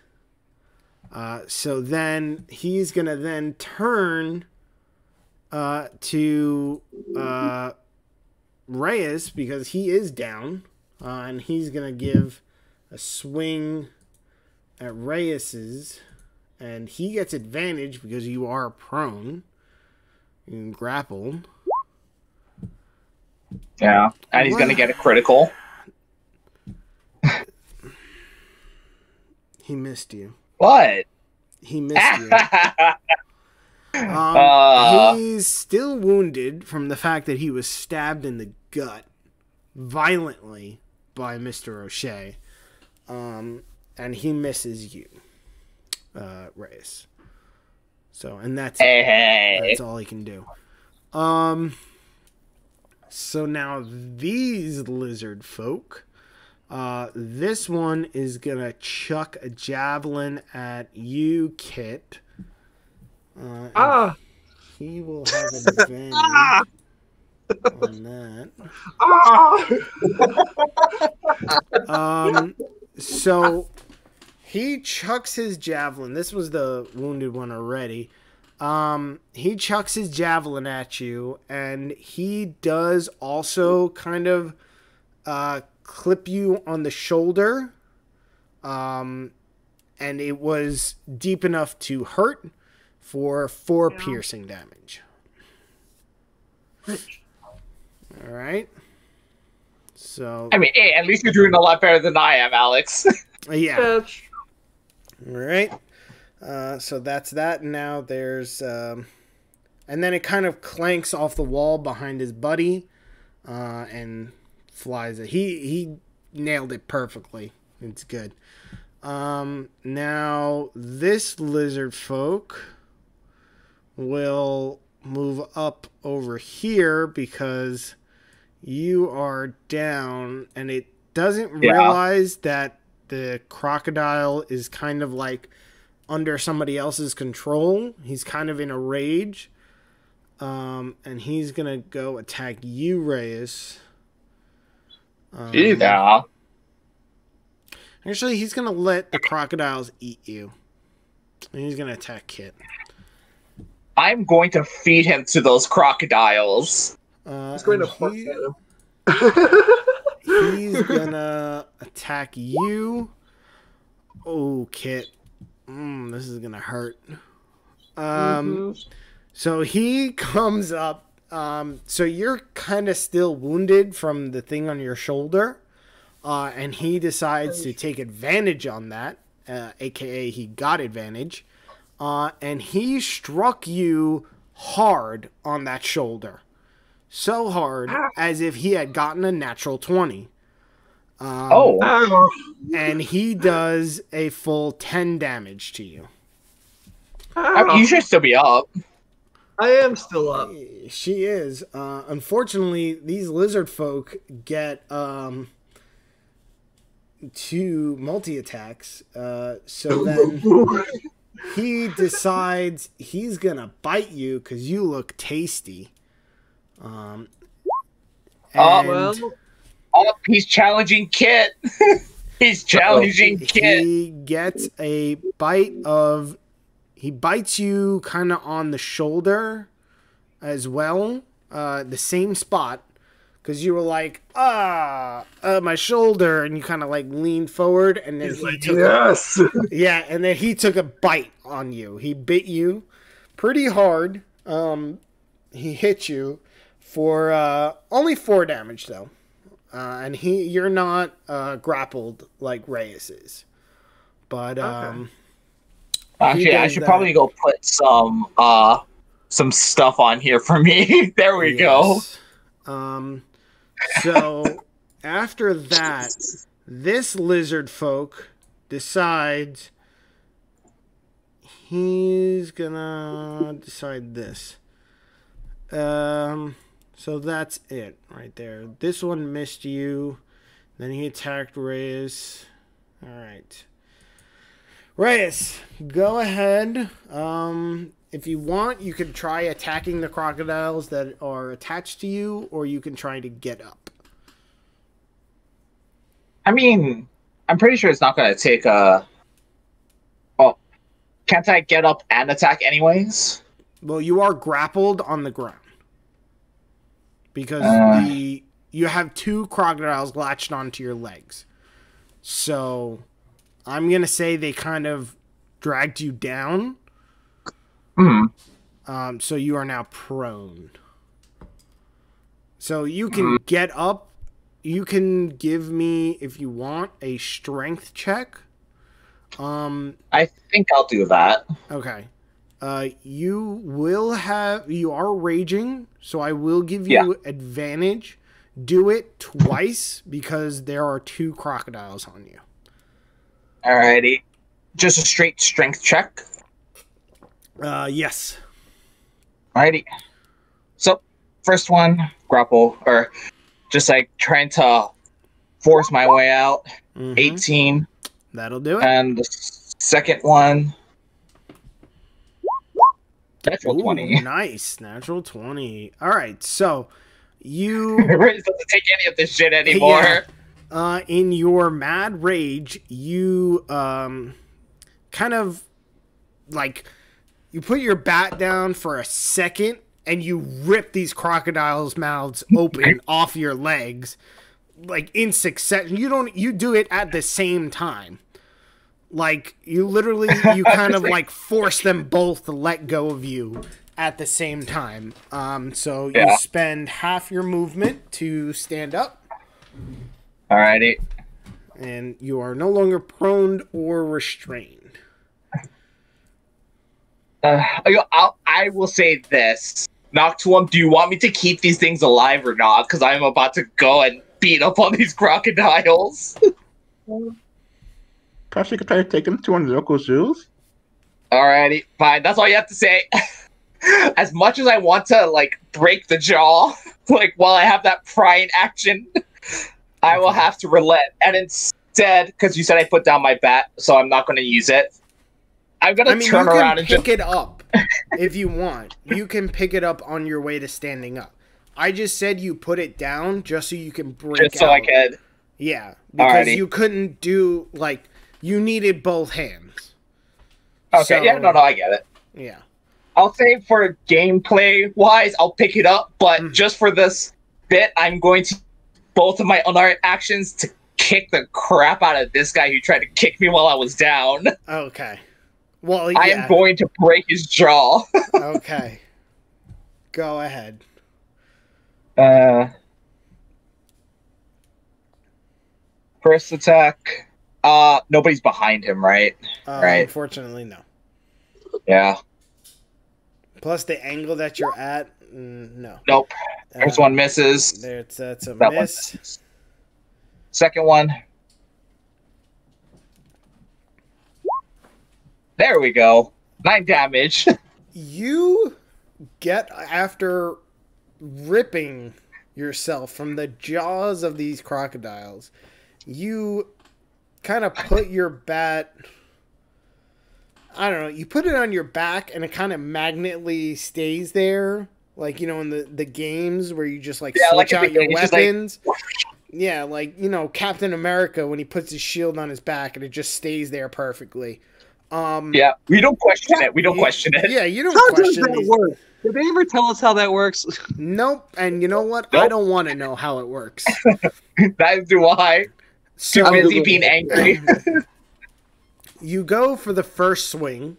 So then he's going to then turn to Reyes because he is down. And he's going to give a swing at Reyes's. And he gets advantage because you are prone. You can grapple. Yeah, and he's going to get a critical. He missed you. What? He missed you. He's still wounded from the fact that he was stabbed in the gut violently by Mr. O'Shea. And he misses you, Reyes. So, and that's that's all he can do. So now these lizard folk, this one is gonna chuck a javelin at you, Kit. He will have an advantage on that. So he chucks his javelin. This was the wounded one already. He chucks his javelin at you, and he does also kind of clip you on the shoulder. And it was deep enough to hurt for 4 piercing damage. All right. So I mean, hey, at least you're doing a lot better than I am, Alex. yeah. All right. So that's that. Now there's, and then it kind of clanks off the wall behind his buddy, and flies it. He nailed it perfectly. It's good. Now this lizard folk will move up over here because you are down, and it doesn't realize that the crocodile is kind of like under somebody else's control. He's kind of in a rage. And he's going to go attack you, Reyes. Yeah. Actually, he's going to let the crocodiles eat you. And he's going to attack Kit. I'm going to feed him to those crocodiles. He's going to fuck him. He's going to attack you. Oh, Kit. This is going to hurt. So he comes up. So you're kind of still wounded from the thing on your shoulder. And he decides to take advantage on that. AKA he got advantage. And he struck you hard on that shoulder. So hard as if he had gotten a natural 20. And he does a full 10 damage to you. I mean, you should still be up. I am still up. She is. Unfortunately, these lizard folk get 2 multi-attacks. So then he decides he's going to bite you because you look tasty. He's challenging Kit. He's challenging Kit. He gets a bite of... He bites you kind of on the shoulder as well. The same spot. Because you were like, my shoulder. And you kind of like leaned forward. And then he took and then he took a bite on you. He bit you pretty hard. He hit you for only 4 damage though. And you're not grappled like Reyes is. But actually, I should probably go put some stuff on here for me. There we go. So after that, this lizard folk decides he's gonna decide this. So that's it right there. This one missed you. Then he attacked Reyes. All right. Reyes, go ahead. If you want, you can try attacking the crocodiles that are attached to you, or you can try to get up. I mean, I'm pretty sure it's not going to take a. Oh, can't I get up and attack anyways? Well, you are grappled on the ground because you have two crocodiles latched onto your legs. So I'm gonna say they kind of dragged you down. So you are now prone. So you can get up. You can give me, if you want, a strength check. I think I'll do that. Okay. You are raging, so I will give you advantage. Do it twice because there are two crocodiles on you. Alrighty. Just a straight strength check. Yes. Alrighty. So, first one, grapple, or just like trying to force my way out. 18. That'll do it. And the second one, natural 20. Nice. Natural 20. All right, so you... Riz doesn't take any of this shit anymore. Yeah. In your mad rage, you kind of like... You put your bat down for a second, and you rip these crocodiles' mouths open off your legs, like in succession. You do it at the same time. Like you kind of like force them both to let go of you at the same time. So you spend half your movement to stand up. Alrighty. And you are no longer prone or restrained. I will say this. Noctuum, do you want me to keep these things alive or not? Because I'm about to go and beat up on these crocodiles. Perhaps you could try to take them to one of the local zoos? Alrighty, fine. That's all you have to say. As much as I want to, like, break the jaw, like, while I have that prying action, I will have to relent. And instead, because you said I put down my bat, so I'm not going to use it. I'm going to turn around and pick it up if you want. You can pick it up on your way to standing up. I just said you put it down just so you can break just so out. I could. Yeah, because Alrighty. you couldn't do, like, you needed both hands. Okay, So, yeah, no, I get it. Yeah. I'll say for gameplay-wise, I'll pick it up, but just for this bit, I'm going to both of my unarmed actions to kick the crap out of this guy who tried to kick me while I was down. Okay. Well, yeah. I am going to break his jaw. Okay. Go ahead. First attack. Nobody's behind him, right? Right. Unfortunately, no. Yeah. Plus, the angle that you're at, no. Nope. First one misses. That's a That miss. one misses. Second one. There we go. 9 damage. You get, after ripping yourself from the jaws of these crocodiles, you kind of put your bat, I don't know, you put it on your back and it kind of magnetically stays there. Like, you know, in the games where you just, like, switch out your weapons. Like... Yeah, like, you know, Captain America when he puts his shield on his back and it just stays there perfectly. Yeah, we don't question it. We don't question it. Yeah, you don't How question does that work? Did they ever tell us how that works? Nope. And you know what? Nope. I don't want to know how it works. Neither do I. So, Too busy being angry. You go for the first swing,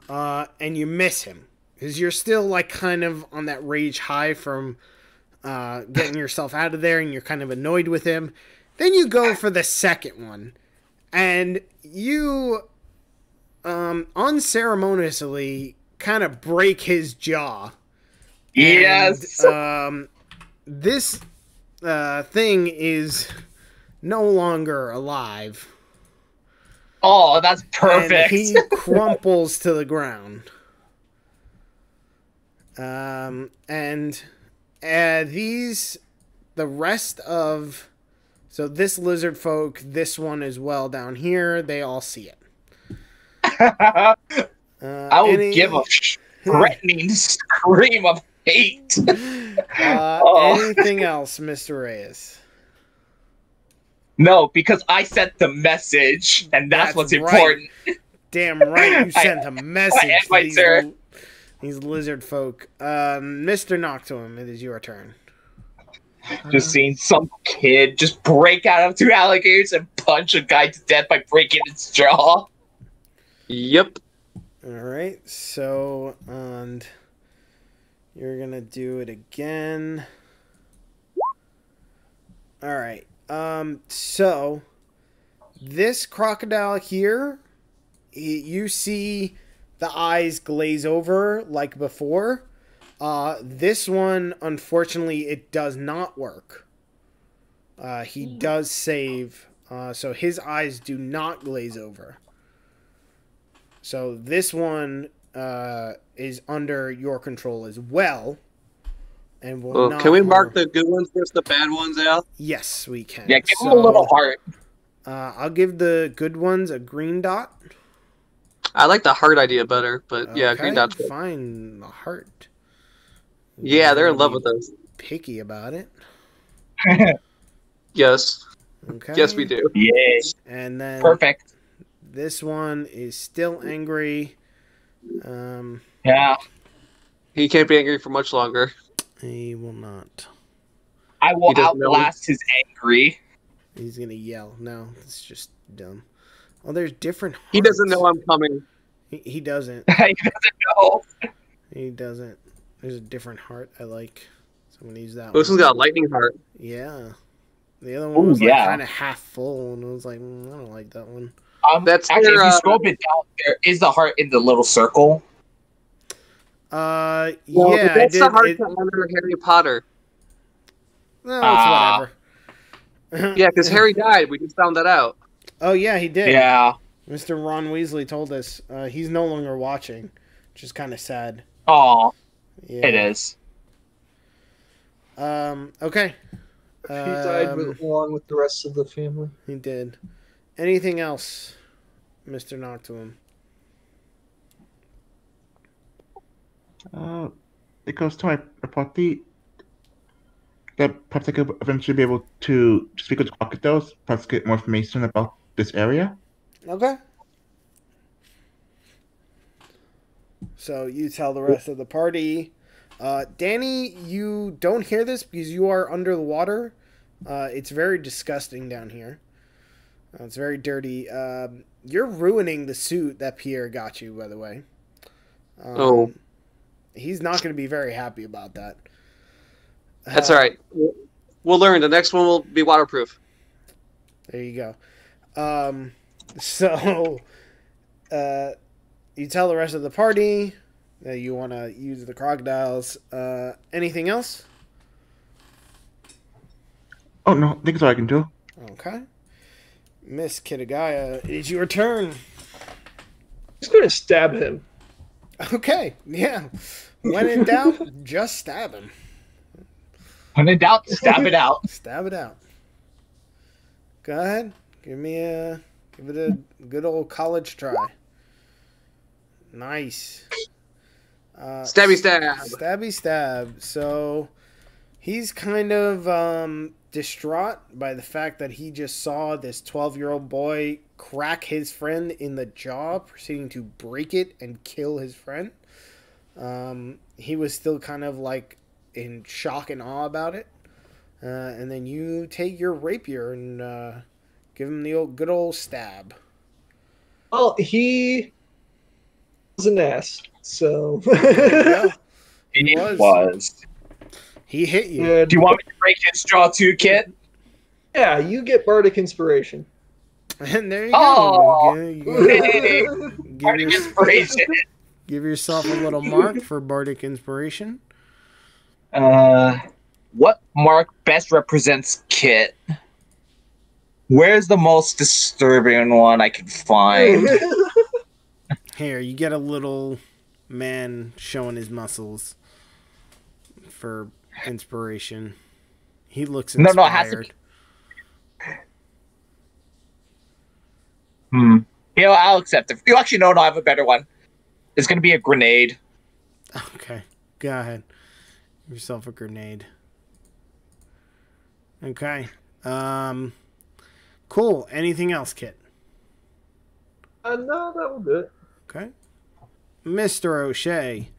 and you miss him. Because you're still, like, kind of on that rage high from getting yourself out of there, and you're kind of annoyed with him. Then you go for the second one, and you... unceremoniously kind of break his jaw. Yes. And, this thing is no longer alive. Oh, that's perfect. And he crumples to the ground. And the rest of, so this lizard folk, this one as well down here, they all see it. I will give a threatening scream of hate. Anything else, Mr. Reyes? No, because I sent the message, and that's what's right. important. Damn right, you sent a message end to my turn. these lizard folk. Mr. Noctuum, it is your turn. Just seeing some kid just break out of 2 alligators and punch a guy to death by breaking its jaw. Yep. All right, so and you're gonna do it again. All right. So this crocodile here, you see the eyes glaze over like before. This one, unfortunately, it does not work. He does save, so his eyes do not glaze over. So this one is under your control as well. And will not can we mark harm. the good ones versus the bad ones, Al? Yes, we can. Yeah, give him a little heart. I'll give the good ones a green dot. I like the heart idea better, but yeah, green dot's good. Fine, the heart. Yeah, they're in love with us. Picky about it. Yes. Okay. Yes, we do. Yay. And then Perfect. this one is still angry. Yeah. He can't be angry for much longer. He will not. I will outlast his angry. He's gonna yell. No, it's just dumb. Oh, there's different hearts. He doesn't know I'm coming. He doesn't. He doesn't know. He doesn't. There's a different heart I like. So I'm gonna use that This one. one's got a lightning heart. Yeah. The other one was like kind of half full, and I was like, I don't like that one. That's actually, their, if you scroll a bit down, there is the heart in the little circle. Yeah, that's I did. the heart to honor Harry Potter. No, it's whatever. Yeah, because Harry died. We just found that out. Oh yeah, he did. Yeah. Mr. Ron Weasley told us he's no longer watching, which is kind of sad. Oh, yeah. It is. Okay. He died along with the rest of the family. He did. Anything else, Mr. Noctuum? It goes to my party that perhaps I could eventually be able to speak with crocodiles, perhaps get more information about this area. Okay. So you tell the rest of the party. Danny, you don't hear this because you are under the water. It's very disgusting down here. It's very dirty. You're ruining the suit that Pierre got you, by the way. He's not going to be very happy about that. That's all right. We'll learn. The next one will be waterproof. There you go. So you tell the rest of the party that you want to use the crocodiles. Anything else? Oh, no. I think that's all I can do. Okay. Miss Kitagaya, it is your turn. He's going to stab him. Okay, yeah. When in doubt, just stab him. When in doubt, stab it out. Stab it out. Go ahead. Give it a good old college try. Nice. Stabby stab. Stabby stab. So he's kind of distraught by the fact that he just saw this 12-year-old boy crack his friend in the jaw, proceeding to break it and kill his friend. He was still kind of like in shock and awe about it. And then you take your rapier and give him the good old stab. Well, he was an ass, so... Yeah, He was. He hit you. Yeah, Do you want me to break his jaw too, kid? yeah, you get bardic inspiration. And there you Oh, go. Bardic inspiration. Give yourself a little mark for bardic inspiration. What mark best represents Kit? Where's the most disturbing one I can find? Here, you get a little man showing his muscles for inspiration. He looks inspired. No, it has to be... I'll accept it. You actually no, I have a better one. It's gonna be a grenade. Okay, go ahead. Give yourself a grenade. Okay. Cool. Anything else, Kit? No, that will do it. Okay. Mr. O'Shea.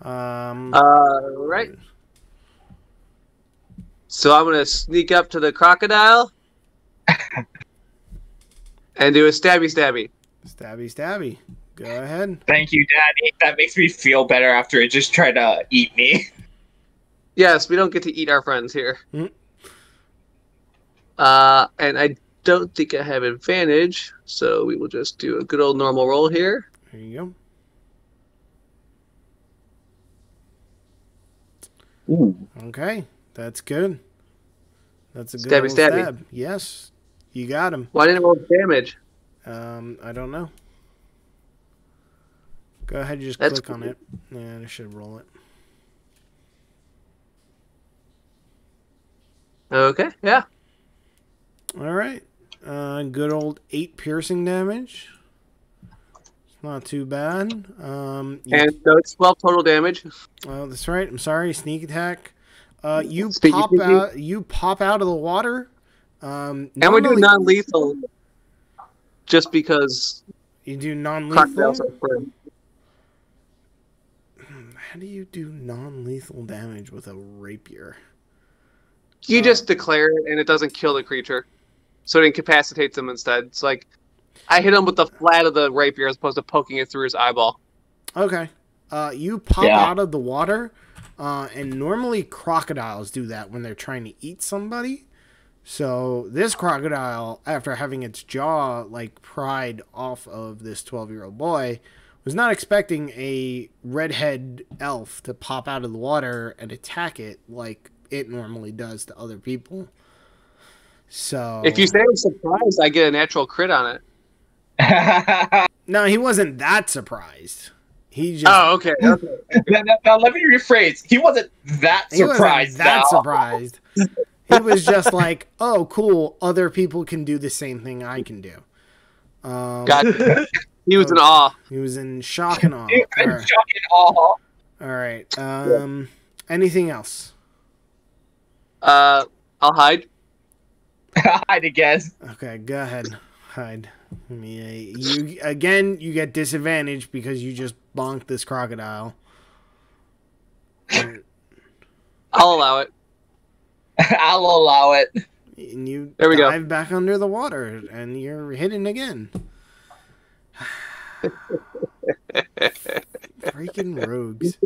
Right. So I'm gonna sneak up to the crocodile and do a stabby. Stabby. Go ahead. Thank you, Daddy. That makes me feel better after it just tried to eat me. Yes, we don't get to eat our friends here. Mm. And I don't think I have advantage, so we will just do a good old normal roll here. There you go. Ooh. Okay. That's good. That's a good Stabby, old stabby. stab. Yes. You got him. Why didn't I roll damage? I don't know. Go ahead and just That's click on it. And it should roll it. Okay, yeah. All right. Good old 8 piercing damage. It's not too bad. And so it's 12 total damage. Oh, that's right. I'm sorry. Sneak attack. You Sneaky, pop sneaky. out. You pop out of the water. And we do non-lethal just because You do crocodiles non-lethal. are friends. How do you do non-lethal damage with a rapier? You just declare it, and it doesn't kill the creature. So it incapacitates him instead. It's like, I hit him with the flat of the rapier as opposed to poking it through his eyeball. Okay. You pop out of the water, and normally crocodiles do that when they're trying to eat somebody. So this crocodile, after having its jaw like pried off of this 12-year-old boy, was not expecting a redhead elf to pop out of the water and attack it like it normally does to other people. So If you say I'm surprised, I get a natural crit on it. no, he wasn't that surprised. He just Okay. Now let me rephrase. He wasn't that surprised. surprised. He was just like, "Oh, cool! Other people can do the same thing I can do." Gotcha. He was in awe. He was in shock and awe. I'm All right. shocked and awe. All right. Anything else? I'll hide. Hide again. Okay, go ahead. Hide. You get disadvantage because you just bonked this crocodile. And I'll allow it. I'll allow it. you There we go. dive back under the water, and you're hidden again. Freaking rogues.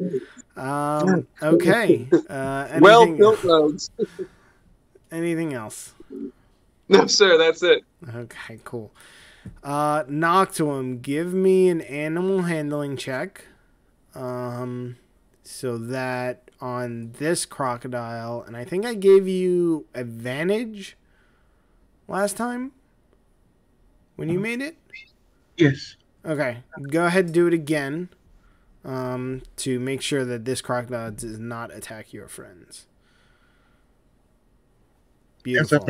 Okay. Well-built roads. Anything else? No, sir, that's it. Okay, cool. Noctuum, give me an animal handling check. So that on this crocodile, and I think I gave you advantage last time when you made it. Yes. Okay, go ahead and do it again to make sure that this crocodile does not attack your friends. Beautiful.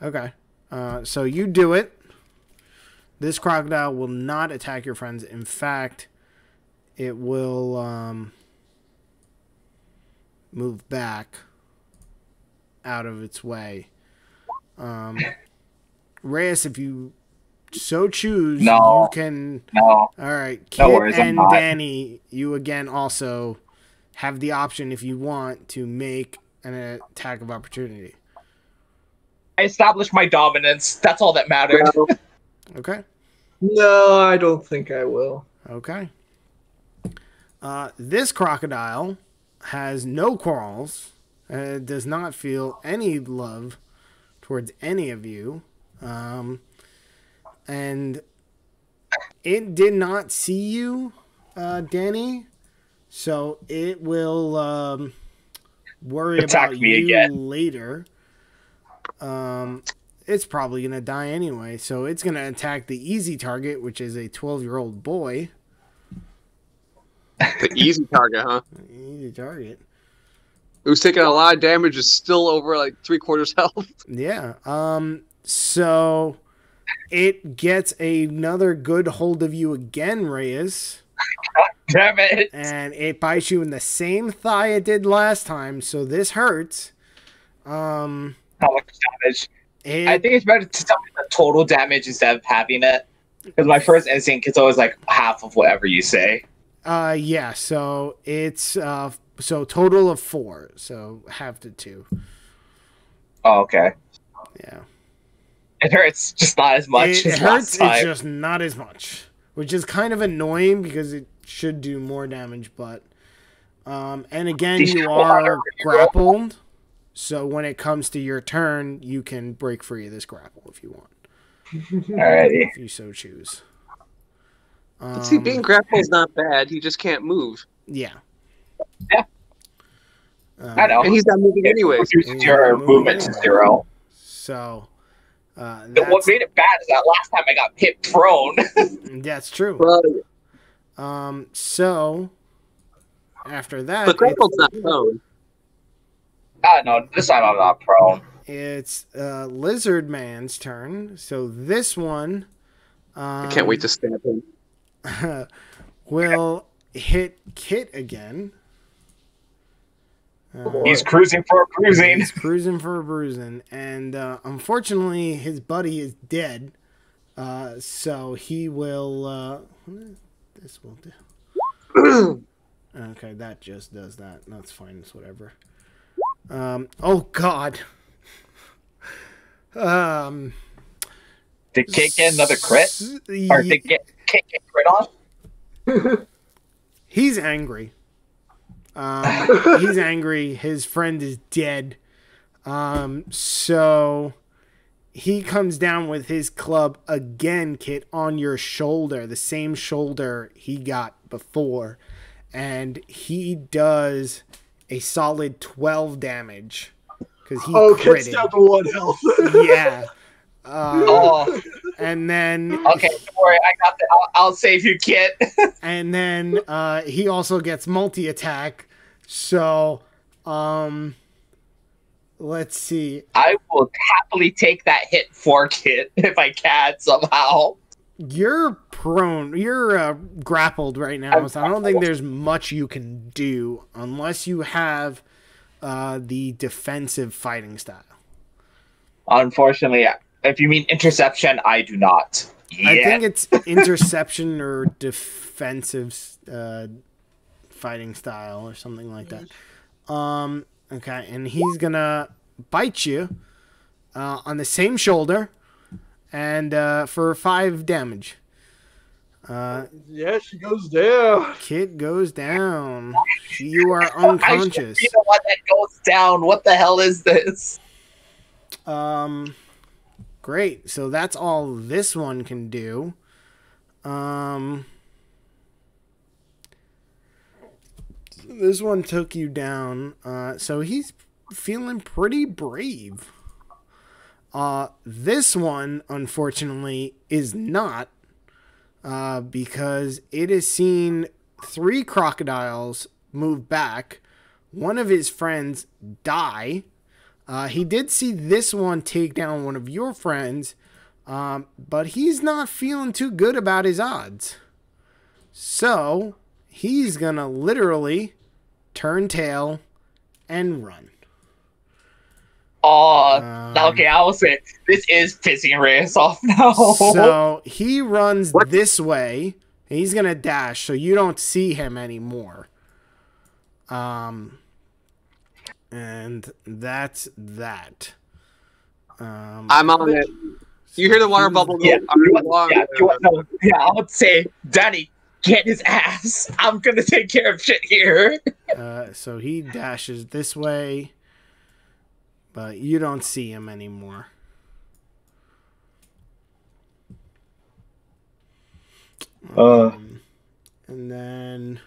Okay, so you do it. This crocodile will not attack your friends. In fact, it will move back out of its way. Reyes, if you so choose, you can. No. All right, Kit No worries, I'm and not. Danny, you again also have the option if you want to make an attack of opportunity. I established my dominance. That's all that mattered. Okay. No, I don't think I will. Okay. This crocodile has no quarrels. Does not feel any love towards any of you. And it did not see you, Danny. So it will worry Attack about me you again. later. It's probably going to die anyway. So it's going to attack the easy target, which is a 12-year-old boy. The easy target, huh? Easy target. Who's taking a lot of damage is still over like 3/4 health. Yeah. So it gets another good hold of you again, Reyes. Damn it. And it bites you in the same thigh it did last time. So this hurts. How much damage? I think it's better to tell me the total damage instead of having it. Because my first instinct is always like half of whatever you say. Yeah, so it's so total of 4, so half to 2. Oh, okay. Yeah. It hurts, just not as much It as hurts, last time. it's just not as much. Which is kind of annoying because it should do more damage, but and again you are grappled, so when it comes to your turn, you can break free of this grapple if you want. Alrighty. If you so choose. But see, being grappled is not bad. He just can't move. Yeah. Yeah. I know. And he's not moving anyways. Reduces your movement to 0. So, what made it bad is that last time I got hit prone. That's true. Well, so after that, but grappled's not prone. No, this time I'm not prone. It's Lizard Man's turn. So this one, I can't wait to stab him. will hit Kit again. He's cruising for a bruising. He's cruising for a bruising, and unfortunately, his buddy is dead. So he will. This will do. Okay, that just does that. That's fine. It's whatever. Oh God. Did Kit get another crit? Or did Kit get crit on? He's angry. He's angry. His friend is dead. So he comes down with his club again, Kit, on your shoulder, the same shoulder he got before, and he does a solid 12 damage because he Kit's down to 1 health. Yeah. And then okay, don't worry, I got the. I'll save you, Kit. And then he also gets multi-attack. So, let's see. I will happily take that hit for Kit if I can somehow. You're prone. You're grappled right now, so I don't think there's much you can do unless you have the defensive fighting style. Unfortunately, if you mean interception, I do not. I think it's interception or defensive fighting style or something like that. Okay, and he's gonna bite you on the same shoulder, and for 5 damage. Yeah, she goes down. Kit goes down. You are unconscious. I should be the one that goes down. What the hell is this? Great. So that's all this one can do. This one took you down. So he's feeling pretty brave. This one, unfortunately, is not. Because it has seen 3 crocodiles move back. One of his friends die. He did see this one take down one of your friends, but he's not feeling too good about his odds. So he's going to literally turn tail and run. Okay, I will say, this is pissing Reyes off now. So he runs this way. He's going to dash, so you don't see him anymore. And that's that. I'm on it. You hear the water bubble go? Yeah, I would say, Danny, get his ass. I'm gonna take care of shit here. So he dashes this way, but you don't see him anymore. And then,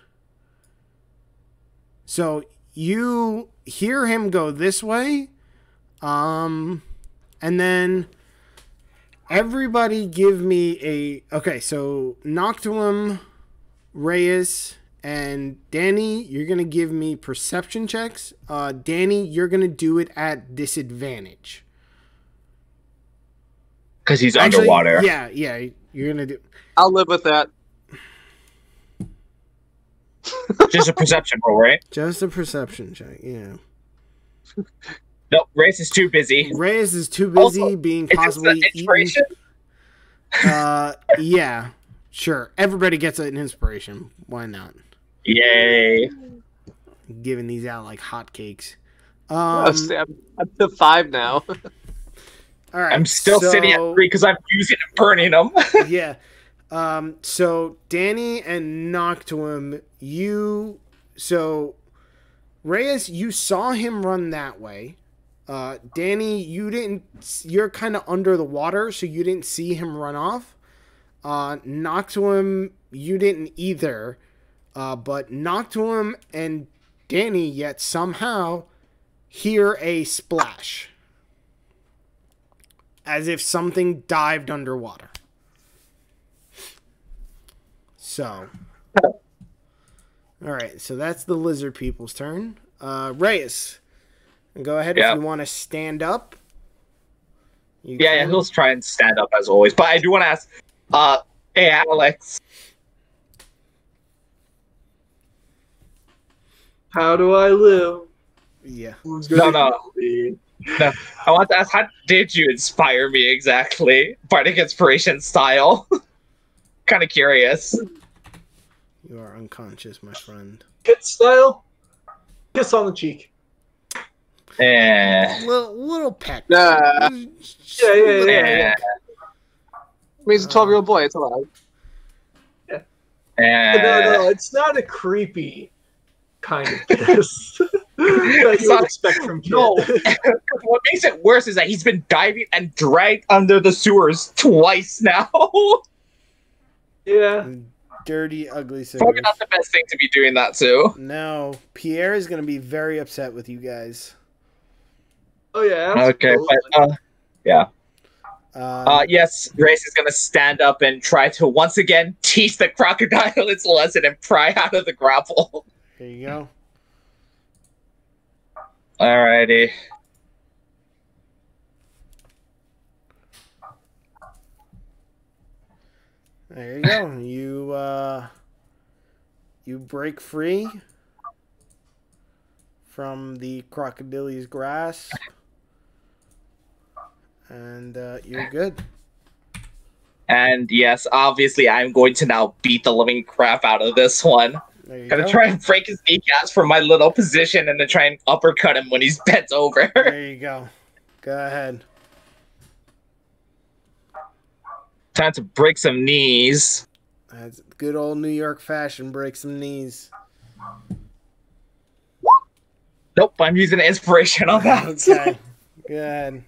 so you hear him go this way, and then everybody give me a, okay, so Noctuum, Reyes, and Danny, you're going to give me perception checks. Danny, you're going to do it at disadvantage. Because he's underwater. Yeah, you're going to do. I'll live with that. Just a perception roll, right? Just a perception check, yeah. Nope, Reyes is too busy. Reyes is too busy Also, being Is this possibly an inspiration? eaten. Yeah, sure. Everybody gets an inspiration. Why not? Yay. Giving these out like hotcakes. I'm to 5 now. All right. I'm still sitting at 3 because I'm using and burning them. Yeah. So Danny and Noctuum, so Reyes, you saw him run that way. Danny, you're kind of under the water, so you didn't see him run off. Noctuum, you didn't either. But Noctuum and Danny yet somehow hear a splash. As if something dived underwater. So. Alright, so that's the lizard people's turn. Reyes. Go ahead if you want to stand up. Yeah, he'll try and stand up as always. But I do want to ask, hey Alex. How do I live? Yeah. No. I want to ask, how did you inspire me exactly? Bardic inspiration style. Kind of curious. You are unconscious, my friend. Kit style? Kiss on the cheek. Little peck. Yeah. Yeah. He's a 12-year-old boy. It's allowed. No, it's not a creepy kind of kiss that you would expect from Kit. No. What makes it worse is that he's been diving and dragged under the sewers twice now. Yeah. Dirty, ugly sewers. Probably not the best thing to be doing that to. No, Pierre is going to be very upset with you guys. Oh yeah. Okay, but yeah. Yes, Grace is gonna stand up and try to once again teach the crocodile its lesson and pry out of the grapple. There you go. Alrighty. There you go. You break free from the crocodile's grasp. And you're good. And yes, obviously I'm going to now beat the living crap out of this one. Gonna try and break his kneecaps from my little position and then try and uppercut him when he's bent over. There you go. Go ahead. Time to break some knees. That's good old New York fashion. Break some knees. Nope, I'm using inspiration on that. Okay. Good.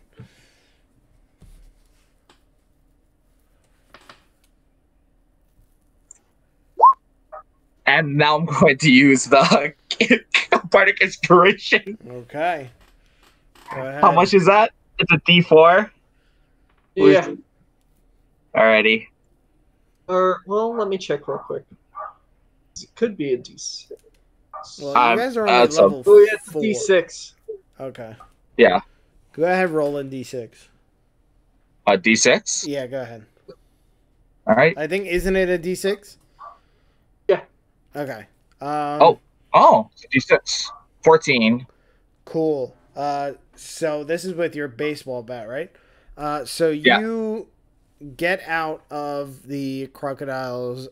And now I'm going to use the Bardic Inspiration. Okay. Go ahead. How much is that? It's a D4. Yeah. Alrighty. Well, let me check real quick. It could be a D6. Well, you guys are on level Oh yeah, it's a 4. D6. Okay. Yeah. Go ahead, roll in D6. A D6? Yeah, go ahead. Alright. I think, isn't it a D6? Yeah. Okay. Oh, D6. 14. Cool. So this is with your baseball bat, right? So you get out of the crocodile's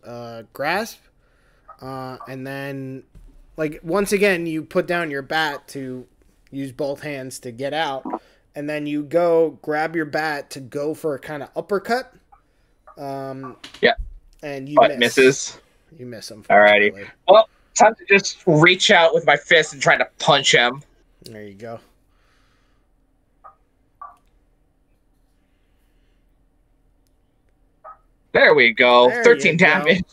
grasp, and then, like, once again, you put down your bat to use both hands to get out, and then you go grab your bat to go for a kind of uppercut. And you misses. You miss him. Alrighty. Well, time to just reach out with my fist and try to punch him. There you go. There we go. There 13 you go. damage.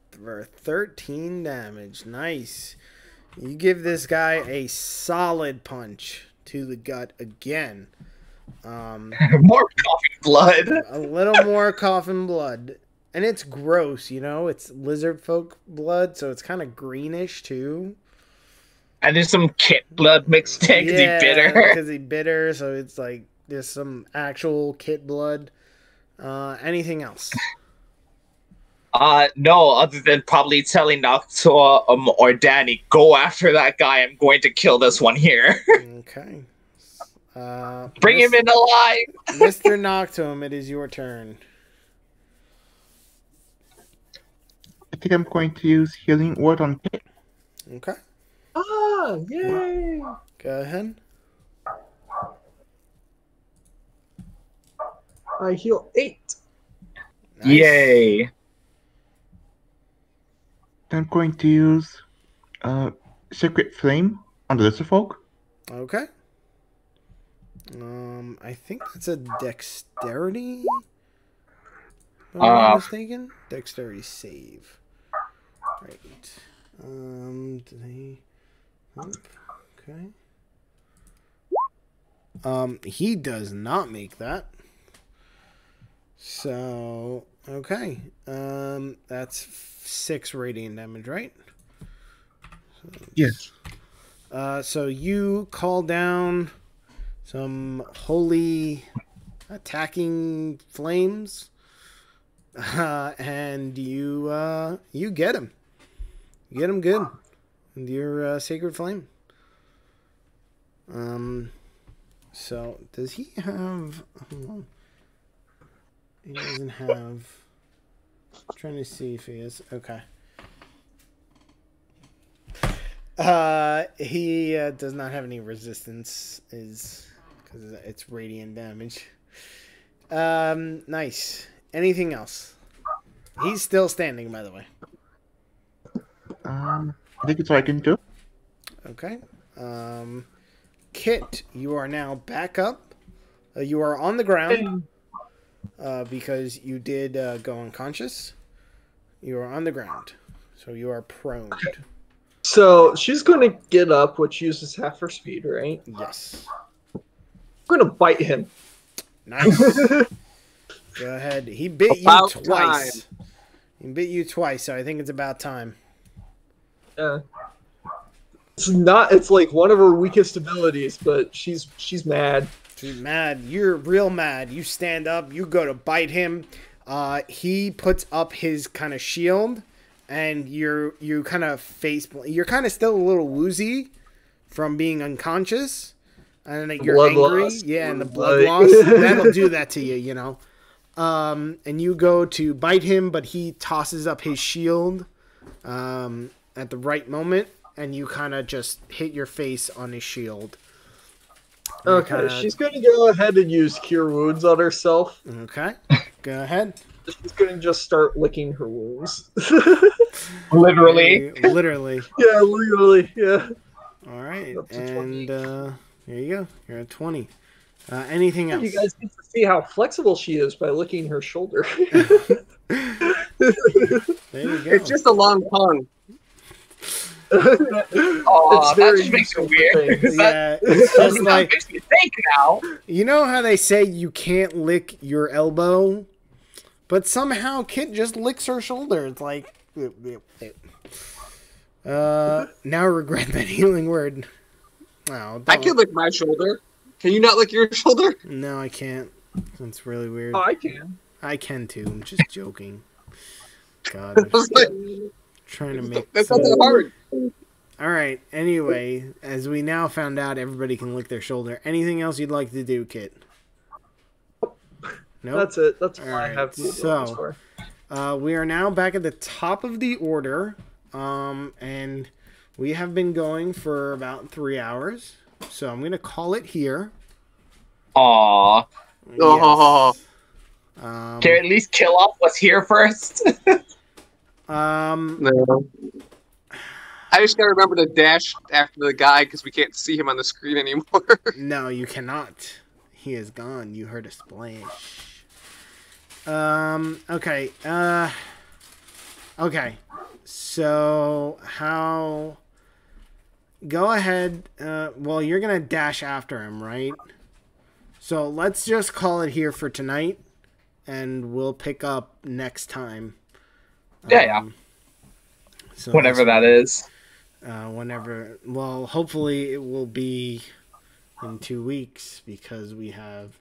For 13 damage. Nice. You give this guy a solid punch to the gut again. More coughing blood. A little more coughing blood. And it's gross, you know? It's lizard folk blood, so it's kind of greenish, too. And there's some kit blood mixed in because he's bitter. because he's bitter, so it's like there's some actual kit blood. Anything else? No, other than probably telling Noctua or Danny, go after that guy. I'm going to kill this one here. Okay. Bring him in alive. Mr. Noctum, it is your turn. I think I'm going to use Healing Word on Kit. Okay. Ah, yay! Go ahead. I heal 8. Nice. Yay. Then I'm going to use Sacred Flame on the Lesser Folk. Okay. I think that's a dexterity. If I'm not mistaken. Dexterity save. Right. Okay. He does not make that. So, okay. That's 6 radiant damage, right? Yes. So you call down some holy attacking flames, and you get him. You get him good with your sacred flame. So does he have? Hold on. He doesn't have. I'm trying to see if he is okay. He does not have any resistance, is because it's radiant damage. Nice. Anything else? He's still standing, by the way. I think it's all I can do. Okay. Kit, you are now back up. You are on the ground because you did go unconscious. You are on the ground, so you are prone. So she's going to get up, which uses half her speed, right? Yes. I'm going to bite him. Nice. Go ahead. He bit About you twice. He bit you twice, so I think it's about time. Yeah. It's not. It's like one of her weakest abilities, but she's mad. She's mad. You're real mad. You stand up. You go to bite him. He puts up his kind of shield, and you kind of you're kind of still a little woozy from being unconscious, and then you're Blood angry. loss. Yeah, and the blood loss that'll do that to you, you know. And you go to bite him, but he tosses up his shield at the right moment, and you kind of just hit your face on his shield. Okay, she's going to go ahead and use Cure Wounds on herself. Okay, go ahead. She's going to just start licking her wounds. Literally. Literally. Yeah, literally, yeah. All right, Up to and 20. there you go. You're at 20. Anything else? You guys get to see how flexible she is by licking her shoulder. There you go. It's just a long tongue. Oh, that just makes it weird. Yeah, it's just like, Makes me think now. you know how they say you can't lick your elbow, but somehow Kit just licks her shoulder. It's like, now regret that healing word. Oh, I can lick my shoulder. Can you not lick your shoulder? No, I can't. That's really weird. Oh, I can. I can too. I'm just joking. God, I was like, trying to make. that's not that hard. All right. Anyway, as we now found out, everybody can lick their shoulder. Anything else you'd like to do, Kit? No. That's it. That's all I Alright, have to do so- for. We are now back at the top of the order, and we have been going for about 3 hours. So I'm gonna call it here. Aw. Oh. Yes. Um, Can you at least kill off what's here first? No. I just gotta remember to dash after the guy because we can't see him on the screen anymore. No, you cannot. He is gone. You heard a splash. Okay. Okay. So, how... Go ahead. Well, you're going to dash after him, right? So, let's just call it here for tonight, and we'll pick up next time. Yeah. So Whatever that is. Whenever... Well, hopefully it will be in 2 weeks, because we have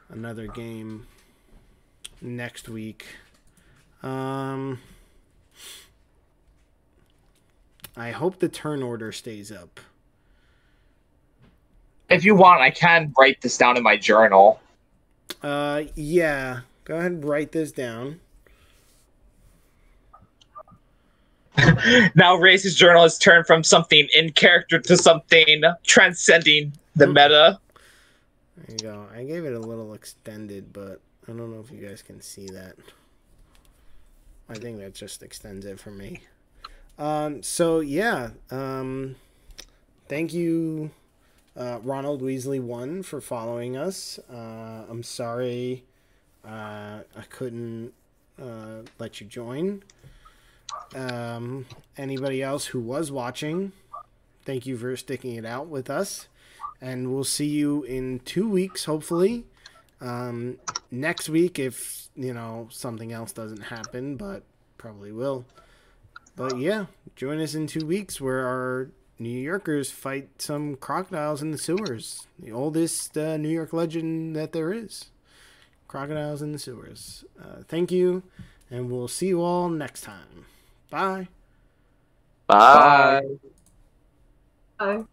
another game next week. I hope the turn order stays up. If you want, I can write this down in my journal. Yeah. Go ahead and write this down. Now Race's journal has turned from something in character to something transcending the meta. There you go. I gave it a little extended, but I don't know if you guys can see that. I think that just extends it for me. So yeah. Thank you, Ronald Weasley 1 for following us. I'm sorry I couldn't let you join. Anybody else who was watching, thank you for sticking it out with us. And we'll see you in 2 weeks, hopefully. Next week, if, something else doesn't happen, but probably will. But yeah, join us in 2 weeks where our New Yorkers fight some crocodiles in the sewers. The oldest New York legend that there is. Crocodiles in the sewers. Thank you, and we'll see you all next time. Bye. Bye. Bye.